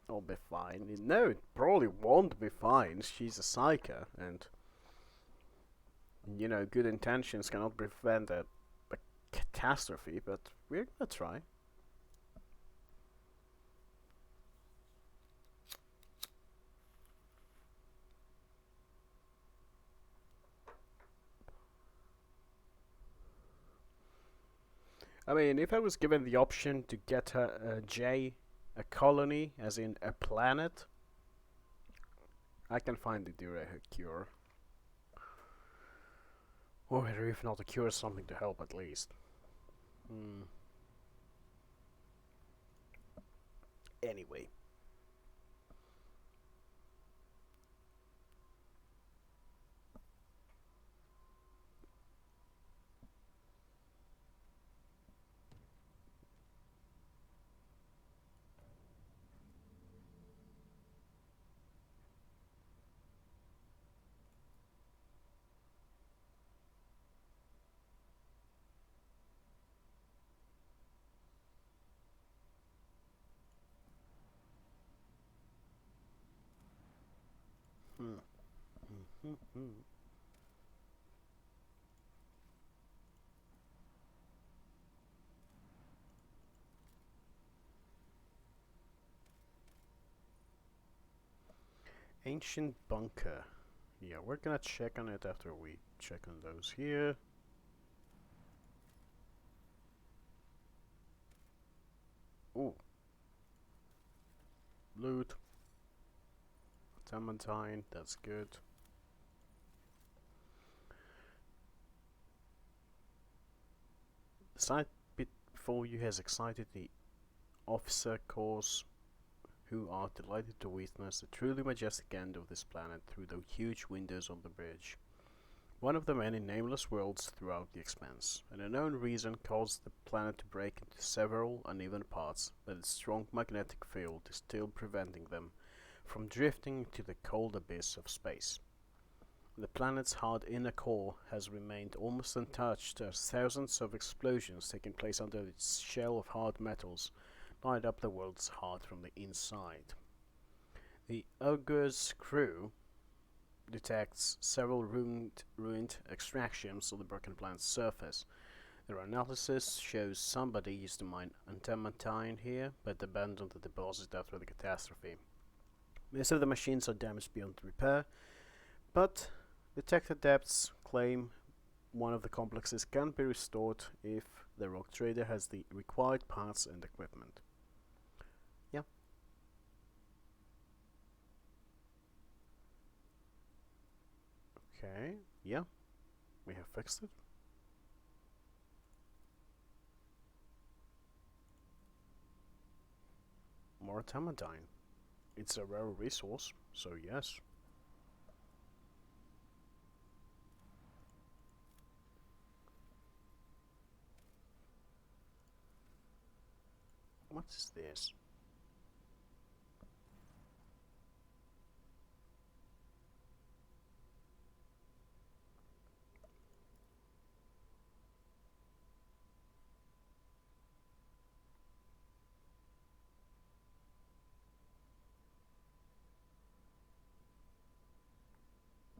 I'll be fine. No, it probably won't be fine. She's a psycho, and you know, good intentions cannot prevent a catastrophe, but we're gonna try. I mean, if I was given the option to get a colony, as in a planet, I can find the Dura cure. Or if not a cure, something to help at least. Anyway. Ancient bunker. Yeah, we're gonna check on it after we check on those here. Ooh. Loot. Tamantine, that's good. The sight before you has excited the officer corps, who are delighted to witness the truly majestic end of this planet through the huge windows on the bridge. one of the many nameless worlds throughout the expanse. An unknown reason caused the planet to break into several uneven parts, but its strong magnetic field is still preventing them from drifting into the cold abyss of space. The planet's hard inner core has remained almost untouched as thousands of explosions taking place under its shell of hard metals light up the world's heart from the inside. The Augur's crew detects several ruined extractions on the broken planet's surface. Their analysis shows somebody used to mine antimantine here, but abandoned the deposit after the catastrophe. Most of the machines are damaged beyond repair, but detected depths claim one of the complexes can be restored if the rogue trader has the required parts and equipment. Yeah. Okay, yeah, we have fixed it. More tamantine. It's a rare resource, so yes. What is this?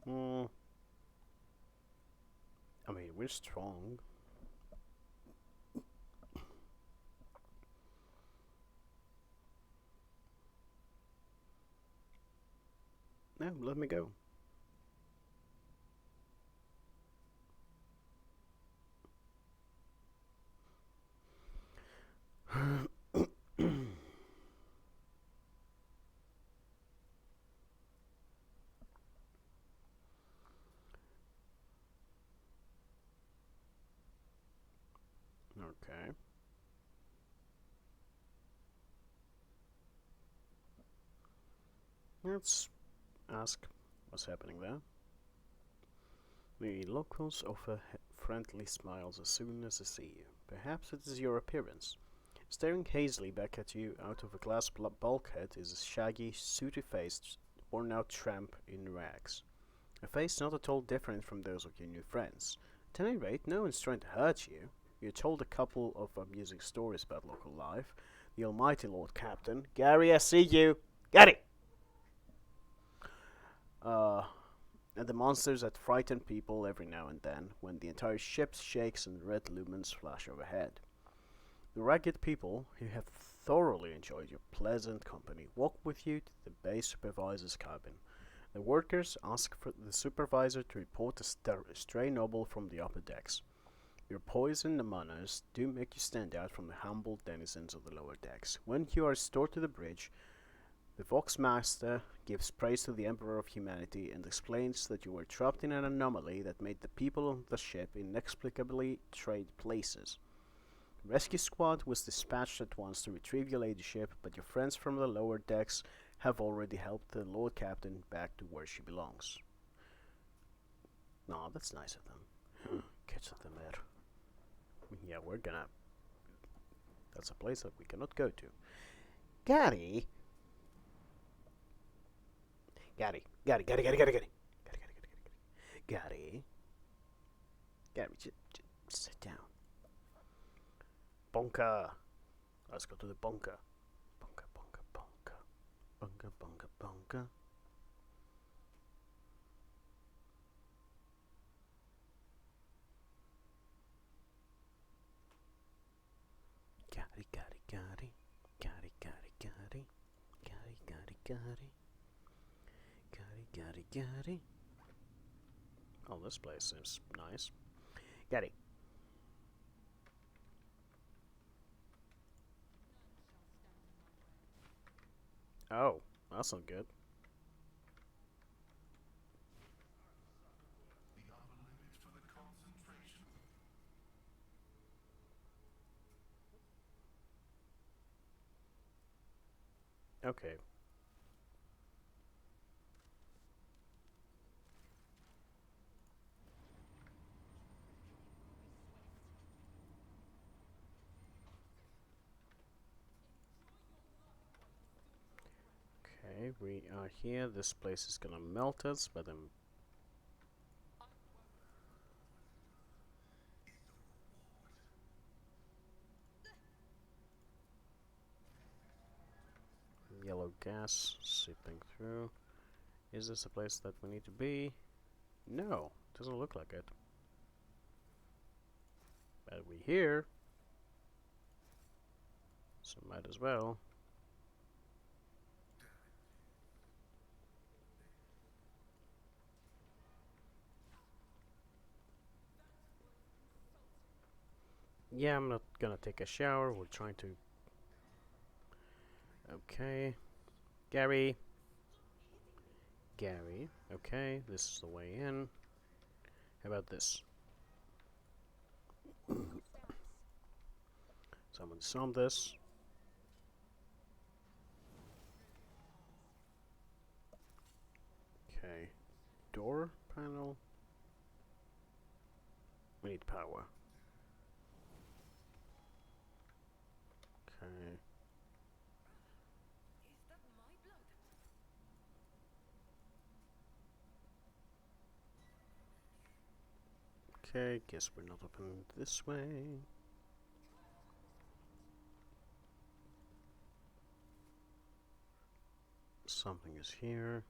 Hmm. I mean, we're strong. No, let me go. Okay. Let's ask what's happening there. The locals offer friendly smiles as soon as they see you. Perhaps it is your appearance. Staring hazily back at you out of a glass bulkhead is a shaggy, sooty-faced, worn-out tramp in rags. A face not at all different from those of your new friends. At any rate, no one's trying to hurt you. You're told a couple of amusing stories about local life. The almighty Lord Captain. Gary, I see you! Gary! And the monsters that frighten people every now and then, when the entire ship shakes and red lumens flash overhead. The ragged people, who have thoroughly enjoyed your pleasant company, walk with you to the base supervisor's cabin. The workers ask for the supervisor to report a stray noble from the upper decks. Your poise and manners do make you stand out from the humble denizens of the lower decks. When you are restored to the bridge, the Vox Master gives praise to the Emperor of Humanity and explains that you were trapped in an anomaly that made the people on the ship inexplicably trade places. The rescue squad was dispatched at once to retrieve your ladyship, but your friends from the lower decks have already helped the Lord Captain back to where she belongs. No, that's nice of them. Catch them there. Yeah, we're gonna. That's a place that we cannot go to. Gary! Gary, just sit down. Bunker. Let's go to the bunker. Bunker. Gary. Oh, this place seems nice. Gary. Oh, that's not good. The upper limit for the concentration. Okay. Okay, we are here. This place is gonna melt us, but I'm... Yellow gas seeping through. Is this a place that we need to be? No, doesn't look like it. But we're here, so might as well. Yeah, I'm not gonna take a shower. We're trying to... Okay. Gary. Gary. Okay, this is the way in. How about this? Someone saw this. Okay. Door panel. We need power. Okay. Is that my blood? Okay, guess we're not opening this way. Something is here.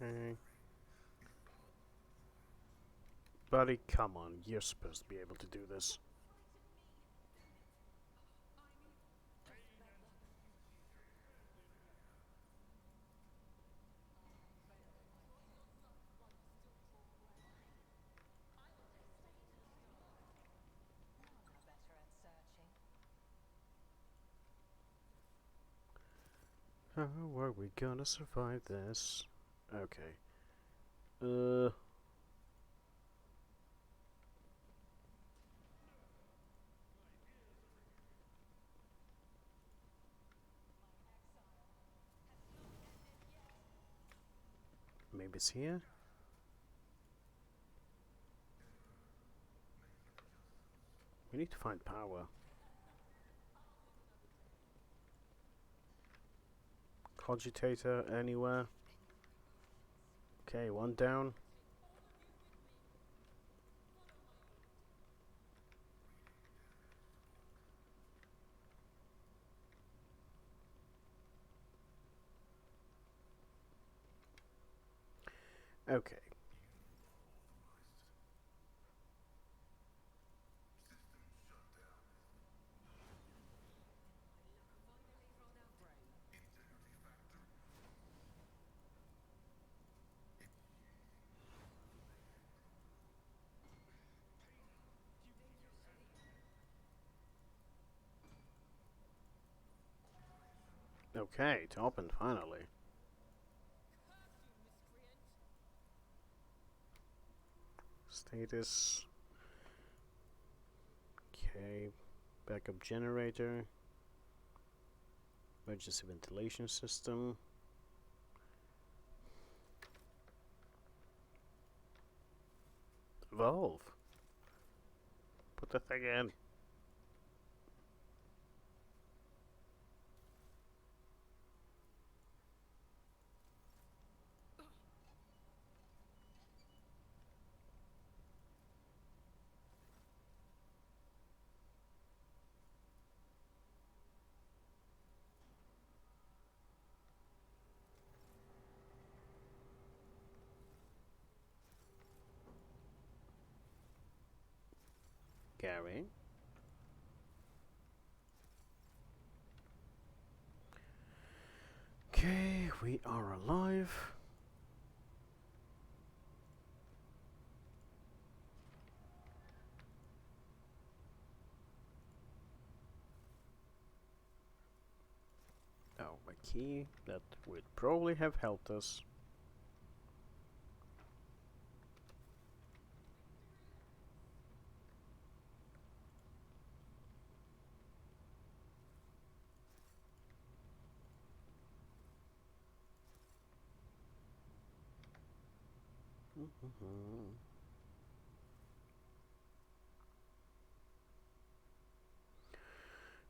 Okay. Buddy, come on. You're supposed to be able to do this. Are better at searching. How are we gonna survive this? Okay. Maybe it's here? We need to find power. Cogitator anywhere? Okay, one down. Okay. Okay, it's opened finally. Status. Okay. Backup generator. Emergency ventilation system. Valve. Put the thing in. Gary. Okay, we are alive. Oh, a key that would probably have helped us.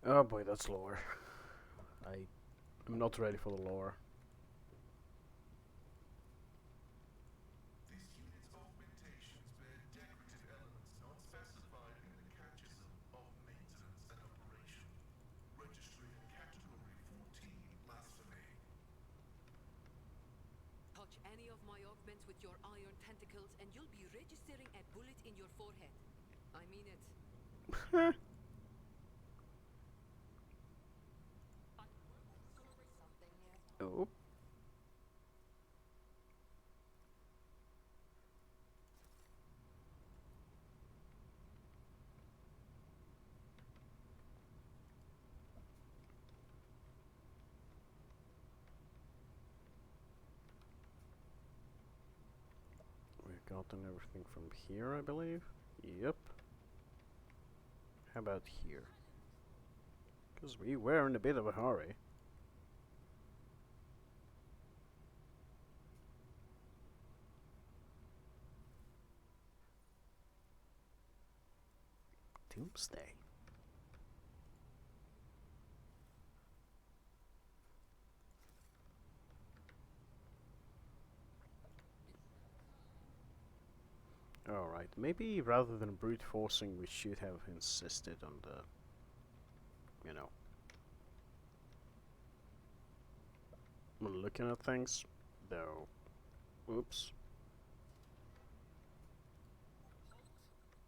Oh boy, that's lore. I'm not ready for the lore. This unit's augmentations bear decorative elements not specified in the catechism of maintenance and operation, registering category 14 blasphemy. Touch any of my augments with your iron tentacles and you'll be registering a bullet in your forehead. I mean it. Oh. We've gotten everything from here, I believe. Yep. How about here? Because we were in a bit of a hurry. Doomsday. Alright, maybe rather than brute forcing, we should have insisted on the, you know, when looking at things, though. Oops.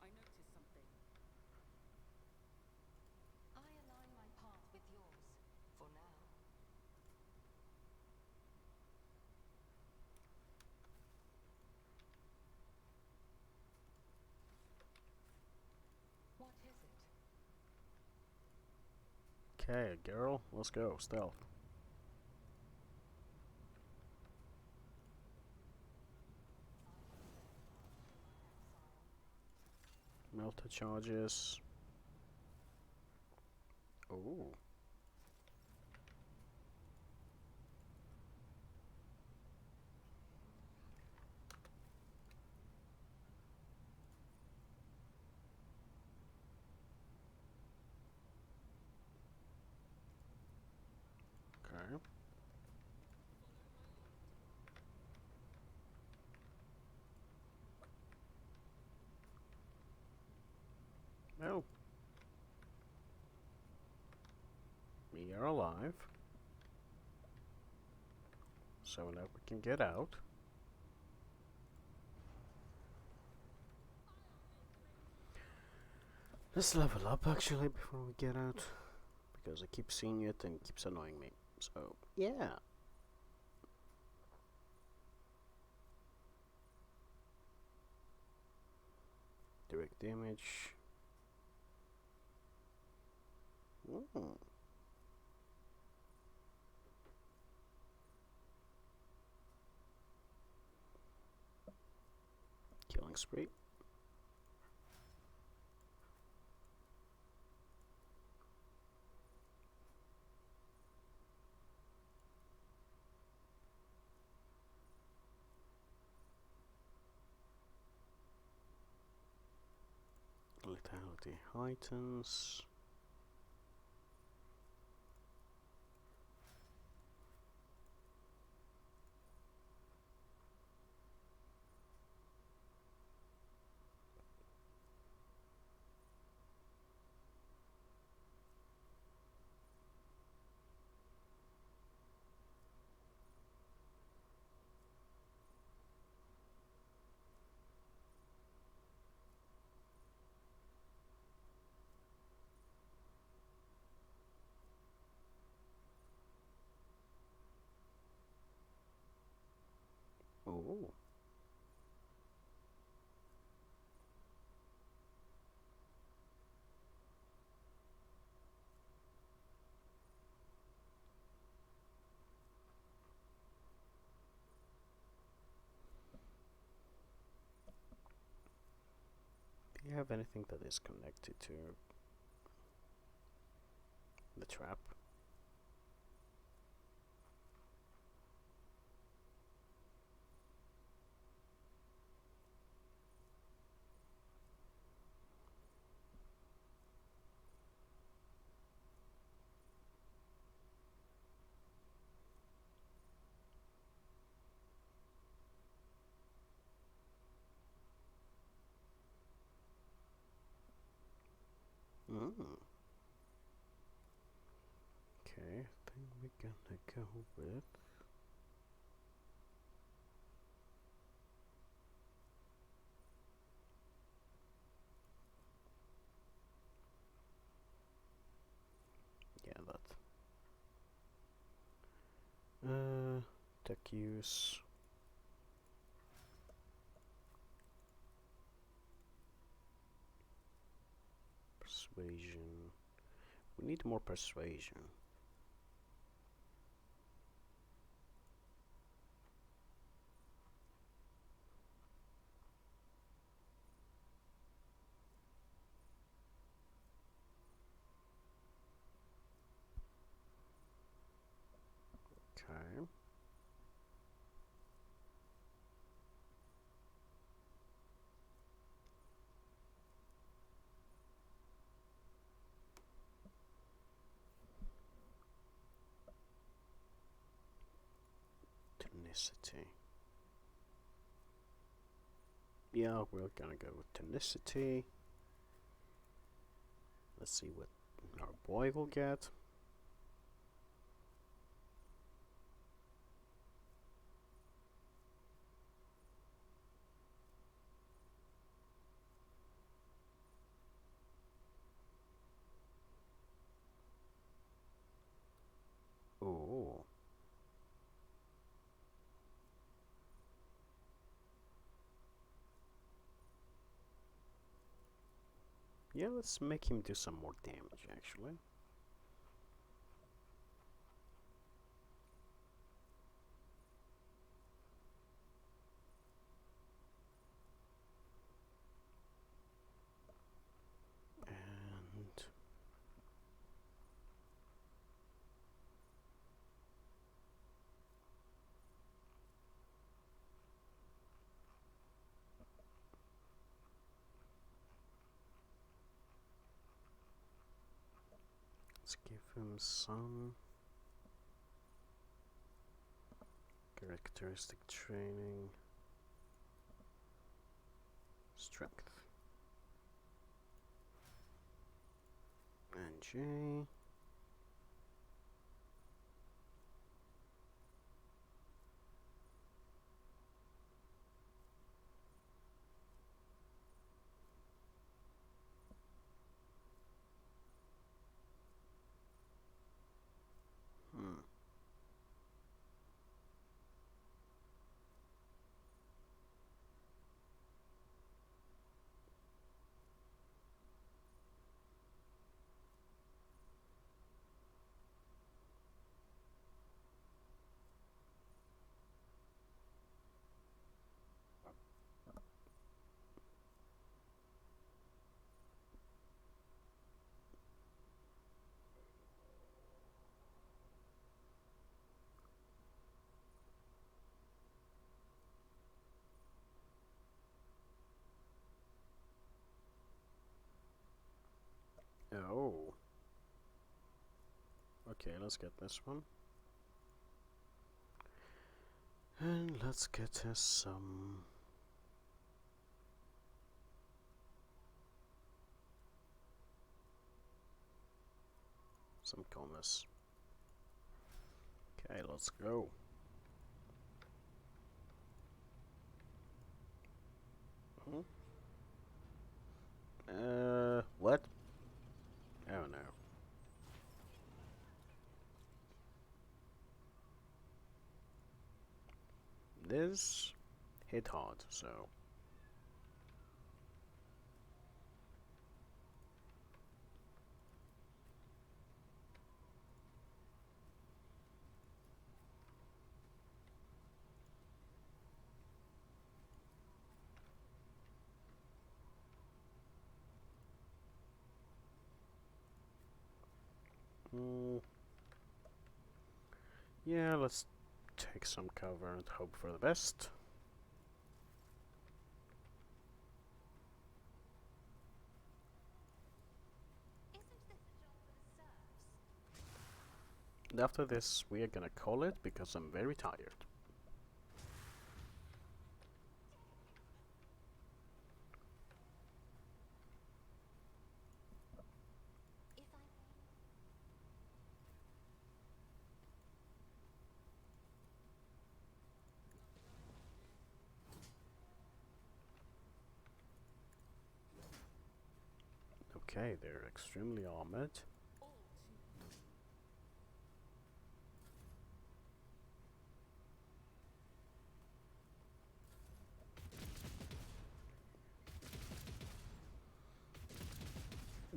I noticed something. I align my path with yours, for now. What is it? Okay, girl, let's go. Stealth. Melter charges. Oh. Okay. Well, we are alive. So now we can get out. Let's level up actually before we get out. Because I keep seeing it and it keeps annoying me. So, yeah. Direct damage. Mm. Killing spree. Lethality heightens. Oh. Do you have anything that is connected to the trap? we're gonna go with yeah, that tech use. Persuasion. We need more persuasion. Okay. Tenacity. Yeah, we're gonna go with tenacity. Let's see what our boy will get. Oh. Yeah, let's make him do some more damage, actually. And let's give him some characteristic training. Strength. And J. Oh. Okay, let's get this one. And let's get us some commas. Okay, let's go. What? Oh no. This hit hard, so. Yeah, let's take some cover and hope for the best. And after this, we are gonna call it because I'm very tired. Okay, they're extremely armored.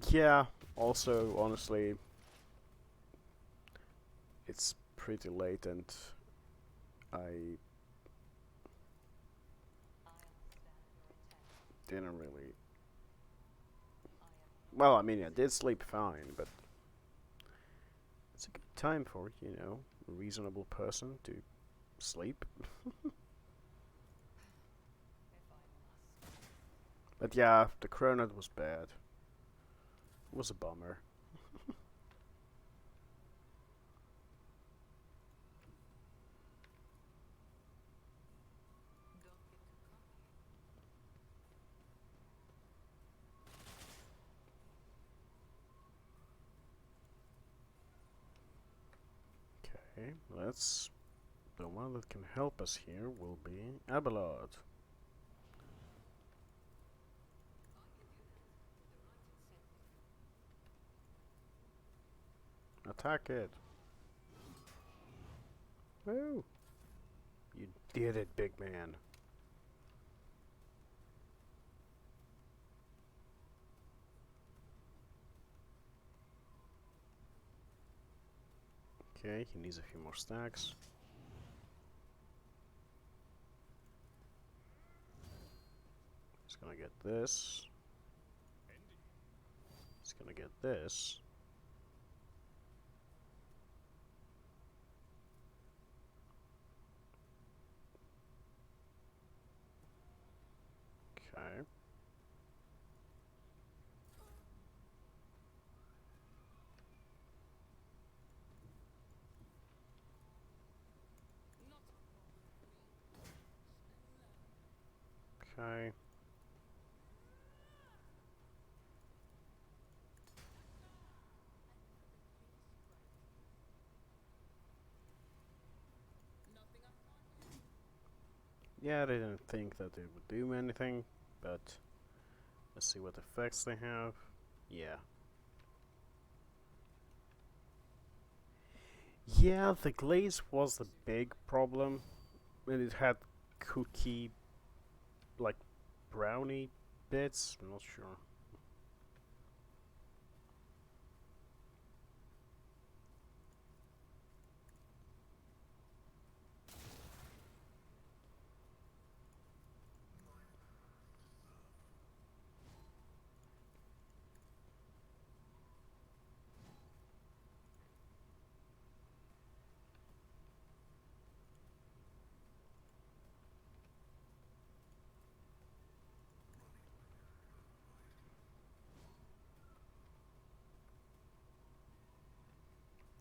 Yeah, also, honestly, it's pretty late and I didn't really... Well, I mean, I did sleep fine, but it's a good time for, you know, a reasonable person to sleep. But yeah, the cronut was bad. It was a bummer. Okay, let's... The one that can help us here will be Abelard. Attack it! Woo! You did it, big man. Okay, he needs a few more stacks. He's gonna get this. He's gonna get this. Okay. Okay. Yeah, I didn't think that it would do anything, but let's see what effects they have. Yeah. Yeah, the glaze was the big problem, and it had cookie, like, brownie bits. I'm not sure.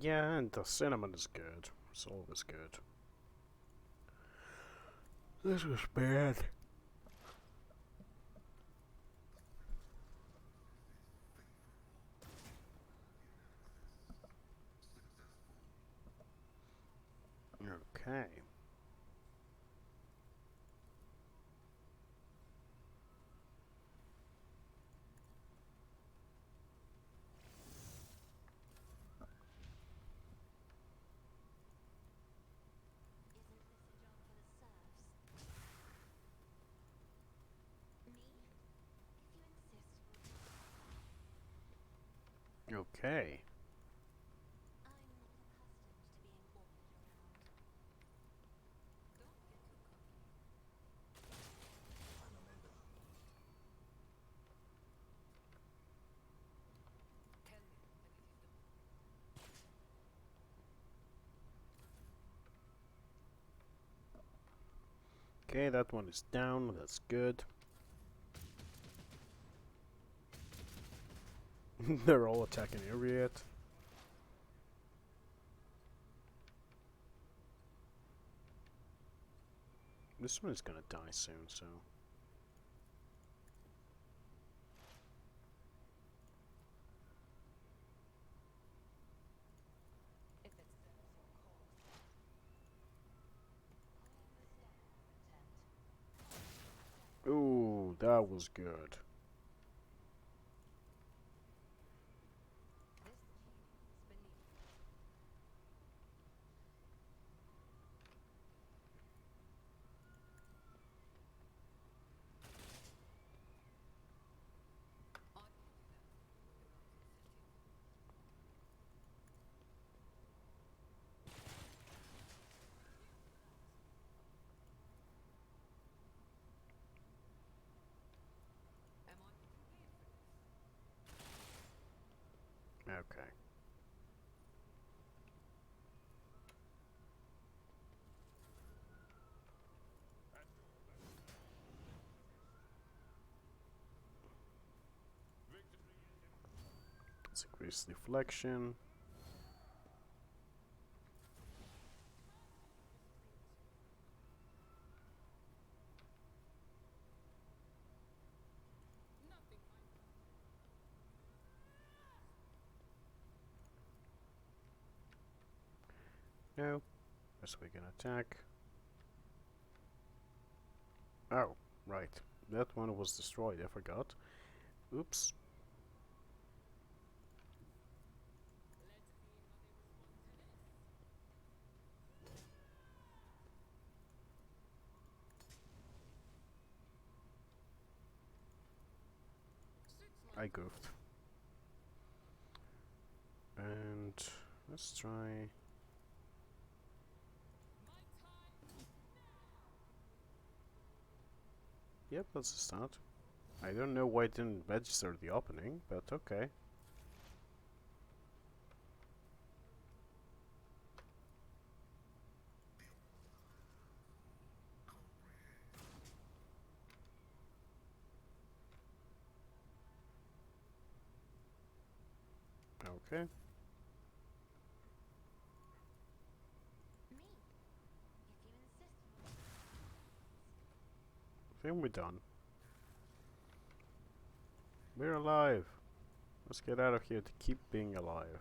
Yeah, and the cinnamon is good. It's always good. This was bad. Okay. Okay. Okay, that one is down. That's good. They're all attacking Ariat. This one is gonna die soon, so... Ooh, that was good. Let's increase deflection. No. Yes, we can attack. Oh, right. That one was destroyed, I forgot. Oops. I goofed. And let's try. Yep, that's a start. I don't know why it didn't register the opening, but okay. Okay. Me, if you insist. I think we're done. We're alive. Let's get out of here to keep being alive.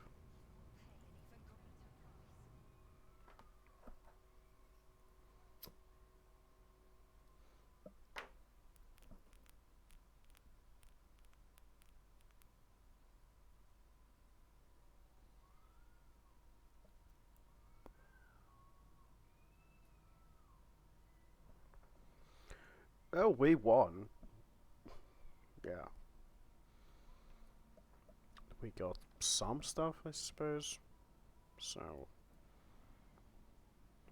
Oh, we won. Yeah. We got some stuff, I suppose. So,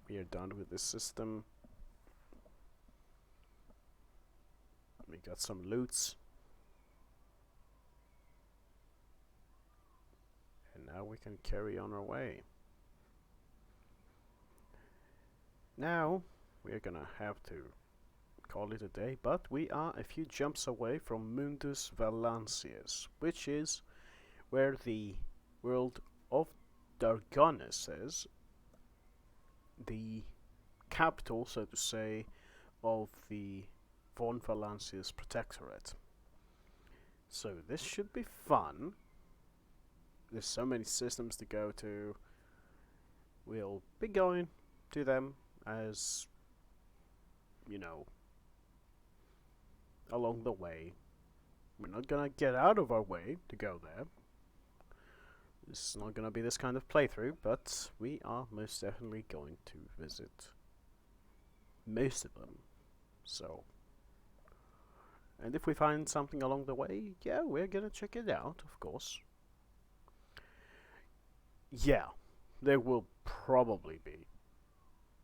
we are done with this system. We got some loots. And now we can carry on our way. Now, we're gonna have to call it a day, but we are a few jumps away from Mundus Valancius, which is where the world of Dargonus is, the capital, so to say, of the Von Valancius Protectorate. So this should be fun. There's so many systems to go to. We'll be going to them as, you know, along the way. We're not gonna get out of our way to go there. This is not gonna be this kind of playthrough, but we are most definitely going to visit most of them. So, and if we find something along the way, yeah, we're gonna check it out, of course. Yeah, there will probably be.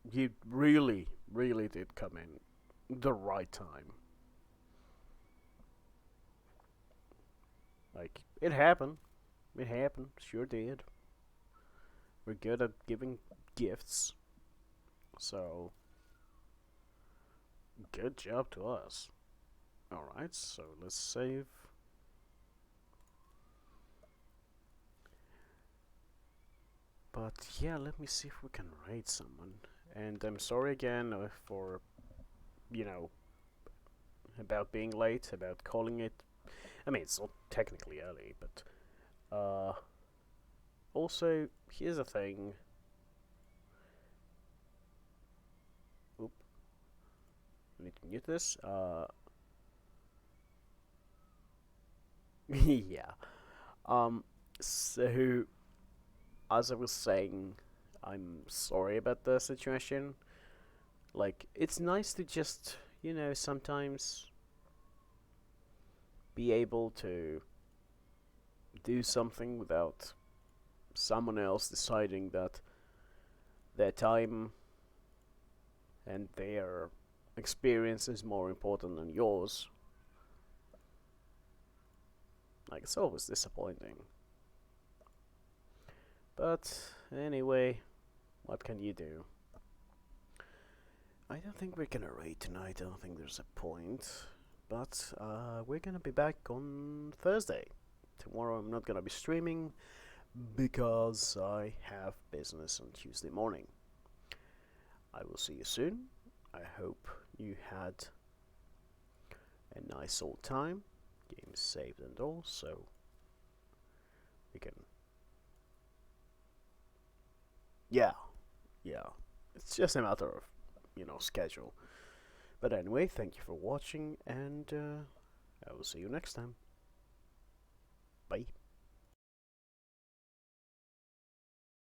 You really, really did come in the right time. Like, it happened. It happened. Sure did. We're good at giving gifts. So, good job to us. Alright, so let's save. But yeah, let me see if we can raid someone. And I'm sorry again for, you know, about being late, about calling it. I mean, it's not technically early, but also, here's the thing. Oop. I need to mute this. Yeah. So, as I was saying, I'm sorry about the situation. Like, it's nice to just, you know, sometimes be able to do something without someone else deciding that their time and their experience is more important than yours. Like, it's always disappointing. But anyway, what can you do? I don't think we're gonna raid tonight. I don't think there's a point. But we're gonna be back on Thursday. tomorrow I'm not gonna be streaming because I have business on Tuesday morning. I will see you soon. I hope you had a nice old time. Game saved and all, so we can. Yeah. It's just a matter of, schedule. But anyway, thank you for watching, and I will see you next time. Bye.